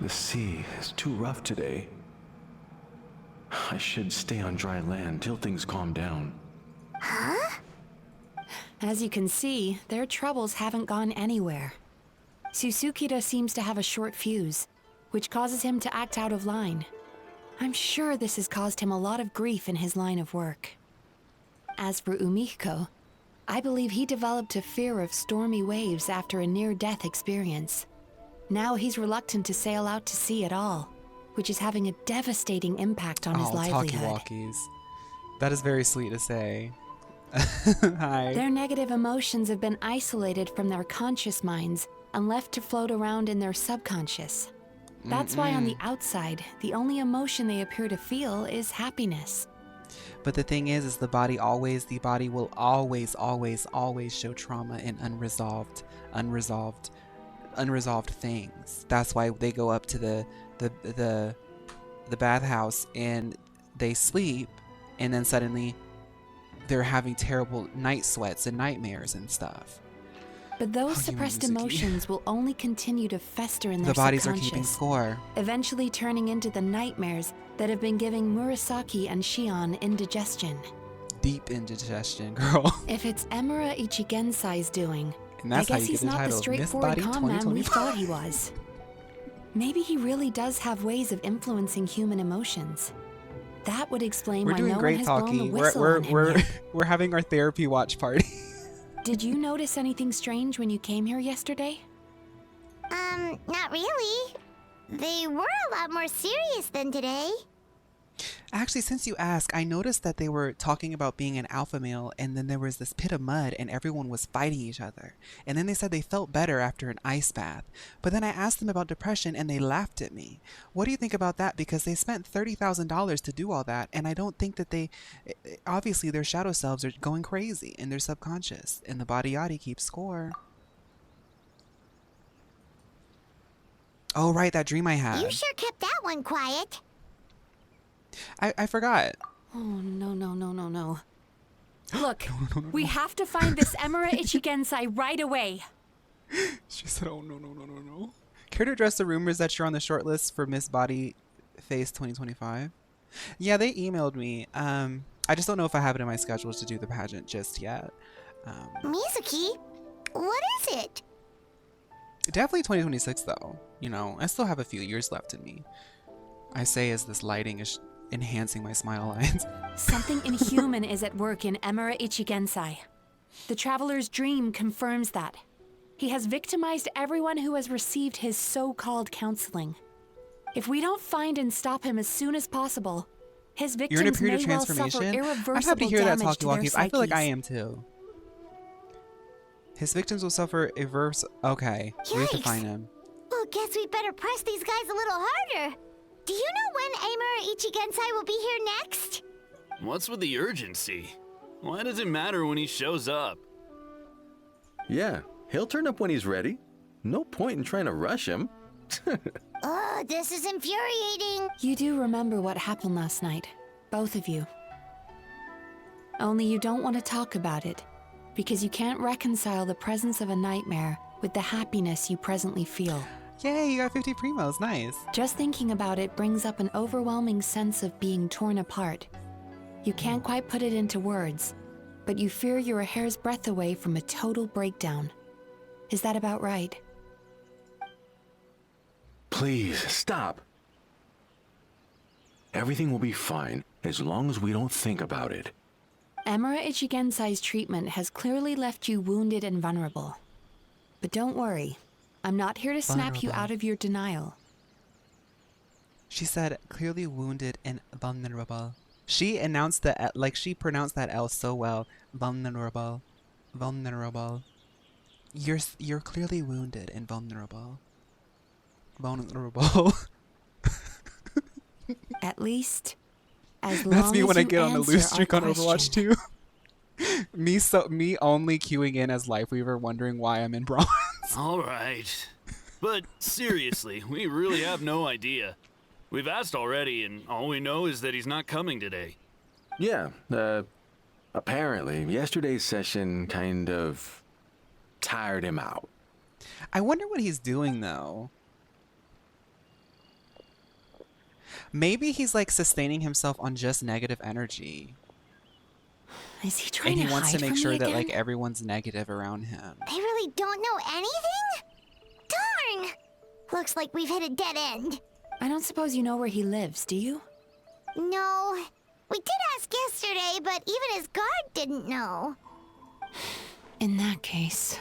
The sea is too rough today. I should stay on dry land till things calm down. As you can see, their troubles haven't gone anywhere. Susukida seems to have a short fuse, which causes him to act out of line. I'm sure this has caused him a lot of grief in his line of work. As for Umihiko, I believe he developed a fear of stormy waves after a near-death experience. Now he's reluctant to sail out to sea at all, which is having a devastating impact on his livelihood. Talkie-walkies. That is very sweet to say. Hi. Their negative emotions have been isolated from their conscious minds and left to float around in their subconscious. That's why on the outside, the only emotion they appear to feel is happiness. But the thing is the body will always show trauma and unresolved unresolved things. That's why they go up to the bathhouse and they sleep, and then suddenly they're having terrible night sweats and nightmares and stuff. But those Oh, suppressed Yumemizuki. emotions will only continue to fester in their The bodies are subconscious, keeping score. eventually turning into the nightmares that have been giving Murasaki and Shion indigestion. Deep indigestion, girl. If it's Emura Ichigensai's doing, And that's I how guess you he's get the not the title, Miss straightforward Body con man we 2025. thought he was. Maybe he really does have ways of influencing human emotions. That would explain We're why doing no one great has blown the talking. whistle on him yet. We're having our therapy watch party. Did you notice anything strange when you came here yesterday? Not really. They were a lot more serious than today. Actually, since you ask, I noticed that they were talking about being an alpha male, and then there was this pit of mud and everyone was fighting each other. And then they said they felt better after an ice bath. But then I asked them about depression and they laughed at me. What do you think about that? Because they spent $30,000 to do all that, and I don't think that obviously their shadow selves are going crazy in their subconscious, and the body yadi keeps score. Oh, right, that dream I had. You sure kept that one quiet. I forgot. Oh, no. Look, we have to find this Emura Ichigensai right away. She said, oh, no. Care to address the rumors that you're on the short list for Miss Body Face 2025? Yeah, they emailed me. I just don't know if I have it in my schedule to do the pageant just yet. Mizuki, what is it? Definitely 2026, though. You know, I still have a few years left in me. I say as this lighting is enhancing my smile lines. Something inhuman is at work in Emura Ichigensai. The traveler's dream confirms that. He has victimized everyone who has received his so-called counseling. If we don't find and stop him as soon as possible, his You're in a victims period of may well suffer transformation? irreversible I'm happy to hear that, damage Talkie to their Walkies. I feel like I psyches. am too. His victims will suffer Okay, we have to Yikes. find him. Well, guess we better press these guys a little harder. Do you know when Emura Ichigensai will be here next? What's with the urgency? Why does it matter when he shows up? Yeah, he'll turn up when he's ready. No point in trying to rush him. Oh, this is infuriating. You do remember what happened last night, both of you. Only you don't want to talk about it, because you can't reconcile the presence of a nightmare with the happiness you presently feel. Yay, you got 50 primos. Nice. Just thinking about it brings up an overwhelming sense of being torn apart. You can't quite put it into words, but you fear you're a hair's breadth away from a total breakdown. Is that about right? Please, stop. Everything will be fine as long as we don't think about it. Emura Ichigensai's treatment has clearly left you wounded and vulnerable. But don't worry, I'm not here to snap you Vulnerable. out of your denial. She said, clearly wounded and vulnerable. She announced that, like, she pronounced that L so well. Vulnerable. Vulnerable. You're clearly wounded and vulnerable. Vulnerable. At least, as long That's me as when I you get on the answer loose our streak on Overwatch question. 2. Me only queuing in as Lifeweaver, wondering why I'm in bronze. All right. But seriously, we really have no idea. We've asked already, and all we know is that he's not coming today. Yeah, apparently, yesterday's session kind of tired him out. I wonder what he's doing, though. Maybe he's, like, sustaining himself on just negative energy. Is he trying And he to wants to hide make from sure me that, again? like, everyone's negative around him. They really don't know anything? Darn! Looks like we've hit a dead end. I don't suppose you know where he lives, do you? No. We did ask yesterday, but even his guard didn't know. In that case...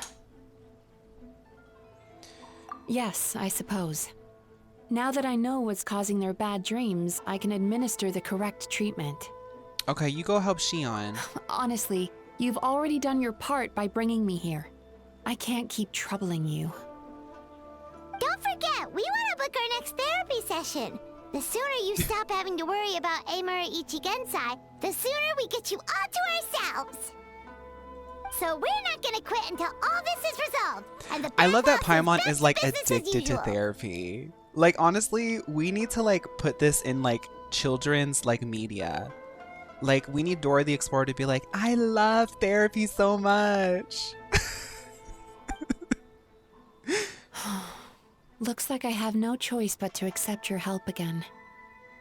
Yes, I suppose. Now that I know what's causing their bad dreams, I can administer the correct treatment. Okay, you go help Shion. Honestly, you've already done your part by bringing me here. I can't keep troubling you. Don't forget, we want to book our next therapy session. The sooner you stop having to worry about Emura Ichigensai, the sooner we get you all to ourselves. So we're not gonna quit until all this is resolved. And the I love that bathhouse Paimon back is to like business as addicted to usual. therapy. Like honestly, we need to like put this in like children's like media. Like we need Dora the Explorer to be like, I love therapy so much. Looks like I have no choice but to accept your help again.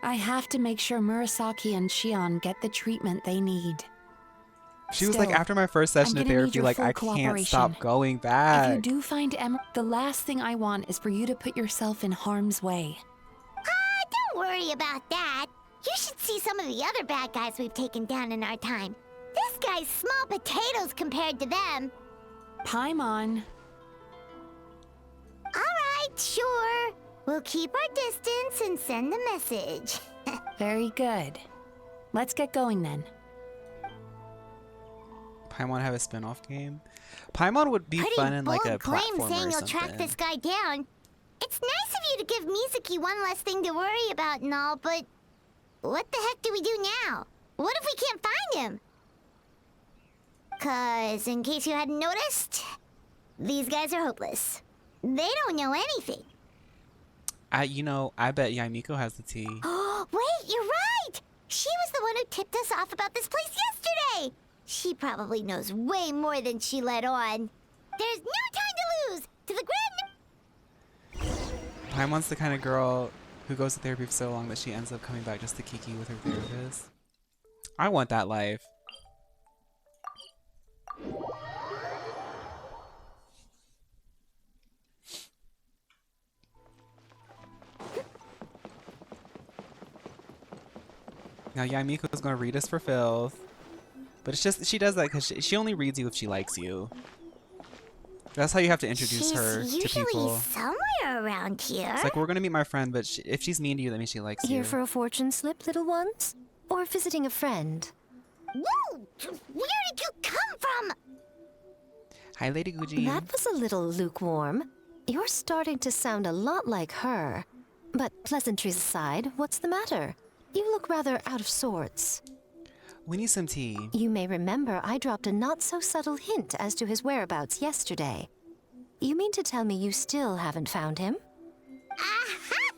I have to make sure Murasaki and Shion get the treatment they need. She was like, Still, after my first session I'm of gonna need therapy, your like full I can't stop cooperation. going If back. you do find Emma, the last thing I want is for you to put yourself in harm's way. Don't worry about that. You should see some of the other bad guys we've taken down in our time. This guy's small potatoes compared to them. Paimon. Alright, sure. We'll keep our distance and send the message. Very good. Let's get going then. Paimon have a spin-off game? Paimon would be Pretty fun in like bold a claim platformer saying or you'll something. track this guy down. It's nice of you to give Mizuki one less thing to worry about and all, but what the heck do we do now? What if we can't find him? 'Cause in case you hadn't noticed, these guys are hopeless. They don't know anything. I bet Yumiko has the tea. Oh, wait, you're right! She was the one who tipped us off about this place yesterday! She probably knows way more than she let on. There's no time to lose! To the grand... Paimon's the kind of girl who goes to therapy for so long that she ends up coming back just to kiki with her therapist. I want that life. Now Yumiko's gonna read us for filth. But it's just, she does that because she only reads you if she likes you. That's how you have to introduce her to usually people. somewhere around here. It's like, we're gonna meet my friend, but if she's mean to you, that means she likes you. Here for a fortune slip, little ones? Or visiting a friend? Whoa! Where did you come from? Hi, Lady Guji. That was a little lukewarm. You're starting to sound a lot like her. But pleasantries aside, what's the matter? You look rather out of sorts. We need some tea. You may remember I dropped a not-so-subtle hint as to his whereabouts yesterday. You mean to tell me you still haven't found him? Aha!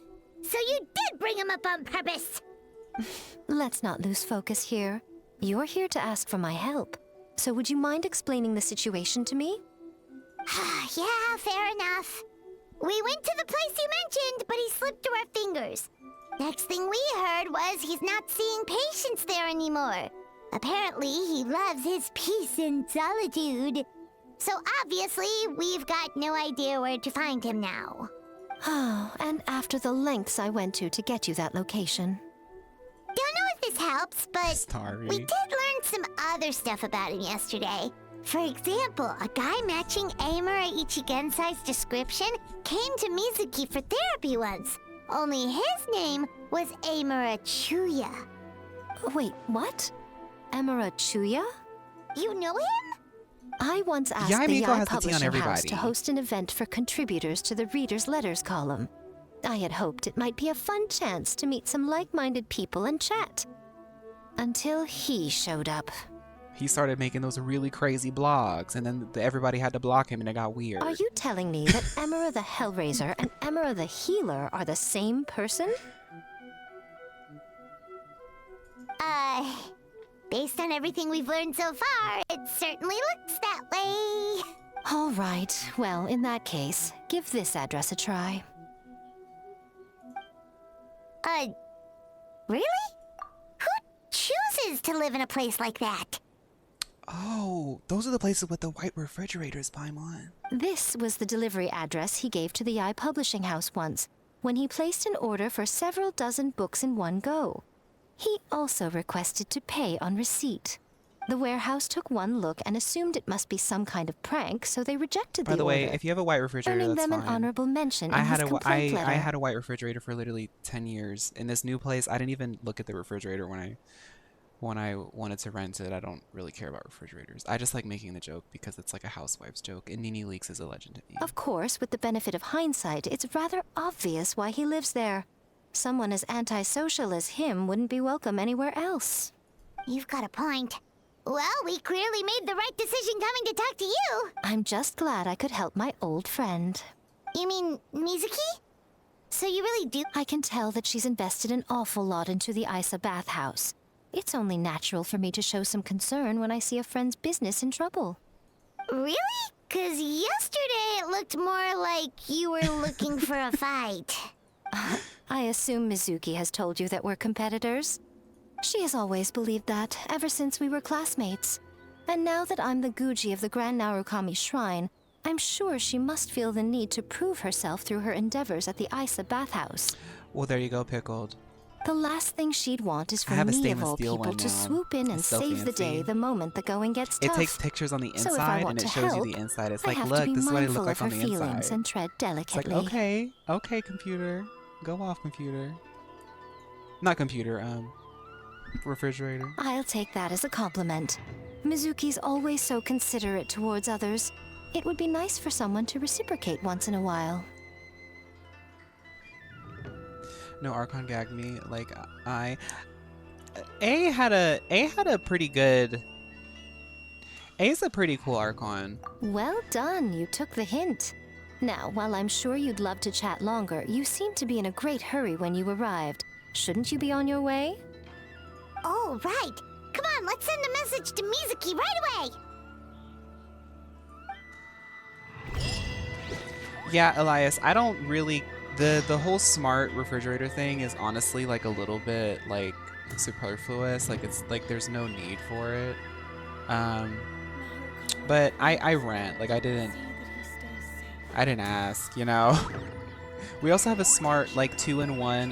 So you did bring him up on purpose! Let's not lose focus here. You're here to ask for my help. So would you mind explaining the situation to me? Yeah, fair enough. We went to the place you mentioned, but he slipped through our fingers. Next thing we heard was he's not seeing patients there anymore. Apparently, he loves his peace and solitude. So obviously, we've got no idea where to find him now. Oh, and after the lengths I went to get you that location. Don't know if this helps, but Sorry. we did learn some other stuff about him yesterday. For example, a guy matching Amura Ichigensai's description came to Mizuki for therapy once. Only his name was Amura Chuya. Wait, what? Amura Chuya? You know him? I once asked Yeah, the Miko Yai has the tea on Publishing House everybody. to host an event for contributors to the Reader's Letters column. I had hoped it might be a fun chance to meet some like-minded people and chat. Until he showed up. He started making those really crazy blogs, and then everybody had to block him, and it got weird. Are you telling me that Amura the Hellraiser and Amura the Healer are the same person? Based on everything we've learned so far, it certainly looks that way. All right. Well, in that case, give this address a try. Really? Who chooses to live in a place like that? Oh, those are the places with the white refrigerators, Paimon. This was the delivery address he gave to the Yai Publishing House once, when he placed an order for several dozen books in one go. He also requested to pay on receipt. The warehouse took one look and assumed it must be some kind of prank, so they rejected the By the way, order, if you have a white refrigerator, earning that's them fine. an honorable mention I in had his a complaint letter. I had a white refrigerator for literally 10 years. In this new place, I didn't even look at the refrigerator when I wanted to rent it. I don't really care about refrigerators. I just like making the joke because it's like a housewife's joke, and Nini Leaks is a legend to me. Of course, with the benefit of hindsight, it's rather obvious why he lives there. Someone as antisocial as him wouldn't be welcome anywhere else. You've got a point. Well, we clearly made the right decision coming to talk to you. I'm just glad I could help my old friend. You mean Mizuki? So you really do? I can tell that she's invested an awful lot into the Aisa Bathhouse. It's only natural for me to show some concern when I see a friend's business in trouble. Really? 'Cause yesterday it looked more like you were looking for a fight. I assume Mizuki has told you that we're competitors. She has always believed that, ever since we were classmates. And now that I'm the Guji of the Grand Narukami Shrine, I'm sure she must feel the need to prove herself through her endeavors at the Aisa Bathhouse. Well, there you go, Pickled. The last thing she'd want is for I have a me, of stainless all steel people, one to now. swoop in and It's so save the fancy. day the moment the going gets It tough. takes pictures on the So if I inside want and it to shows help, you the inside. It's I like, have look, to be this is what I look mindful like of on her the feelings inside. and tread It's like, delicately. okay, okay, computer. Go off, computer. Not computer, refrigerator. I'll take that as a compliment. Mizuki's always so considerate towards others. It would be nice for someone to reciprocate once in a while. No, Archon gagged me. Like, A had a pretty good... A's a pretty cool Archon. Well done, you took the hint. Now, while I'm sure you'd love to chat longer, you seemed to be in a great hurry when you arrived. Shouldn't you be on your way? Oh, right. Come on, let's send a message to Mizuki right away. Yeah, Elias, I don't really... The whole smart refrigerator thing is honestly like a little bit like superfluous. Like it's like there's no need for it. But I rent. Like I didn't ask, you know. We also have a smart like 2-in-1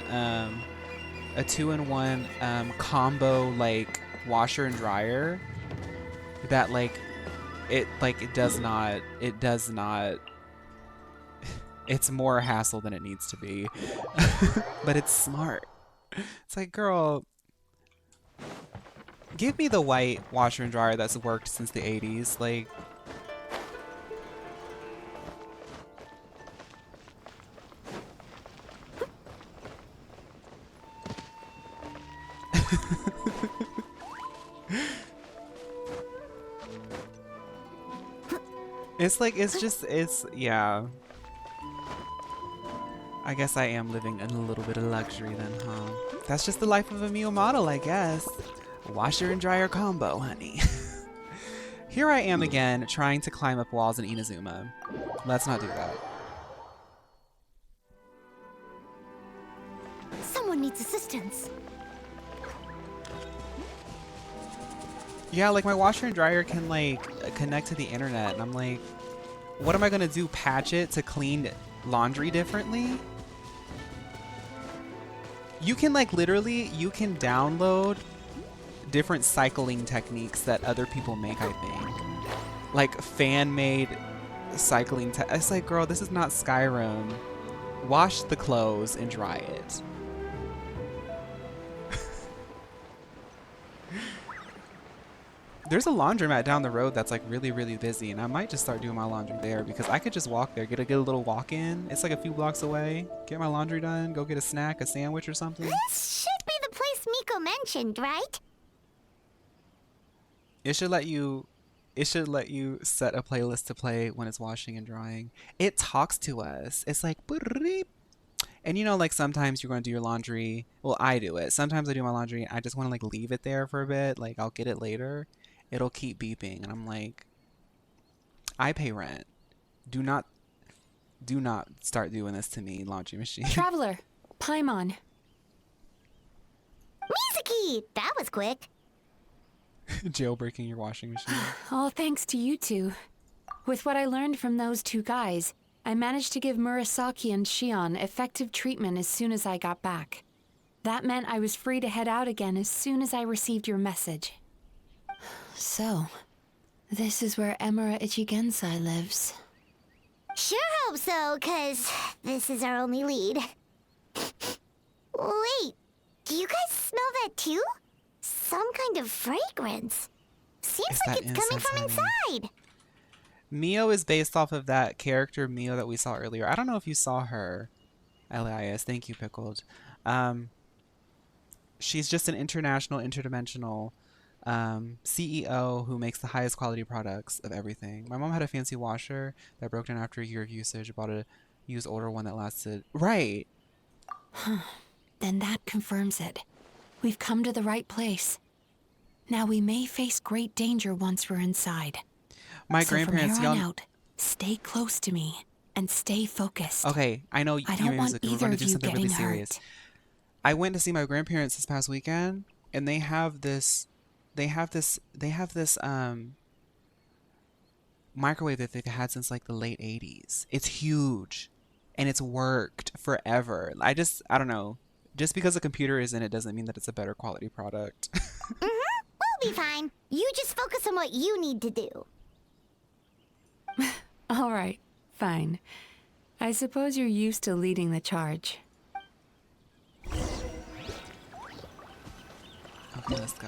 a 2-in-1 combo like washer and dryer that it does not it's more hassle than it needs to be. But it's smart. It's like, girl, give me the white washer and dryer that's worked since the 80s. Like, yeah. I guess I am living in a little bit of luxury then, huh? That's just the life of a Mio model, I guess. Washer and dryer combo, honey. Here I am again, trying to climb up walls in Inazuma. Let's not do that. Someone needs assistance. Yeah, like my washer and dryer can like connect to the internet, and I'm like, what am I gonna do? Patch it to clean laundry differently? You can like literally, you can download different cycling techniques that other people make, I think. Like fan-made cycling it's like, girl, this is not Skyrim. Wash the clothes and dry it. There's a laundromat down the road that's like really, really busy, and I might just start doing my laundry there because I could just walk there, get a little walk in. It's like a few blocks away. Get my laundry done, go get a snack, a sandwich or something. This should be the place Miko mentioned, right? It should let you set a playlist to play when it's washing and drying. It talks to us. It's like boop. And you know, like sometimes you're going to do your laundry. Well, I do it. Sometimes I do my laundry and I just want to like leave it there for a bit. Like I'll get it later. It'll keep beeping and I'm like, I pay rent. Do not start doing this to me, laundry machine. Traveler, Paimon. Mizuki! That was quick. Jailbreaking your washing machine. All thanks to you two. With what I learned from those two guys, I managed to give Murasaki and Shion effective treatment as soon as I got back. That meant I was free to head out again as soon as I received your message. So, this is where Emura Ichigensai lives. Sure hope so, 'cause this is our only lead. Wait, do you guys smell that too? Some kind of fragrance. Seems like it's coming from inside. Mio is based off of that character Mio that we saw earlier. I don't know if you saw her, Elias. Thank you, Pickled. She's just an interdimensional CEO who makes the highest quality products of everything. My mom had a fancy washer that broke down after a year of usage. Bought a used older one that lasted. Right. Then that confirms it. We've come to the right place. Now we may face great danger once we're inside. My so grandparents, from here on y'all. out, stay close to me and stay focused. Okay, I know I don't want we're either going to of do you something really getting serious. hurt. I went to see my grandparents this past weekend, and they have this microwave that they've had since like the late 80s. It's huge, and it's worked forever. I don't know. Just because a computer is in it doesn't mean that it's a better quality product. We'll be fine. You just focus on what you need to do. All right, fine. I suppose you're used to leading the charge. Okay, let's go.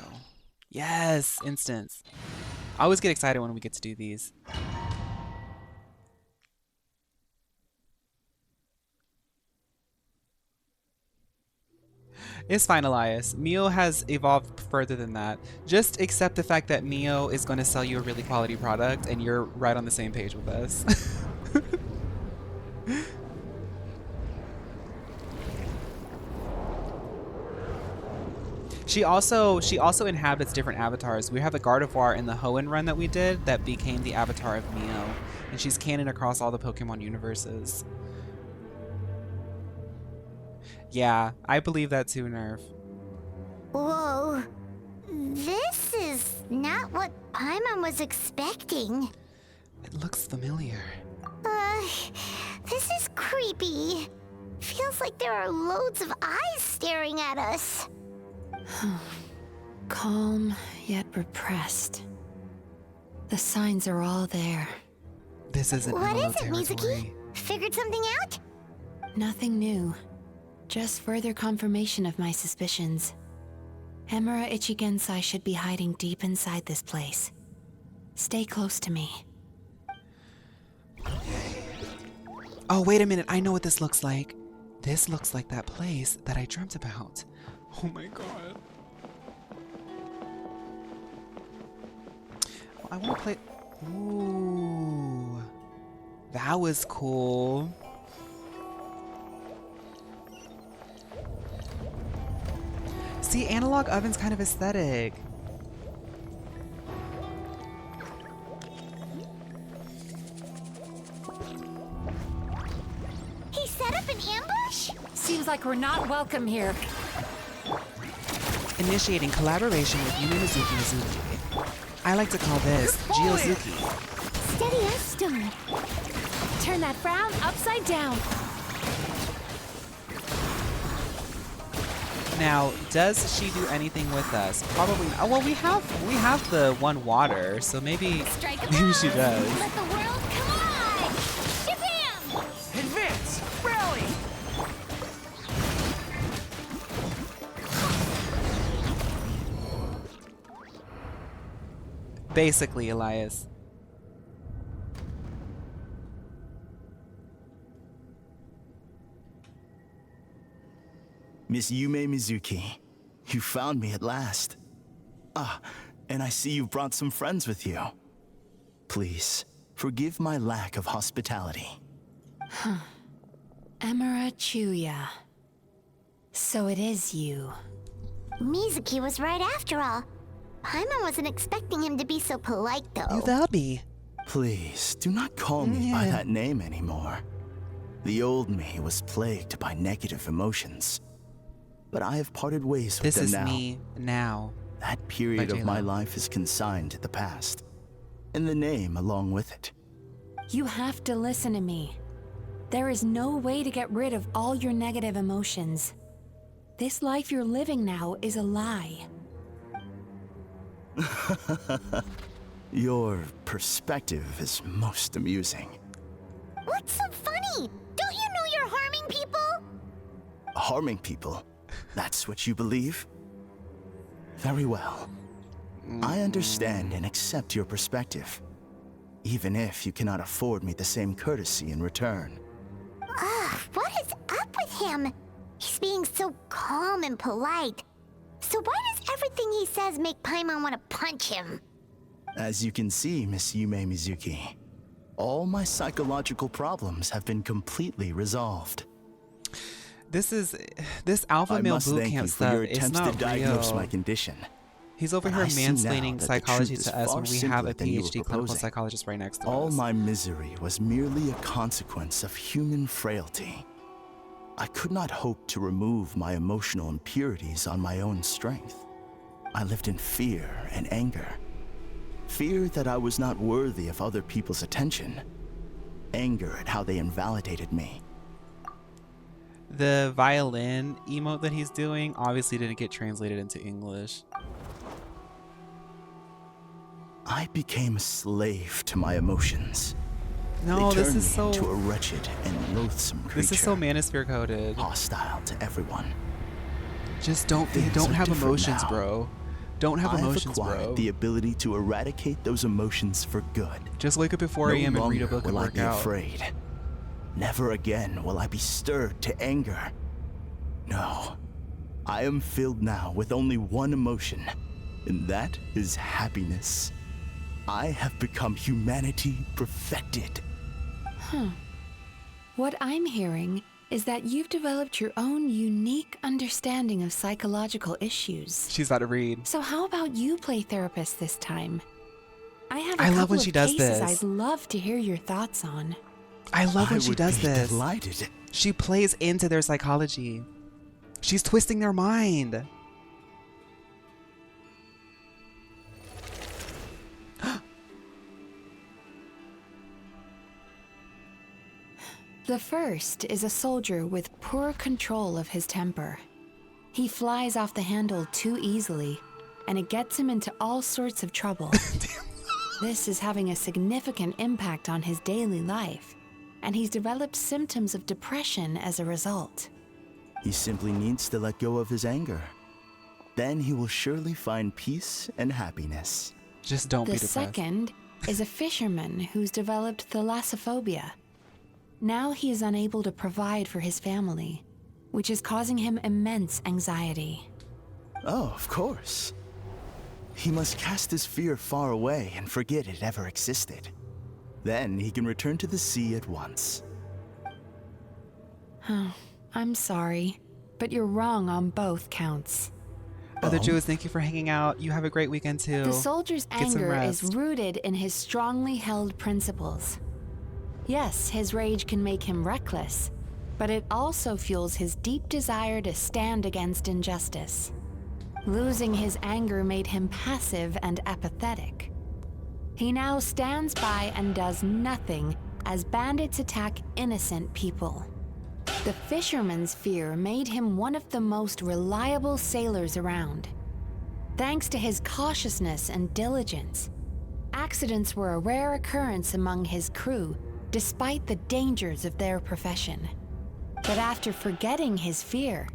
Yes, instance. I always get excited when we get to do these. It's fine, Elias. Mio has evolved further than that. Just accept the fact that Mio is going to sell you a really quality product, and you're right on the same page with us. She also inhabits different avatars. We have the Gardevoir in the Hoenn run that we did that became the avatar of Mio, and she's canon across all the Pokemon universes. Yeah, I believe that too, Nerf. Whoa. This is not what Paimon was expecting. It looks familiar. This is creepy. Feels like there are loads of eyes staring at us. Calm, yet repressed. The signs are all there. This isn't What MMO is it, territory. Mizuki? Figured something out? Nothing new. Just further confirmation of my suspicions. Emura Ichigensai should be hiding deep inside this place. Stay close to me. Oh, wait a minute. I know what this looks like. This looks like that place that I dreamt about. Oh my god. I want to play... Ooh. That was cool. See, analog oven's kind of aesthetic. He set up an ambush? Seems like we're not welcome here. Initiating collaboration with Yumemizuki Mizuki. I like to call this Geozuki. Steady as stone. Turn that frown upside down. Now, does she do anything with us? Probably not. Oh, well, we have the one water, so maybe she does. Let the world come on! Shazam! Advance! Rally! Basically, Elias. Miss Yumemizuki, you found me at last. Ah, and I see you've brought some friends with you. Please, forgive my lack of hospitality. Emura Chuya. So it is you. Mizuki was right after all. Paimon wasn't expecting him to be so polite, though. You will be. Please, do not call me by that name anymore. The old me was plagued by negative emotions. But I have parted ways with This them is now. me now. That period By of my J-Lo. life is consigned to the past. And the name along with it. You have to listen to me. There is no way to get rid of all your negative emotions. This life you're living now is a lie. Your perspective is most amusing. What's so funny? Don't you know you're harming people? Harming people? That's what you believe? Very well. I understand and accept your perspective, even if you cannot afford me the same courtesy in return. Ugh, what is up with him? He's being so calm and polite. So why does everything he says make Paimon want to punch him? As you can see, Miss Yumemizuki, all my psychological problems have been completely resolved. This alpha I male must boot thank camp you for stuff your is attempts to not diagnose real. my condition. He's over But here I see now mansplaining that the psychology truth is to us far when we have a simpler than you were PhD clinical proposing. psychologist right next to All us. my misery was merely a consequence of human frailty. I could not hope to remove my emotional impurities on my own strength. I lived in fear and anger. Fear that I was not worthy of other people's attention. Anger at how they invalidated me. The violin emote that he's doing obviously didn't get translated into English. I became a slave to my emotions. No, they this turned is me so into a wretched and loathsome creature. This is so manosphere coded. Hostile to everyone. Just don't Things have are different emotions, now. bro. Don't have emotions, I've acquired bro. the ability to eradicate those emotions for good. Just wake up at 4 No a.m. and read a longer book and will I work be out. afraid. Never again will I be stirred to anger. No. I am filled now with only one emotion, and that is happiness. I have become humanity perfected. What I'm hearing is that you've developed your own unique understanding of psychological issues. She's about to read. So how about you play therapist this time? I have a I couple love when of she does cases this. I'd love to hear your thoughts on. I love when she would does be this. delighted. She plays into their psychology. She's twisting their mind. The first is a soldier with poor control of his temper. He flies off the handle too easily, and it gets him into all sorts of trouble. This is having a significant impact on his daily life, and he's developed symptoms of depression as a result. He simply needs to let go of his anger. Then he will surely find peace and happiness. Just don't be The depressed. second is a fisherman who's developed thalassophobia. Now he is unable to provide for his family, which is causing him immense anxiety. Oh, of course. He must cast his fear far away and forget it ever existed. Then he can return to the sea at once. I'm sorry, but you're wrong on both counts. Other Jews, thank you for hanging out. You have a great weekend too. The soldier's Get some anger is rest. rooted in his strongly held principles. Yes, his rage can make him reckless, but it also fuels his deep desire to stand against injustice. Losing his anger made him passive and apathetic. He now stands by and does nothing as bandits attack innocent people. The fisherman's fear made him one of the most reliable sailors around. Thanks to his cautiousness and diligence, accidents were a rare occurrence among his crew, despite the dangers of their profession. But after forgetting his fear,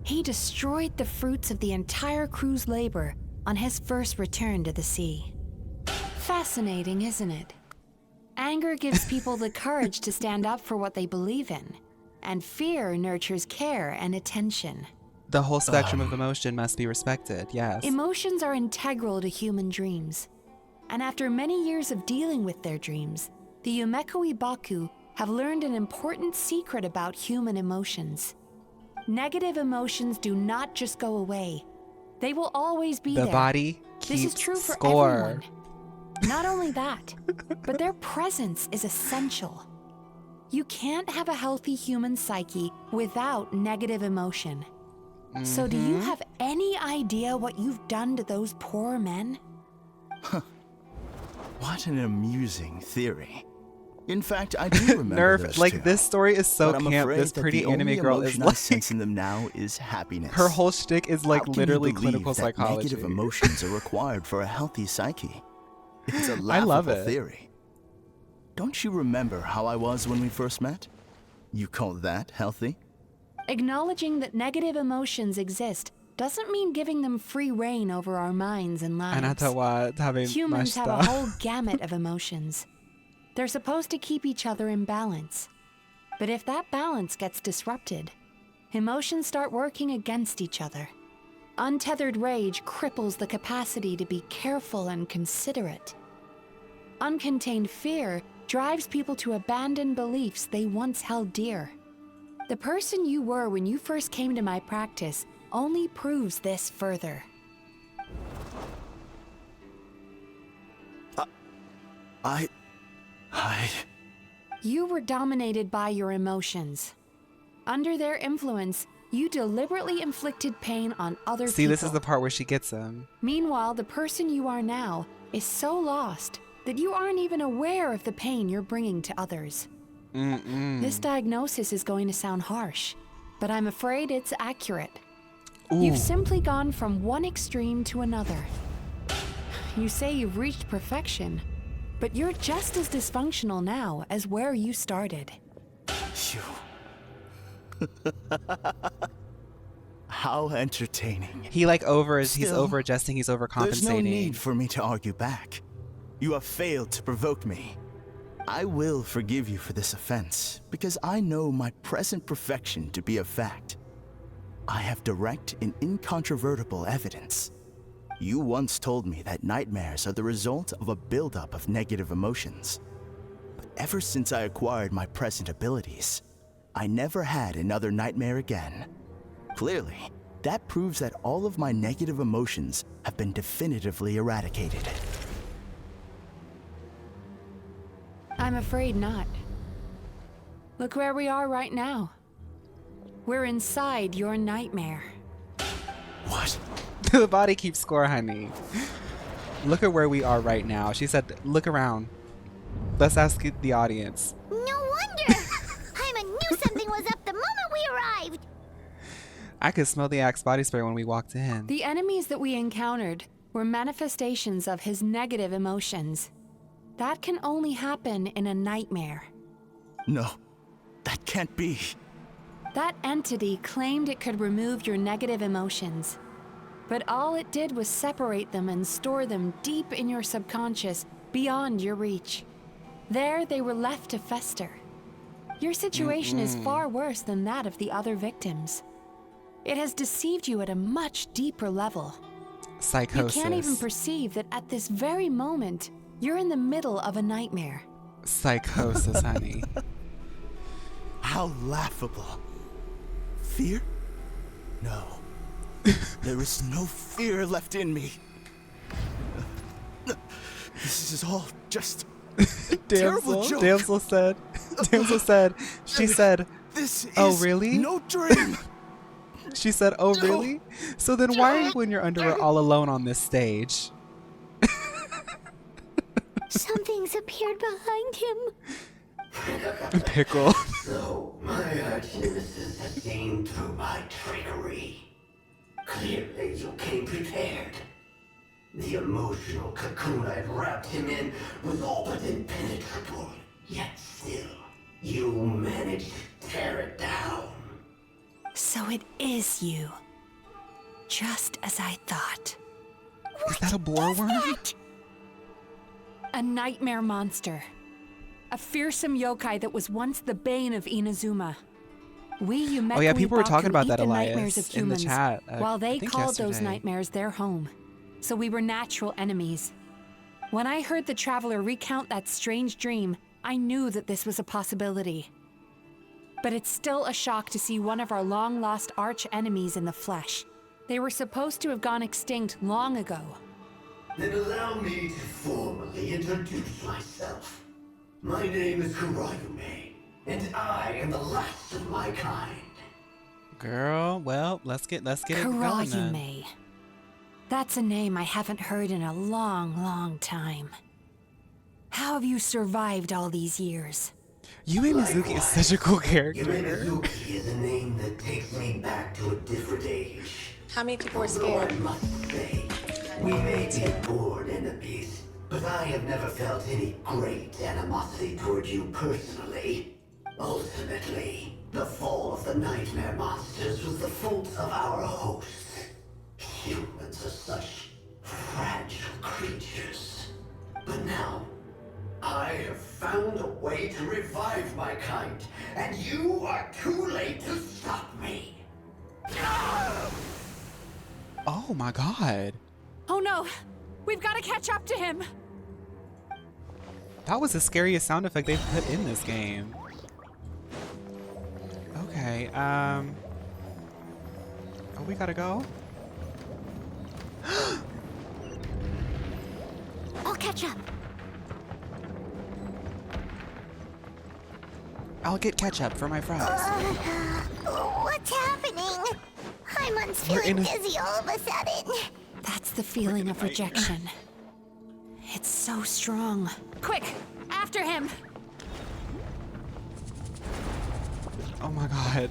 he destroyed the fruits of the entire crew's labor on his first return to the sea. Fascinating, isn't it? Anger gives people the courage to stand up for what they believe in, and fear nurtures care and attention. The whole spectrum of emotion must be respected, yes. Emotions are integral to human dreams, and after many years of dealing with their dreams, the Yumekoi Baku have learned an important secret about human emotions. Negative emotions do not just go away. They will always be The there. body This is keeps true for score. everyone. Not only that, but their presence is essential. You can't have a healthy human psyche without negative emotion. So do you have any idea what you've done to those poor men? What an amusing theory. In fact, I do remember Nerf, those like two. this story is so But I'm camp. afraid This that pretty the anime only girl is emotion I like sense in them now is happiness. her whole shtick is like How can you literally believe clinical that psychology. Negative emotions are required for a healthy psyche. It's a I love laughable it. theory. Don't you remember how I was when we first met? You call that healthy? Acknowledging that negative emotions exist doesn't mean giving them free reign over our minds and lives. Humans have a whole gamut of emotions. They're supposed to keep each other in balance. But if that balance gets disrupted, emotions start working against each other. Untethered rage cripples the capacity to be careful and considerate. Uncontained fear drives people to abandon beliefs they once held dear. The person you were when you first came to my practice only proves this further. You were dominated by your emotions. Under their influence, you deliberately inflicted pain on other people. See, this is the part where she gets him. Meanwhile, the person you are now is so lost that you aren't even aware of the pain you're bringing to others. This diagnosis is going to sound harsh, but I'm afraid it's accurate. Ooh. You've simply gone from one extreme to another. You say you've reached perfection, but you're just as dysfunctional now as where you started. How entertaining. He's Still, over-adjusting, he's overcompensating. There's no need for me to argue back. You have failed to provoke me. I will forgive you for this offense, because I know my present perfection to be a fact. I have direct and incontrovertible evidence. You once told me that nightmares are the result of a buildup of negative emotions. But ever since I acquired my present abilities, I never had another nightmare again. Clearly, that proves that all of my negative emotions have been definitively eradicated. I'm afraid not. Look where we are right now. We're inside your nightmare. What? The body keeps score, honey. Look at where we are right now. She said, look around. Let's ask the audience. No wonder! Paimon knew something was up the moment we arrived! I could smell the Axe body spray when we walked in. The enemies that we encountered were manifestations of his negative emotions. That can only happen in a nightmare. No, that can't be. That entity claimed it could remove your negative emotions. But all it did was separate them and store them deep in your subconscious, beyond your reach. There, they were left to fester. Your situation is far worse than that of the other victims. It has deceived you at a much deeper level. Psychosis. You can't even perceive that at this very moment, you're in the middle of a nightmare. Psychosis, honey. How laughable. Fear? No. There is no fear left in me. This is all just a terrible joke. Damsel said, she said, this is oh really? No dream. She said, oh really? So then why are you in your underwear all alone on this stage? Something's appeared behind him. Pickle. So, my arch-nemesis has seen through my trickery. Clearly, you came prepared. The emotional cocoon I'd wrapped him in was all but impenetrable. Yet still, you managed to tear it down. So it is you. Just as I thought. Is that a boar worm? A nightmare monster. A fearsome yokai that was once the bane of Inazuma. We Yumemizuki Oh yeah, people were talking about eat that, the nightmares Elias, of in the humans, chat. while I they think called those yesterday. nightmares their home. So we were natural enemies. When I heard the traveler recount that strange dream, I knew that this was a possibility. But it's still a shock to see one of our long-lost arch-enemies in the flesh. They were supposed to have gone extinct long ago. Then allow me to formally introduce myself. My name is Kurayume, and I am the last of my kind. Girl, well, let's get it going then. Kurayume. That's a name I haven't heard in a long, long time. How have you survived all these years? Yumemizuki is such a cool character. Yumemizuki is a name that takes me back to a different age. How many people were Although scared? I must say, we may be born enemies, but I have never felt any great animosity toward you personally. Ultimately, the fall of the nightmare monsters was the fault of our hosts. Humans are such fragile creatures. But now, I have found a way to revive my kind, and you are too late to stop me. Oh my god. Oh no! We've got to catch up to him! That was the scariest sound effect they've put in this game. Okay, oh, we gotta go? I'll catch up. I'll get ketchup for my fries. What's happening? Paimon's We're feeling in a- dizzy all of a sudden. That's the feeling of rejection. It's so strong. Quick! After him! Oh my god.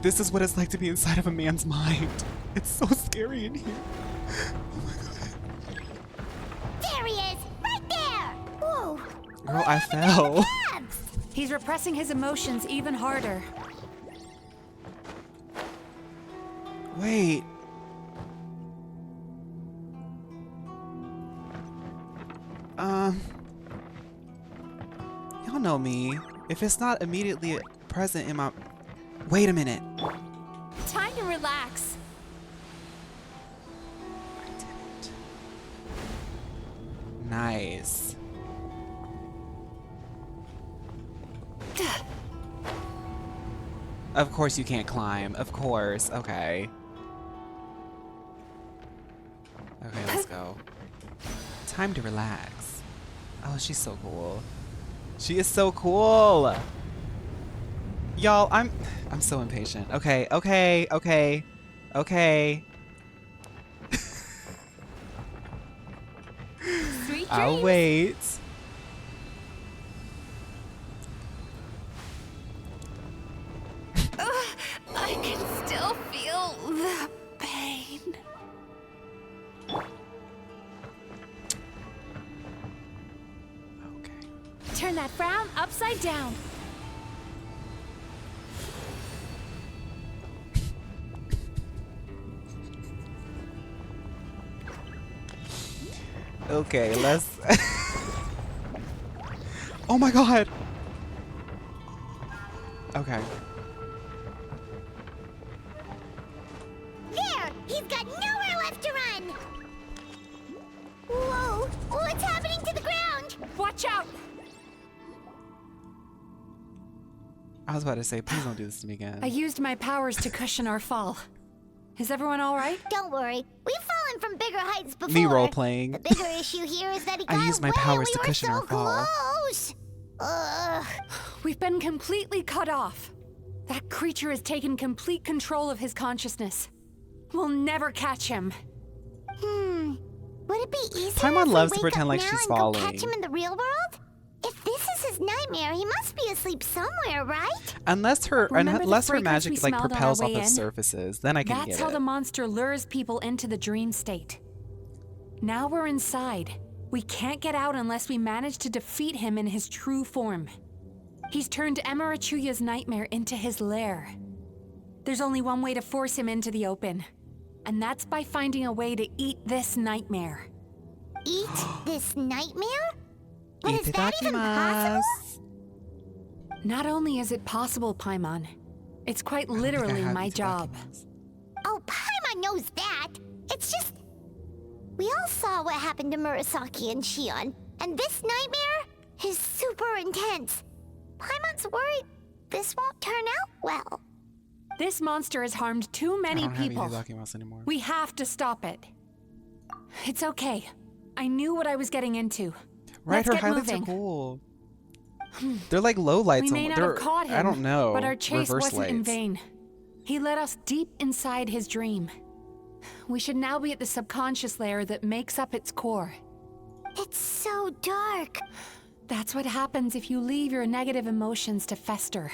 This is what it's like to be inside of a man's mind. It's so scary in here. There he is! Right there! Whoa! Girl, I fell. He's repressing his emotions even harder. Wait. Y'all know me. If it's not immediately present in my... Wait a minute. Time to relax. Nice. Of course you can't climb. Of course. Okay. Okay, let's go. Time to relax. Oh, she's so cool. She is so cool. Y'all, I'm so impatient. Okay, okay, okay, okay. Sweet I'll dreams. wait. I can still feel the pain. Turn that frown upside down. Okay, let's... Oh my god! Okay. There! He's got nowhere left to run! Whoa! What's happening to the ground? Watch out! I was about to say, please don't do this to me again. I used my powers to cushion our fall. Is everyone all right? Don't worry. We've fallen from bigger heights before. Me role-playing. The bigger issue here is that he got I used my away powers and to we were cushion so our fall. close. Ugh. We've been completely cut off. That creature has taken complete control of his consciousness. We'll never catch him. Would it be easier Paimon if we loves to wake pretend up like now she's and go falling. catch him in the real world? If this is his nightmare, he must be asleep somewhere, right? Unless her Remember the unless her fragrance we magic like smelled on our propels off way of in? surfaces, then I can That's get how it. the monster lures people into the dream state. Now we're inside. We can't get out unless we manage to defeat him in his true form. He's turned Emirachuya's nightmare into his lair. There's only one way to force him into the open, and that's by finding a way to eat this nightmare. Eat this nightmare? But is that even Itadakimasu. possible? Not only is it possible, Paimon, it's quite I don't think I literally have my job. Oh, Paimon knows that. It's just... We all saw what happened to Murasaki and Shion, and this nightmare is super intense. Paimon's worried this won't turn out well. This monster has harmed too I many don't have people. Itadakimasu anymore. We have to stop it. It's okay. I knew what I was getting into. Right, Let's her get highlights moving. are cool. They're like low lights. We may not have caught him, I don't know. but our chase Reverse wasn't in lights. vain. He led us deep inside his dream. We should now be at the subconscious layer that makes up its core. It's so dark. That's what happens if you leave your negative emotions to fester.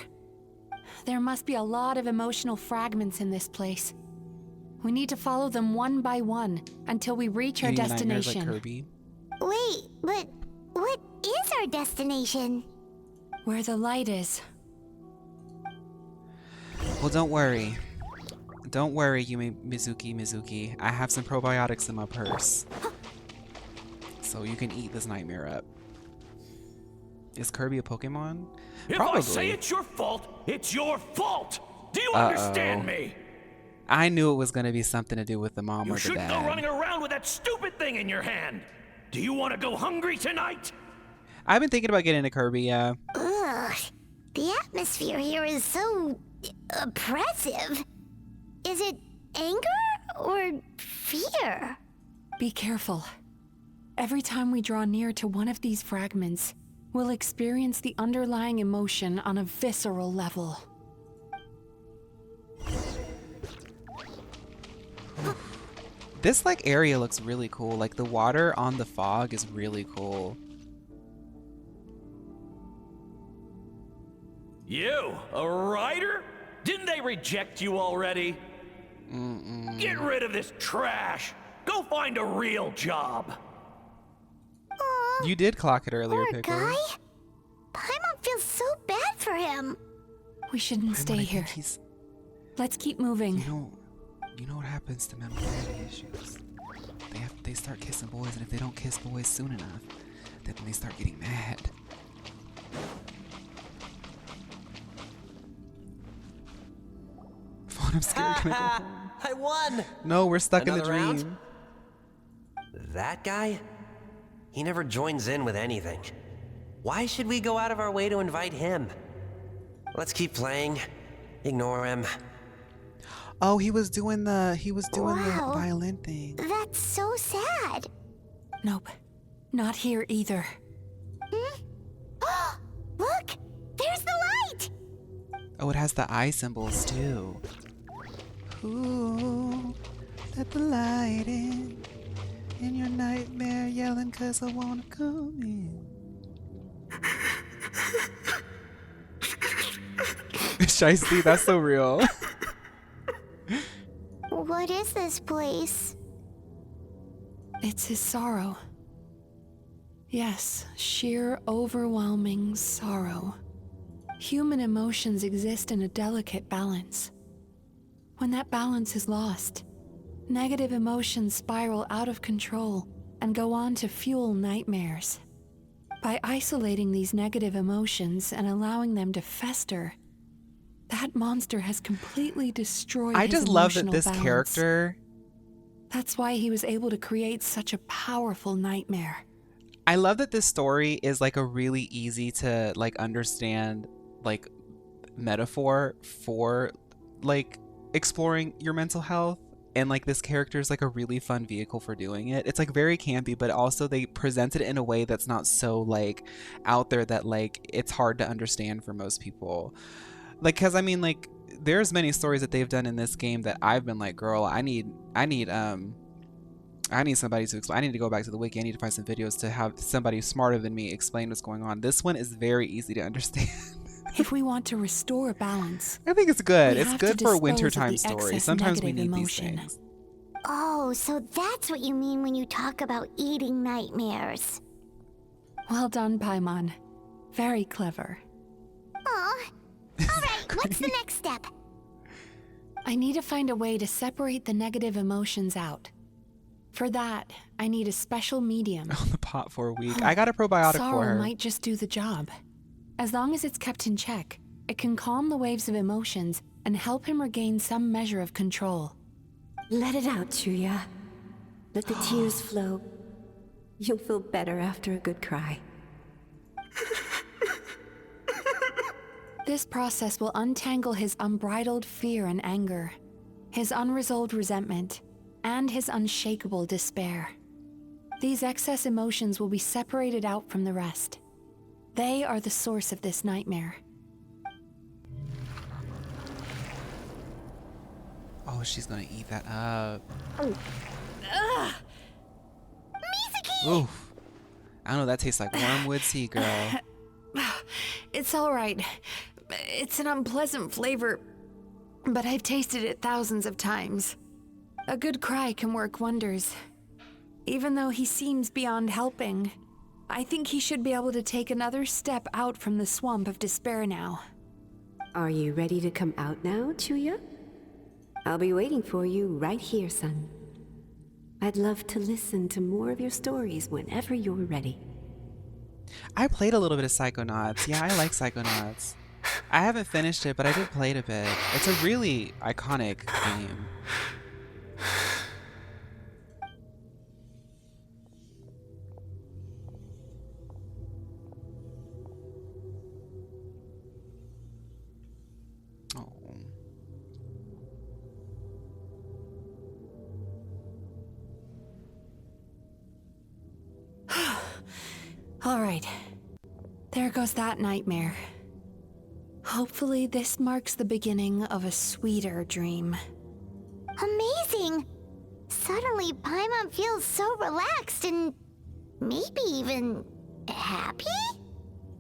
There must be a lot of emotional fragments in this place. We need to follow them one by one until we reach our Eating nightmares destination. like Kirby. Wait, but what is our destination? Where the light is. Well, don't worry. Don't worry, Yumemizuki Mizuki. I have some probiotics in my purse. So you can eat this nightmare up. Is Kirby a Pokemon? If Probably. I say it's your fault, it's your fault. Do you Uh-oh. understand me? I knew it was going to be something to do with the mom You or the shouldn't go dad. running around with that stupid thing in your hand. Do you want to go hungry tonight? I've been thinking about getting into Kirby, yeah. Ugh. The atmosphere here is so oppressive. Is it anger or fear? Be careful. Every time we draw near to one of these fragments, we'll experience the underlying emotion on a visceral level. This like area looks really cool. Like the water on the fog is really cool. You, a writer? Didn't they reject you already? Get rid of this trash. Go find a real job. You did clock it earlier, Poor Pickle. guy. Paimon feels so bad for him. We shouldn't stay here. Let's keep moving. You know what happens to men with daddy issues? They start kissing boys, and if they don't kiss boys soon enough, then they start getting mad. Phaun, I'm scared. Can I go home? I won! No, we're stuck in the Another dream. round? That guy? He never joins in with anything. Why should we go out of our way to invite him? Let's keep playing. Ignore him. Oh, he was doing the Wow. violin thing. That's so sad. Nope. Not here either. Look! There's the light! Oh, it has the eye symbols too. Ooh, let the light in your nightmare, yelling 'cause I wanna come in. Shiesty, that's so real. What is this place? It's his sorrow. Yes, sheer overwhelming sorrow. Human emotions exist in a delicate balance. When that balance is lost, negative emotions spiral out of control and go on to fuel nightmares. By isolating these negative emotions and allowing them to fester, that monster has completely destroyed I his just love that emotional this balance. character. That's why he was able to create such a powerful nightmare. I love that this story is like a really easy to like understand like metaphor for like exploring your mental health, and like this character is like a really fun vehicle for doing it. It's like very campy, but also they present it in a way that's not so like out there that like it's hard to understand for most people. Like, cause I mean, like there's many stories that they've done in this game that I've been like, girl, I need somebody to explain. I need to go back to the wiki. I need to find some videos to have somebody smarter than me explain what's going on. This one is very easy to understand. If we want to restore balance, I think it's good. we It's have good to for a dispose of wintertime the story. excess Sometimes we negative need emotion. these things. Oh, so that's what you mean when you talk about eating nightmares. Well done, Paimon. Very clever. Aw. Alright, what's the next step? I need to find a way to separate the negative emotions out. For that, I need a special medium. On the pot for a week. I got a probiotic Sorrow for her. might just do the job. As long as it's kept in check, it can calm the waves of emotions and help him regain some measure of control. Let it out, Chuya. Let the tears flow. You'll feel better after a good cry. This process will untangle his unbridled fear and anger, his unresolved resentment, and his unshakable despair. These excess emotions will be separated out from the rest. They are the source of this nightmare. Oh, she's gonna eat that up. Ugh. Mizuki! Oof. I don't know, that tastes like wormwood tea, girl. It's all right. It's an unpleasant flavor, but I've tasted it thousands of times. A good cry can work wonders. Even though he seems beyond helping, I think he should be able to take another step out from the swamp of despair now. Are you ready to come out now, Chuya? I'll be waiting for you right here, son. I'd love to listen to more of your stories whenever you're ready. I played a little bit of Psychonauts. Yeah, I like Psychonauts. I haven't finished it, but I did play it a bit. It's a really iconic game. All right. There goes that nightmare. Hopefully this marks the beginning of a sweeter dream. Amazing! Suddenly, Paimon feels so relaxed and maybe even happy?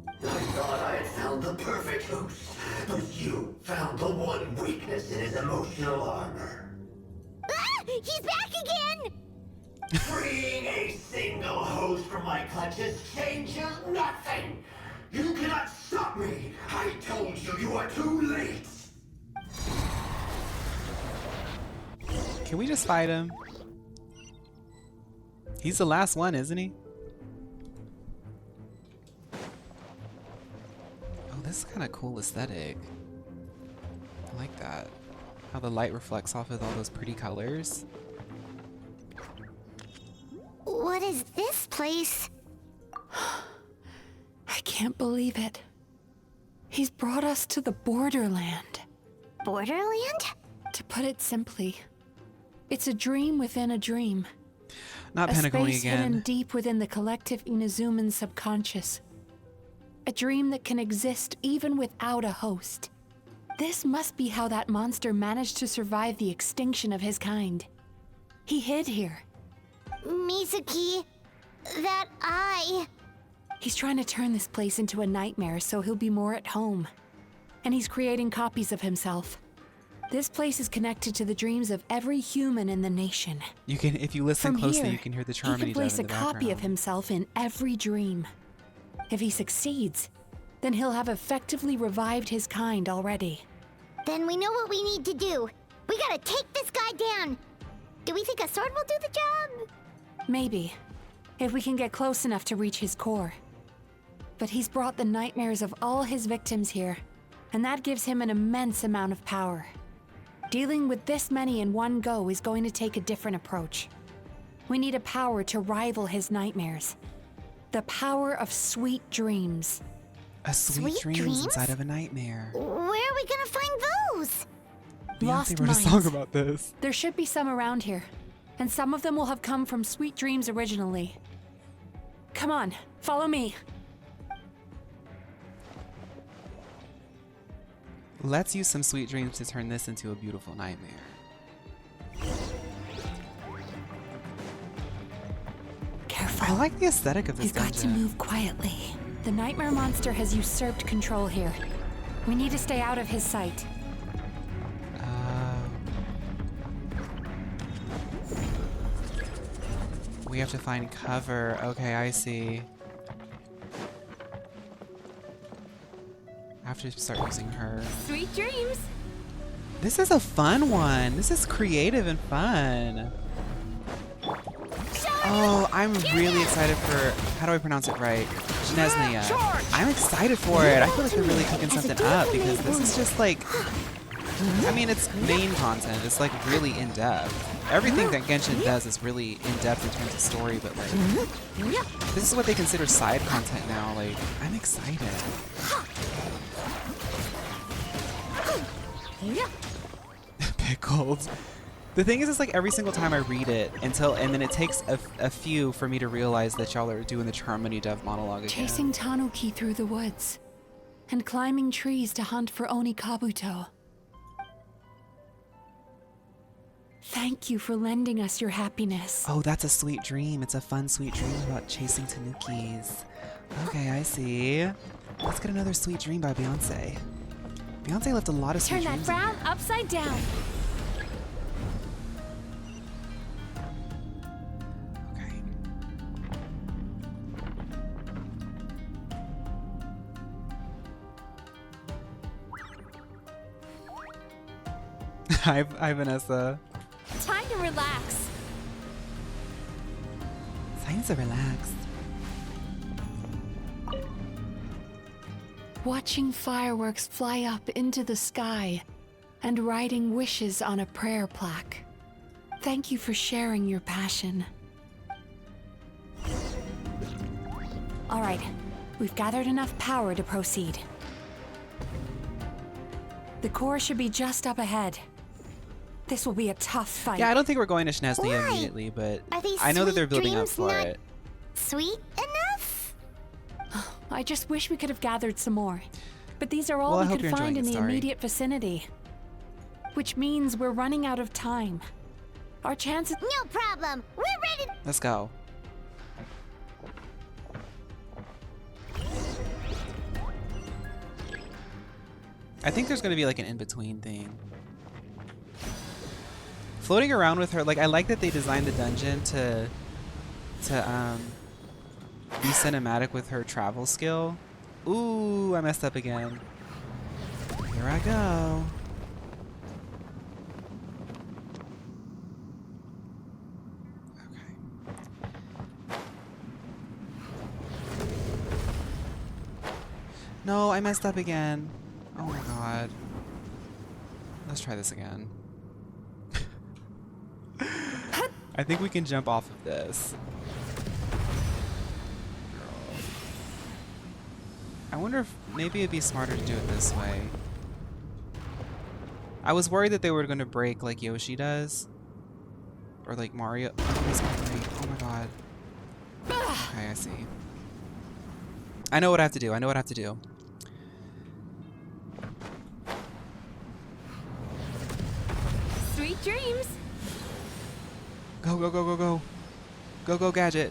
I thought I had found the perfect host, but you found the one weakness in his emotional armor. Ah! He's back again! Freeing a single host from my clutches changes nothing! You cannot stop me! I told you you are too late! Can we just fight him? He's the last one, isn't he? Oh, this is kind of cool aesthetic. I like that. How the light reflects off of all those pretty colors. What is this place? I can't believe it. He's brought us to the borderland. Borderland? To put it simply, it's a dream within a dream. Not a Pentagon space hidden again. deep within the collective Inazuman subconscious. A dream that can exist even without a host. This must be how that monster managed to survive the extinction of his kind. He hid here. Mizuki, that eye. He's trying to turn this place into a nightmare so he'll be more at home. And he's creating copies of himself. This place is connected to the dreams of every human in the nation. You can, if you listen From closely, here, you can hear the he charmony can dove place in a the copy background. of himself in every dream. If he succeeds, then he'll have effectively revived his kind already. Then we know what we need to do. We gotta take this guy down. Do we think a sword will do the job? Maybe, if we can get close enough to reach his core. But he's brought the nightmares of all his victims here, and that gives him an immense amount of power. Dealing with this many in one go is going to take a different approach. We need a power to rival his nightmares. The power of sweet dreams. A sweet dreams inside of a nightmare. Where are we gonna find those? Lost Beyonce wrote a minds. song about this. There should be some around here, and some of them will have come from sweet dreams originally. Come on, follow me. Let's use some sweet dreams to turn this into a beautiful nightmare. Careful. I like the aesthetic of this You've got to dungeon. move quietly. The nightmare monster has usurped control here. We need to stay out of his sight. We have to find cover. Okay, I see. I have to start using her. Sweet dreams. This is a fun one. This is creative and fun. Oh, I'm really excited for, how do I pronounce it right? Znesnia. I'm excited for it. I feel like they're really cooking something up because this is just like, I mean, it's main content. It's like really in depth. Everything that Genshin does is really in depth in terms of story, but like, this is what they consider side content now. Like, I'm excited. Pickled. The thing is, it's like every single time I read it and then it takes a few for me to realize that y'all are doing the Charmony Dove monologue again. Chasing Tanuki through the woods, and climbing trees to hunt for Oni Kabuto. Thank you for lending us your happiness. Oh, that's a sweet dream. It's a fun, sweet dream about chasing Tanukis. Okay, I see. Let's get another sweet dream by Beyonce. Beyonce left a lot of sweet Turn that dreams. frown upside down. Hi, Vanessa. Time to relax. Time to relax. watching fireworks fly up into the sky and writing wishes on a prayer plaque. Thank you for sharing your passion. All right, we've gathered enough power to proceed. The core should be just up ahead. This will be a tough fight. Yeah, I don't think we're going to Shnesny immediately, but I know that they're building up for it. Sweet enough? I just wish we could have gathered some more. But these are all Well, I we hope could you're find in enjoying the it, Starry. immediate vicinity. Which means we're running out of time. Our chances— No problem. We're ready. Let's go. I think there's gonna be like an in-between thing. Floating around with her, like I like that they designed the dungeon to be cinematic with her travel skill. Ooh, I messed up again. Here I go. No, I messed up again. Oh my god. Let's try this again. I think we can jump off of this. I wonder if maybe it'd be smarter to do it this way. I was worried that they were going to break like Yoshi does. Or like Mario. Oh, it's gonna break. Oh my god. Okay, I see. I know what I have to do. I know what I have to do. Sweet dreams. Go, go, go, go, go. Go, go, Gadget.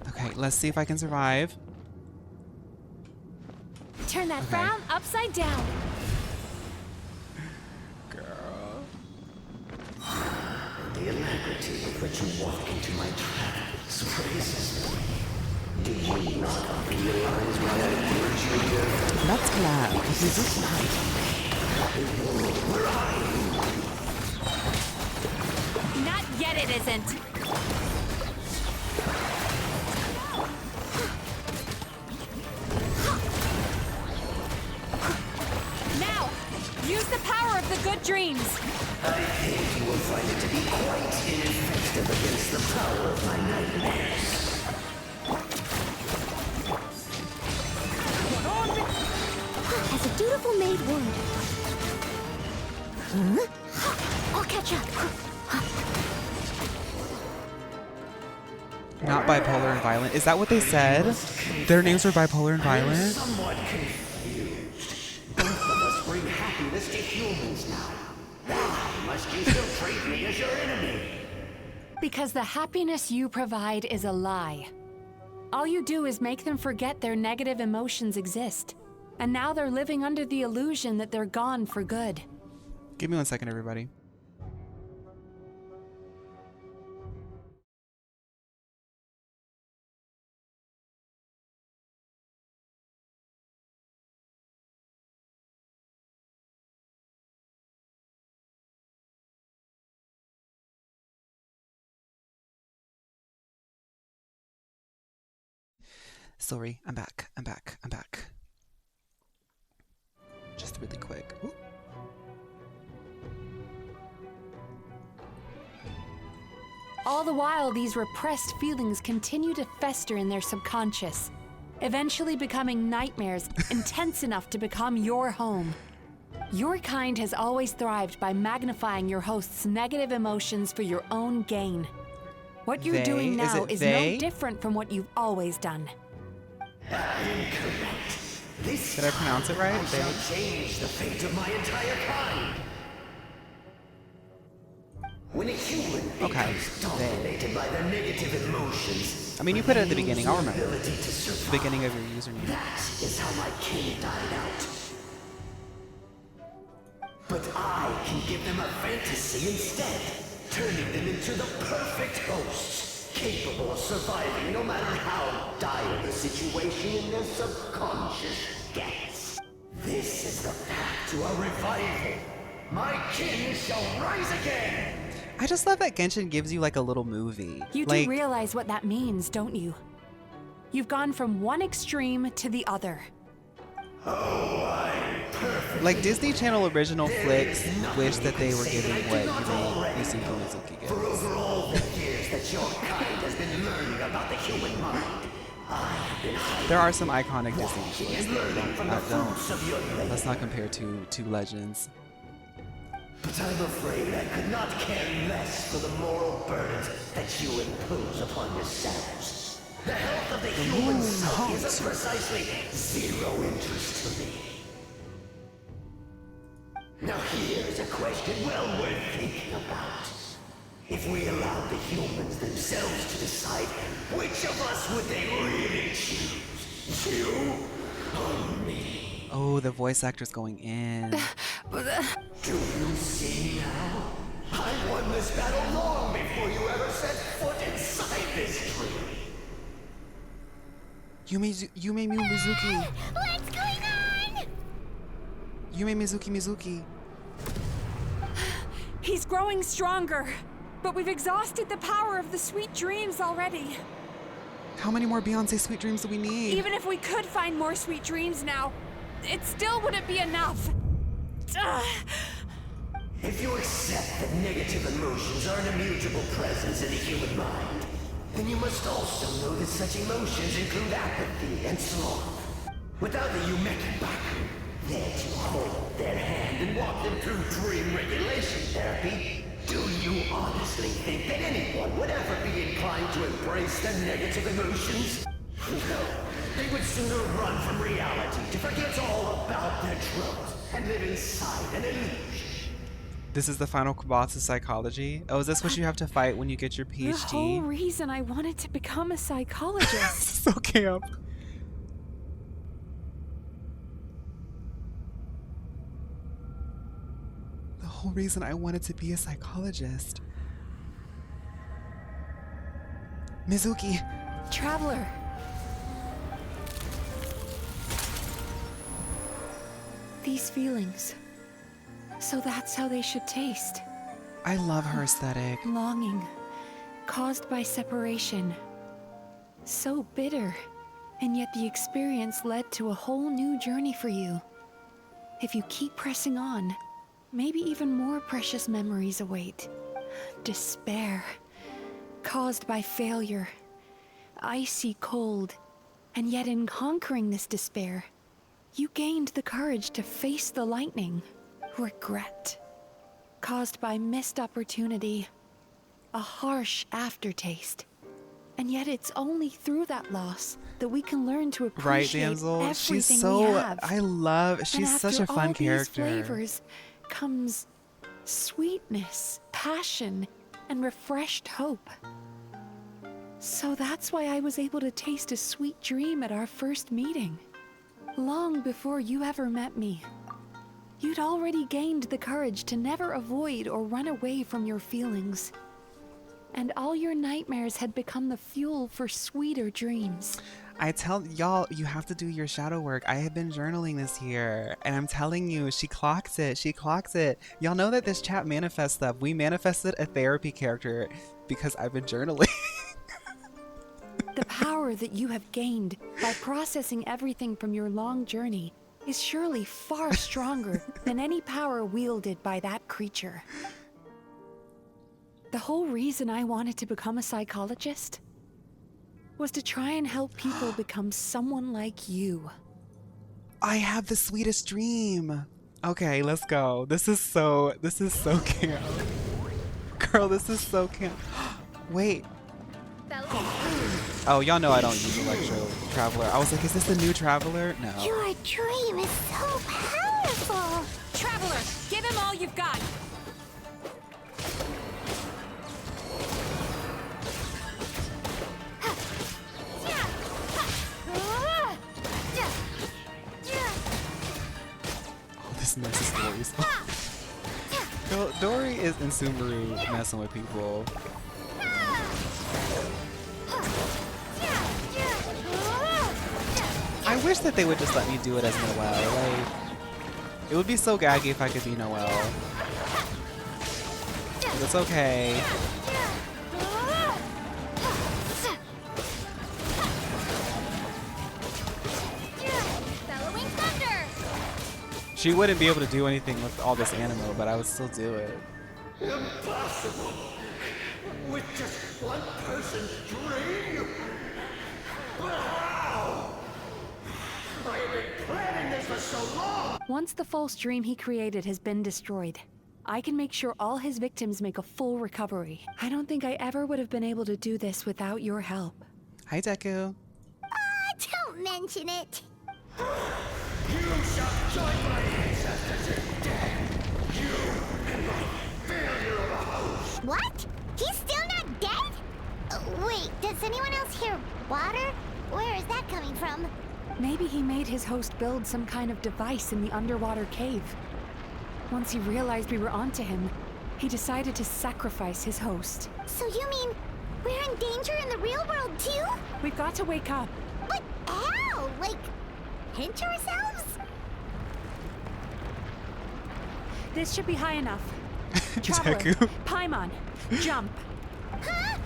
Okay, let's see if I can survive. Turn that Okay. frown upside down. Girl. The alacrity with which you walk into my trap surprises me. Do you not realize why I urge you here? Let's clap. This night, where are you? Not yet, it isn't. Now, use the power of the good dreams. I think you will find it to be quite ineffective against the power of my nightmares. As a dutiful maid would. Huh? I'll catch up. Not bipolar and violent. Is that what they said? Their names were bipolar and I am violent? somewhat confused. Both of us bring happiness to humans now. Why must you still treat me as your enemy? Because the happiness you provide is a lie. All you do is make them forget their negative emotions exist. And now they're living under the illusion that they're gone for good. Give me 1 second, everybody. Sorry, I'm back. I'm back. I'm back. Just really quick. Ooh. All the while, these repressed feelings continue to fester in their subconscious, eventually becoming nightmares intense enough to become your home. Your kind has always thrived by magnifying your host's negative emotions for your own gain. What you're doing now is no different from what you've always done. Incorrect. This Did I pronounce it right? I shall change the fate of my entire kind. When a human becomes dominated by their negative emotions, I mean, you put it at the beginning. I'll remember. ability to survive. The beginning of your username. That is how my kin died out. But I can give them a fantasy instead, turning them into the perfect hosts, capable of surviving no matter how dire the situation in their subconscious gets. This is the path to a revival. My kin shall rise again! I just love that Genshin gives you like a little movie. You like, do realize what that means, don't you? You've gone from one extreme to the other. like Disney Channel original flicks wish that they were giving what Yumemizuki Mizuki gets. For over all the years that your kind has been learning about the human mind, I have been hiding. There are some iconic Disney shows. Learning from the fruits of your labor. Let's not compare two legends. But I'm afraid I could not care less for the moral burdens that you impose upon yourselves. The health of the human soul is of precisely zero interest to me. Now here's a question well worth thinking about. If we allowed the humans themselves to decide, which of us would they really choose? You or me? Oh, the voice actor's going in. Do you see now? I won this battle long before you ever set foot inside this tree. Yumemizuki. What's going on? Yumemizuki Mizuki. He's growing stronger, but we've exhausted the power of the sweet dreams already. How many more Beyonce sweet dreams do we need? Even if we could find more sweet dreams now, it still wouldn't be enough. If you accept that negative emotions are an immutable presence in the human mind, then you must also know that such emotions include apathy and sloth. Without the Yumeki Baku there to hold their hand and walk them through dream regulation therapy, do you honestly think that anyone would ever be inclined to embrace the negative emotions? No, they would sooner run from reality to forget all about their troubles and live inside an illusion. This is the final boss of psychology. Oh, is this what you have to fight when you get your PhD? The whole reason I wanted to become a psychologist. So camp. The whole reason I wanted to be a psychologist. Mizuki. Traveler. These feelings. So that's how they should taste. I love her aesthetic. Longing, caused by separation. So bitter, and yet the experience led to a whole new journey for you. If you keep pressing on, maybe even more precious memories await. Despair, caused by failure. Icy cold, and yet in conquering this despair, you gained the courage to face the lightning. Regret, caused by missed opportunity, a harsh aftertaste. And yet it's only through that loss that we can learn to appreciate Right, damsel? everything She's we so... have. I love... She's And such a after fun all character. These flavors comes sweetness, passion, and refreshed hope. So that's why I was able to taste a sweet dream at our first meeting. Long before you ever met me. You'd already gained the courage to never avoid or run away from your feelings. And all your nightmares had become the fuel for sweeter dreams. I tell y'all, you have to do your shadow work. I have been journaling this year, and I'm telling you, she clocks it. She clocks it. Y'all know that this chat manifests stuff. We manifested a therapy character because I've been journaling. The power that you have gained by processing everything from your long journey is surely far stronger than any power wielded by that creature. The whole reason I wanted to become a psychologist was to try and help people become someone like you. I have the sweetest dream. Okay, let's go. This is so camp. Girl, this is so camp. Wait. Oh, y'all know I don't use Electro Traveler. I was like, is this the new Traveler? No. Your dream is so powerful. Traveler, give him all you've got. Oh, this mess is Dory's. Girl, Dory is in Subaru messing with people. I wish that they would just let me do it as Noelle. Like, it would be so gaggy if I could be Noelle. It's okay. Bellowing thunder! She wouldn't be able to do anything with all this animo, but I would still do it. Impossible! With just one person's dream? But how? I have been planning this for so long! Once the false dream he created has been destroyed, I can make sure all his victims make a full recovery. I don't think I ever would have been able to do this without your help. Hi, Deku. Don't mention it. You shall join my ancestors in death! You and my failure of a host! What? He's still not dead? Wait, does anyone else hear water? Where is that coming from? Maybe he made his host build some kind of device in the underwater cave. Once he realized we were onto him, he decided to sacrifice his host. So you mean we're in danger in the real world too? We've got to wake up. But how? Like, pinch ourselves? This should be high enough. Traveler, Deku. Paimon, jump.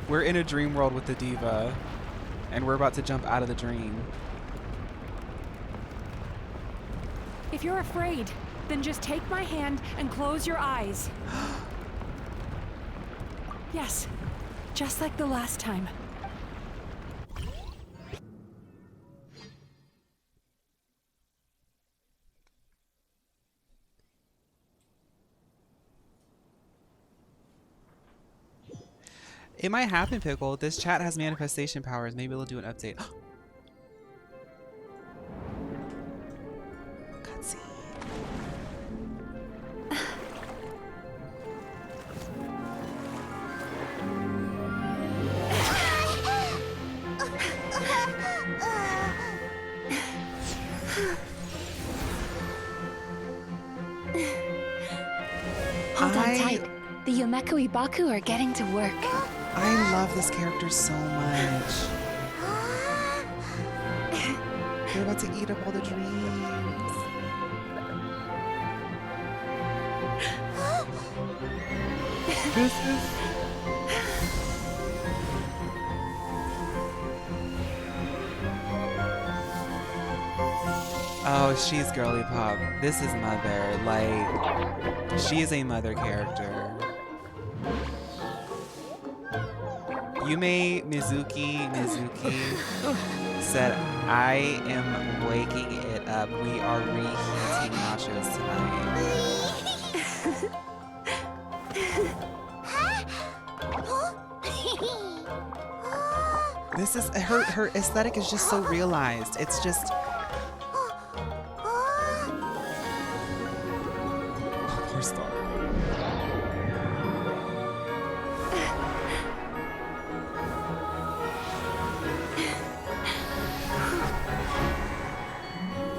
We're in a dream world with the diva, and we're about to jump out of the dream. If you're afraid, then just take my hand and close your eyes. Yes, just like the last time. It might happen, Pickle. This chat has manifestation powers. Maybe we'll do an update. Cutscene. Hold on tight. The Yumemizuki Baku are getting to work. I love this character so much. They're about to eat up all the dreams. This is... Oh, she's Girlypop. This is Mother. Like, she is a Mother character. Yumemizuki Mizuki said, I am waking it up. We are reheating nachos tonight. This is, her aesthetic is just so realized. It's just... Poor Star.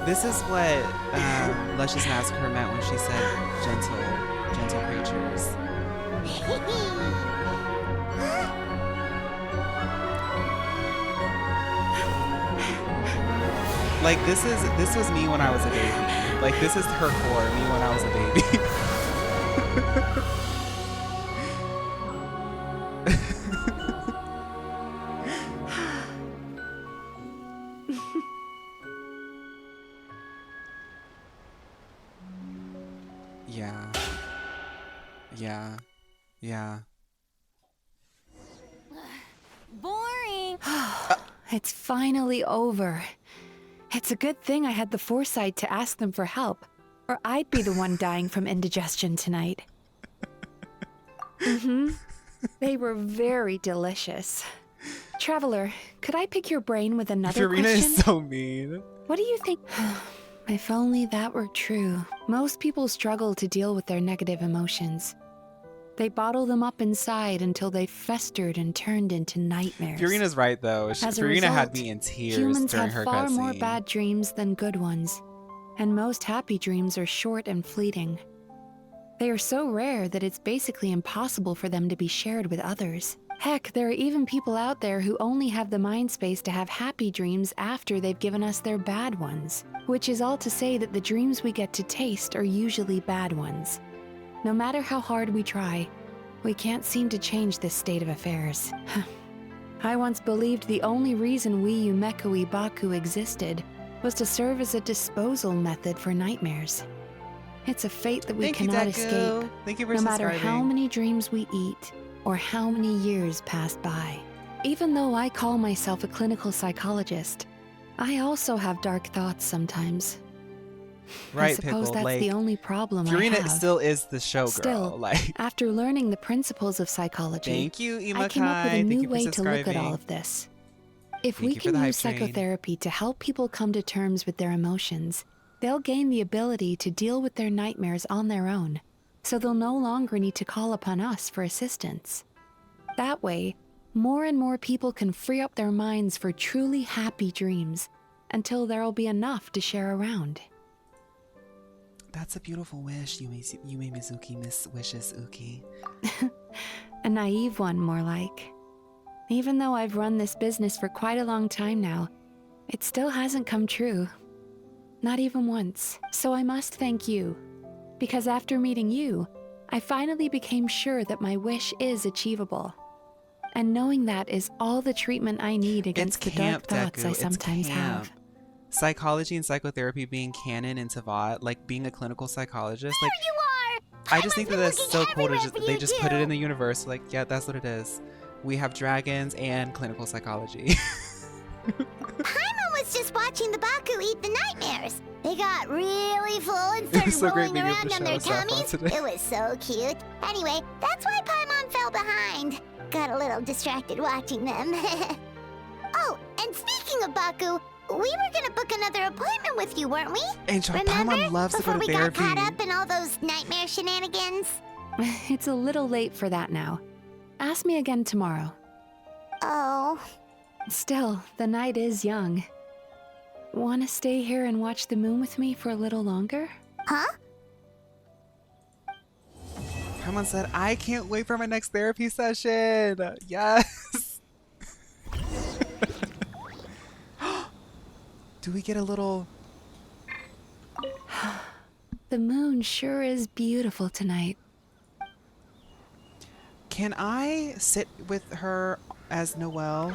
This is what Luscious Massacre meant when she said gentle creatures. Like this was me when I was a baby. Like this is her core, me when I was a baby. Yeah. Boring. It's finally over. It's a good thing I had the foresight to ask them for help, or I'd be the one dying from indigestion tonight. They were very delicious. Traveler, could I pick your brain with another Farina question? is so mean. What do you think? If only that were true. Most people struggle to deal with their negative emotions. They bottle them up inside until they festered and turned into nightmares. Farina's right though. Farina had me in tears humans during have her far more cutscene. bad dreams than good ones, and most happy dreams are short and fleeting. They are so rare that it's basically impossible for them to be shared with others. Heck, there are even people out there who only have the mind space to have happy dreams after they've given us their bad ones. Which is all to say that the dreams we get to taste are usually bad ones. No matter how hard we try, We can't seem to change this state of affairs. I once believed the only reason we Yumekoi Baku existed was to serve as a disposal method for nightmares. It's a fate that we Thank you, cannot Deku. escape, Thank you for no matter how subscribing. many dreams we eat or how many years pass by. Even though I call myself a clinical psychologist, I also have dark thoughts sometimes. Right, I suppose Pickle. that's Like, the only problem I Furina have. still is the showgirl. Still, Like, after learning the principles of psychology, thank you, I came up with a Imakai. Thank new you for way to look at subscribing. all of this. If Thank we you for can the use hype train. psychotherapy to help people come to terms with their emotions, they'll gain the ability to deal with their nightmares on their own, so they'll no longer need to call upon us for assistance. That way, more and more people can free up their minds for truly happy dreams, until there'll be enough to share around. That's a beautiful wish, Yumemizuki Miss Wishes Uki. A naive one, more like. Even though I've run this business for quite a long time now, it still hasn't come true. Not even once. So I must thank you. Because after meeting you, I finally became sure that my wish is achievable. And knowing that is all the treatment I need against the dark thoughts Deku. I It's sometimes camp. have. Psychology and psychotherapy being canon in Tavad, like being a clinical psychologist, like You are! I just think that that's so cool to just for they you just put it too. in the universe. Like, yeah, that's what it is. We have dragons and clinical psychology. Paimon was just watching the Baku eat the nightmares. They got really full and started was so great rolling being able around to on show their us that tummies. today. It was so cute. Anyway, that's why Paimon fell behind. Got a little distracted watching them. Oh, and speaking of Baku, we were gonna book another appointment with you, weren't we? Angel, Remember? Paimon loves to Before go to we therapy. got caught up in all those nightmare shenanigans. It's a little late for that now. Ask me again tomorrow. Oh. Still, the night is young. Wanna stay here and watch the moon with me for a little longer? Huh? Paimon said, I can't wait for my next therapy session. Yes. Do we get a little... The moon sure is beautiful tonight. Can I sit with her as Noelle?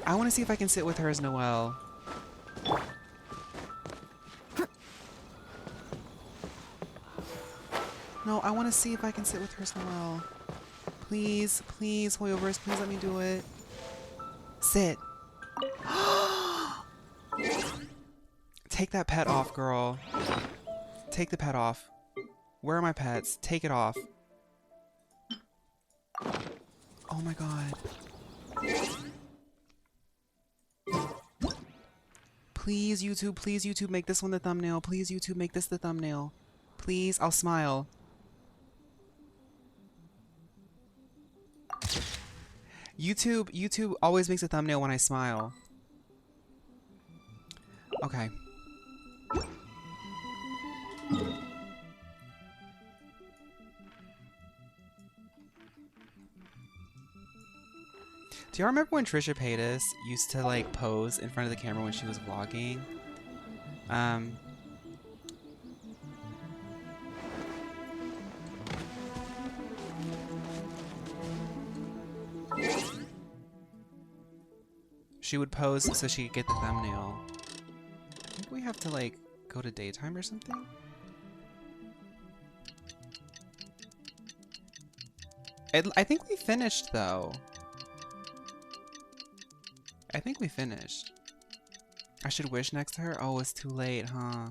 I want to see if I can sit with her as Noelle. No, I want to see if I can sit with her as Noelle. Please, please, Hoyoverse, please let me do it. Sit. Take that pet off, girl. Take the pet off. Where are my pets? Take it off. Oh my god. Please, YouTube, make this one the thumbnail. Please, YouTube, make this the thumbnail. Please, I'll smile. YouTube always makes a thumbnail when I smile. Okay. Do y'all remember when Trisha Paytas used to like pose in front of the camera when she was vlogging? She would pose so she could get the thumbnail. I think we have to like go to daytime or something. I think we finished though. I think we finished. I should wish next to her? Oh, it's too late, huh?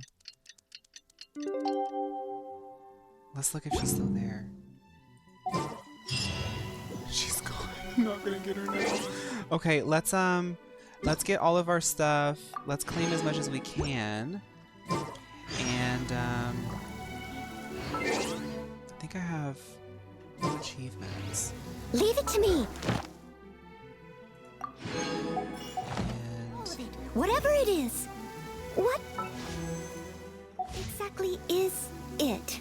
Let's look if she's still there. She's gone. I'm not gonna get her now. Okay, let's get all of our stuff. Let's claim as much as we can. And I think I have achievements. Leave it to me. Whatever it is, what exactly is it?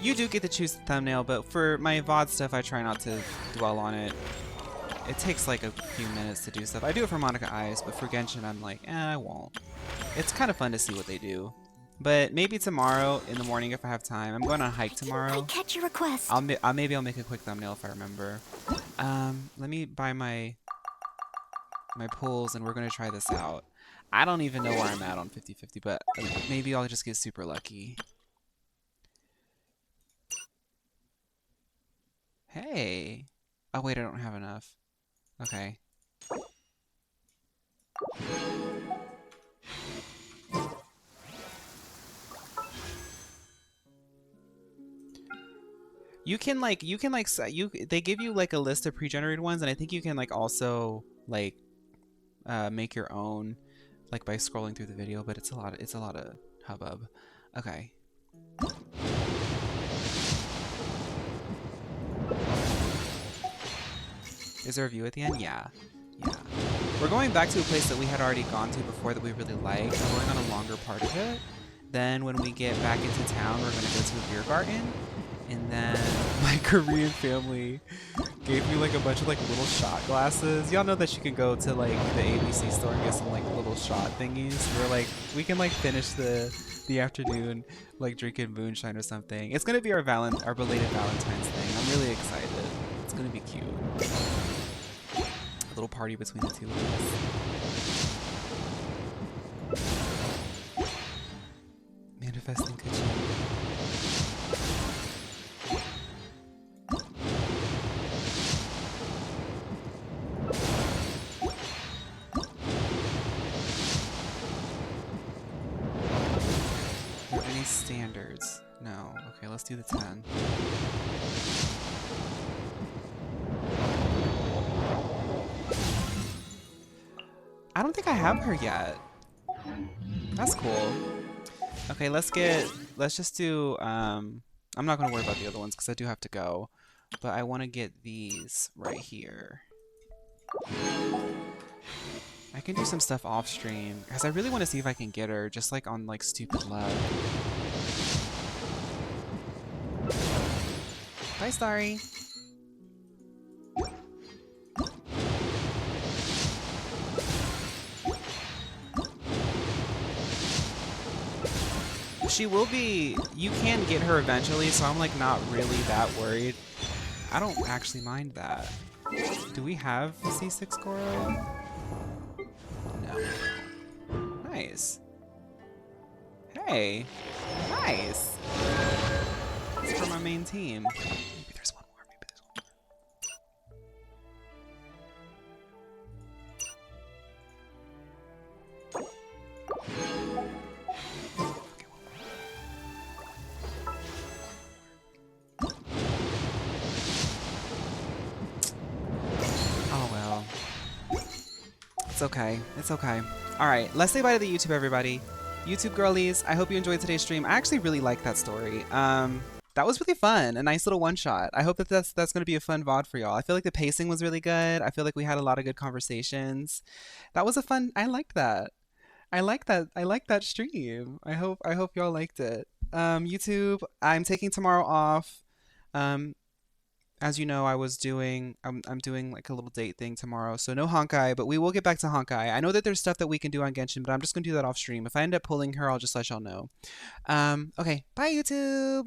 You do get to choose the thumbnail, but for my VOD stuff, I try not to dwell on it. It takes like a few minutes to do stuff. I do it for Monica Eyes, but for Genshin, I'm like, I won't. It's kind of fun to see what they do. But maybe tomorrow in the morning if I have time. I'm going on a hike tomorrow. Catch your request. Maybe I'll make a quick thumbnail if I remember. Let me buy my pulls and we're gonna try this out. I don't even know where I'm at on 50-50, but maybe I'll just get super lucky. Hey. Oh wait, I don't have enough. Okay. They give you like a list of pre-generated ones, and I think you can like also like make your own like by scrolling through the video, but it's a lot of hubbub. Okay. Is there a view at the end? Yeah. Yeah. We're going back to a place that we had already gone to before that we really liked. We're going on a longer part of it. Then when we get back into town, we're going to go to a beer garden. And then my Korean family gave me like a bunch of like little shot glasses. Y'all know that you can go to like the ABC store and get some like little shot thingies. We're like, we can like finish the afternoon like drinking moonshine or something. It's going to be our belated Valentine's thing. I'm really excited. It's going to be cute. A little party between the two of us. Manifesting kitchen. Are there any standards? No. Okay, let's do the 10. I don't think I have her yet. That's cool. Okay, let's just do, I'm not going to worry about the other ones because I do have to go. But I want to get these right here. I can do some stuff off stream because I really want to see if I can get her just like on like stupid luck. Bye, Starry. She will be, you can get her eventually, so I'm like not really that worried. I don't actually mind that. Do we have C6 Goro? No. Nice. Hey. Nice. It's for my main team. Maybe there's one more. Maybe there's one more. Oh well. It's okay. It's okay. Alright, let's say bye to the YouTube, everybody. YouTube girlies, I hope you enjoyed today's stream. I actually really like that story. That was really fun. A nice little one-shot. I hope that that's going to be a fun VOD for y'all. I feel like the pacing was really good. I feel like we had a lot of good conversations. That was a fun... I liked that. I like that stream. I hope y'all liked it. YouTube, I'm taking tomorrow off. As you know, I'm doing like a little date thing tomorrow, so no Honkai, but we will get back to Honkai. I know that there's stuff that we can do on Genshin, but I'm just gonna do that off stream. If I end up pulling her, I'll just let y'all know. Okay, bye YouTube!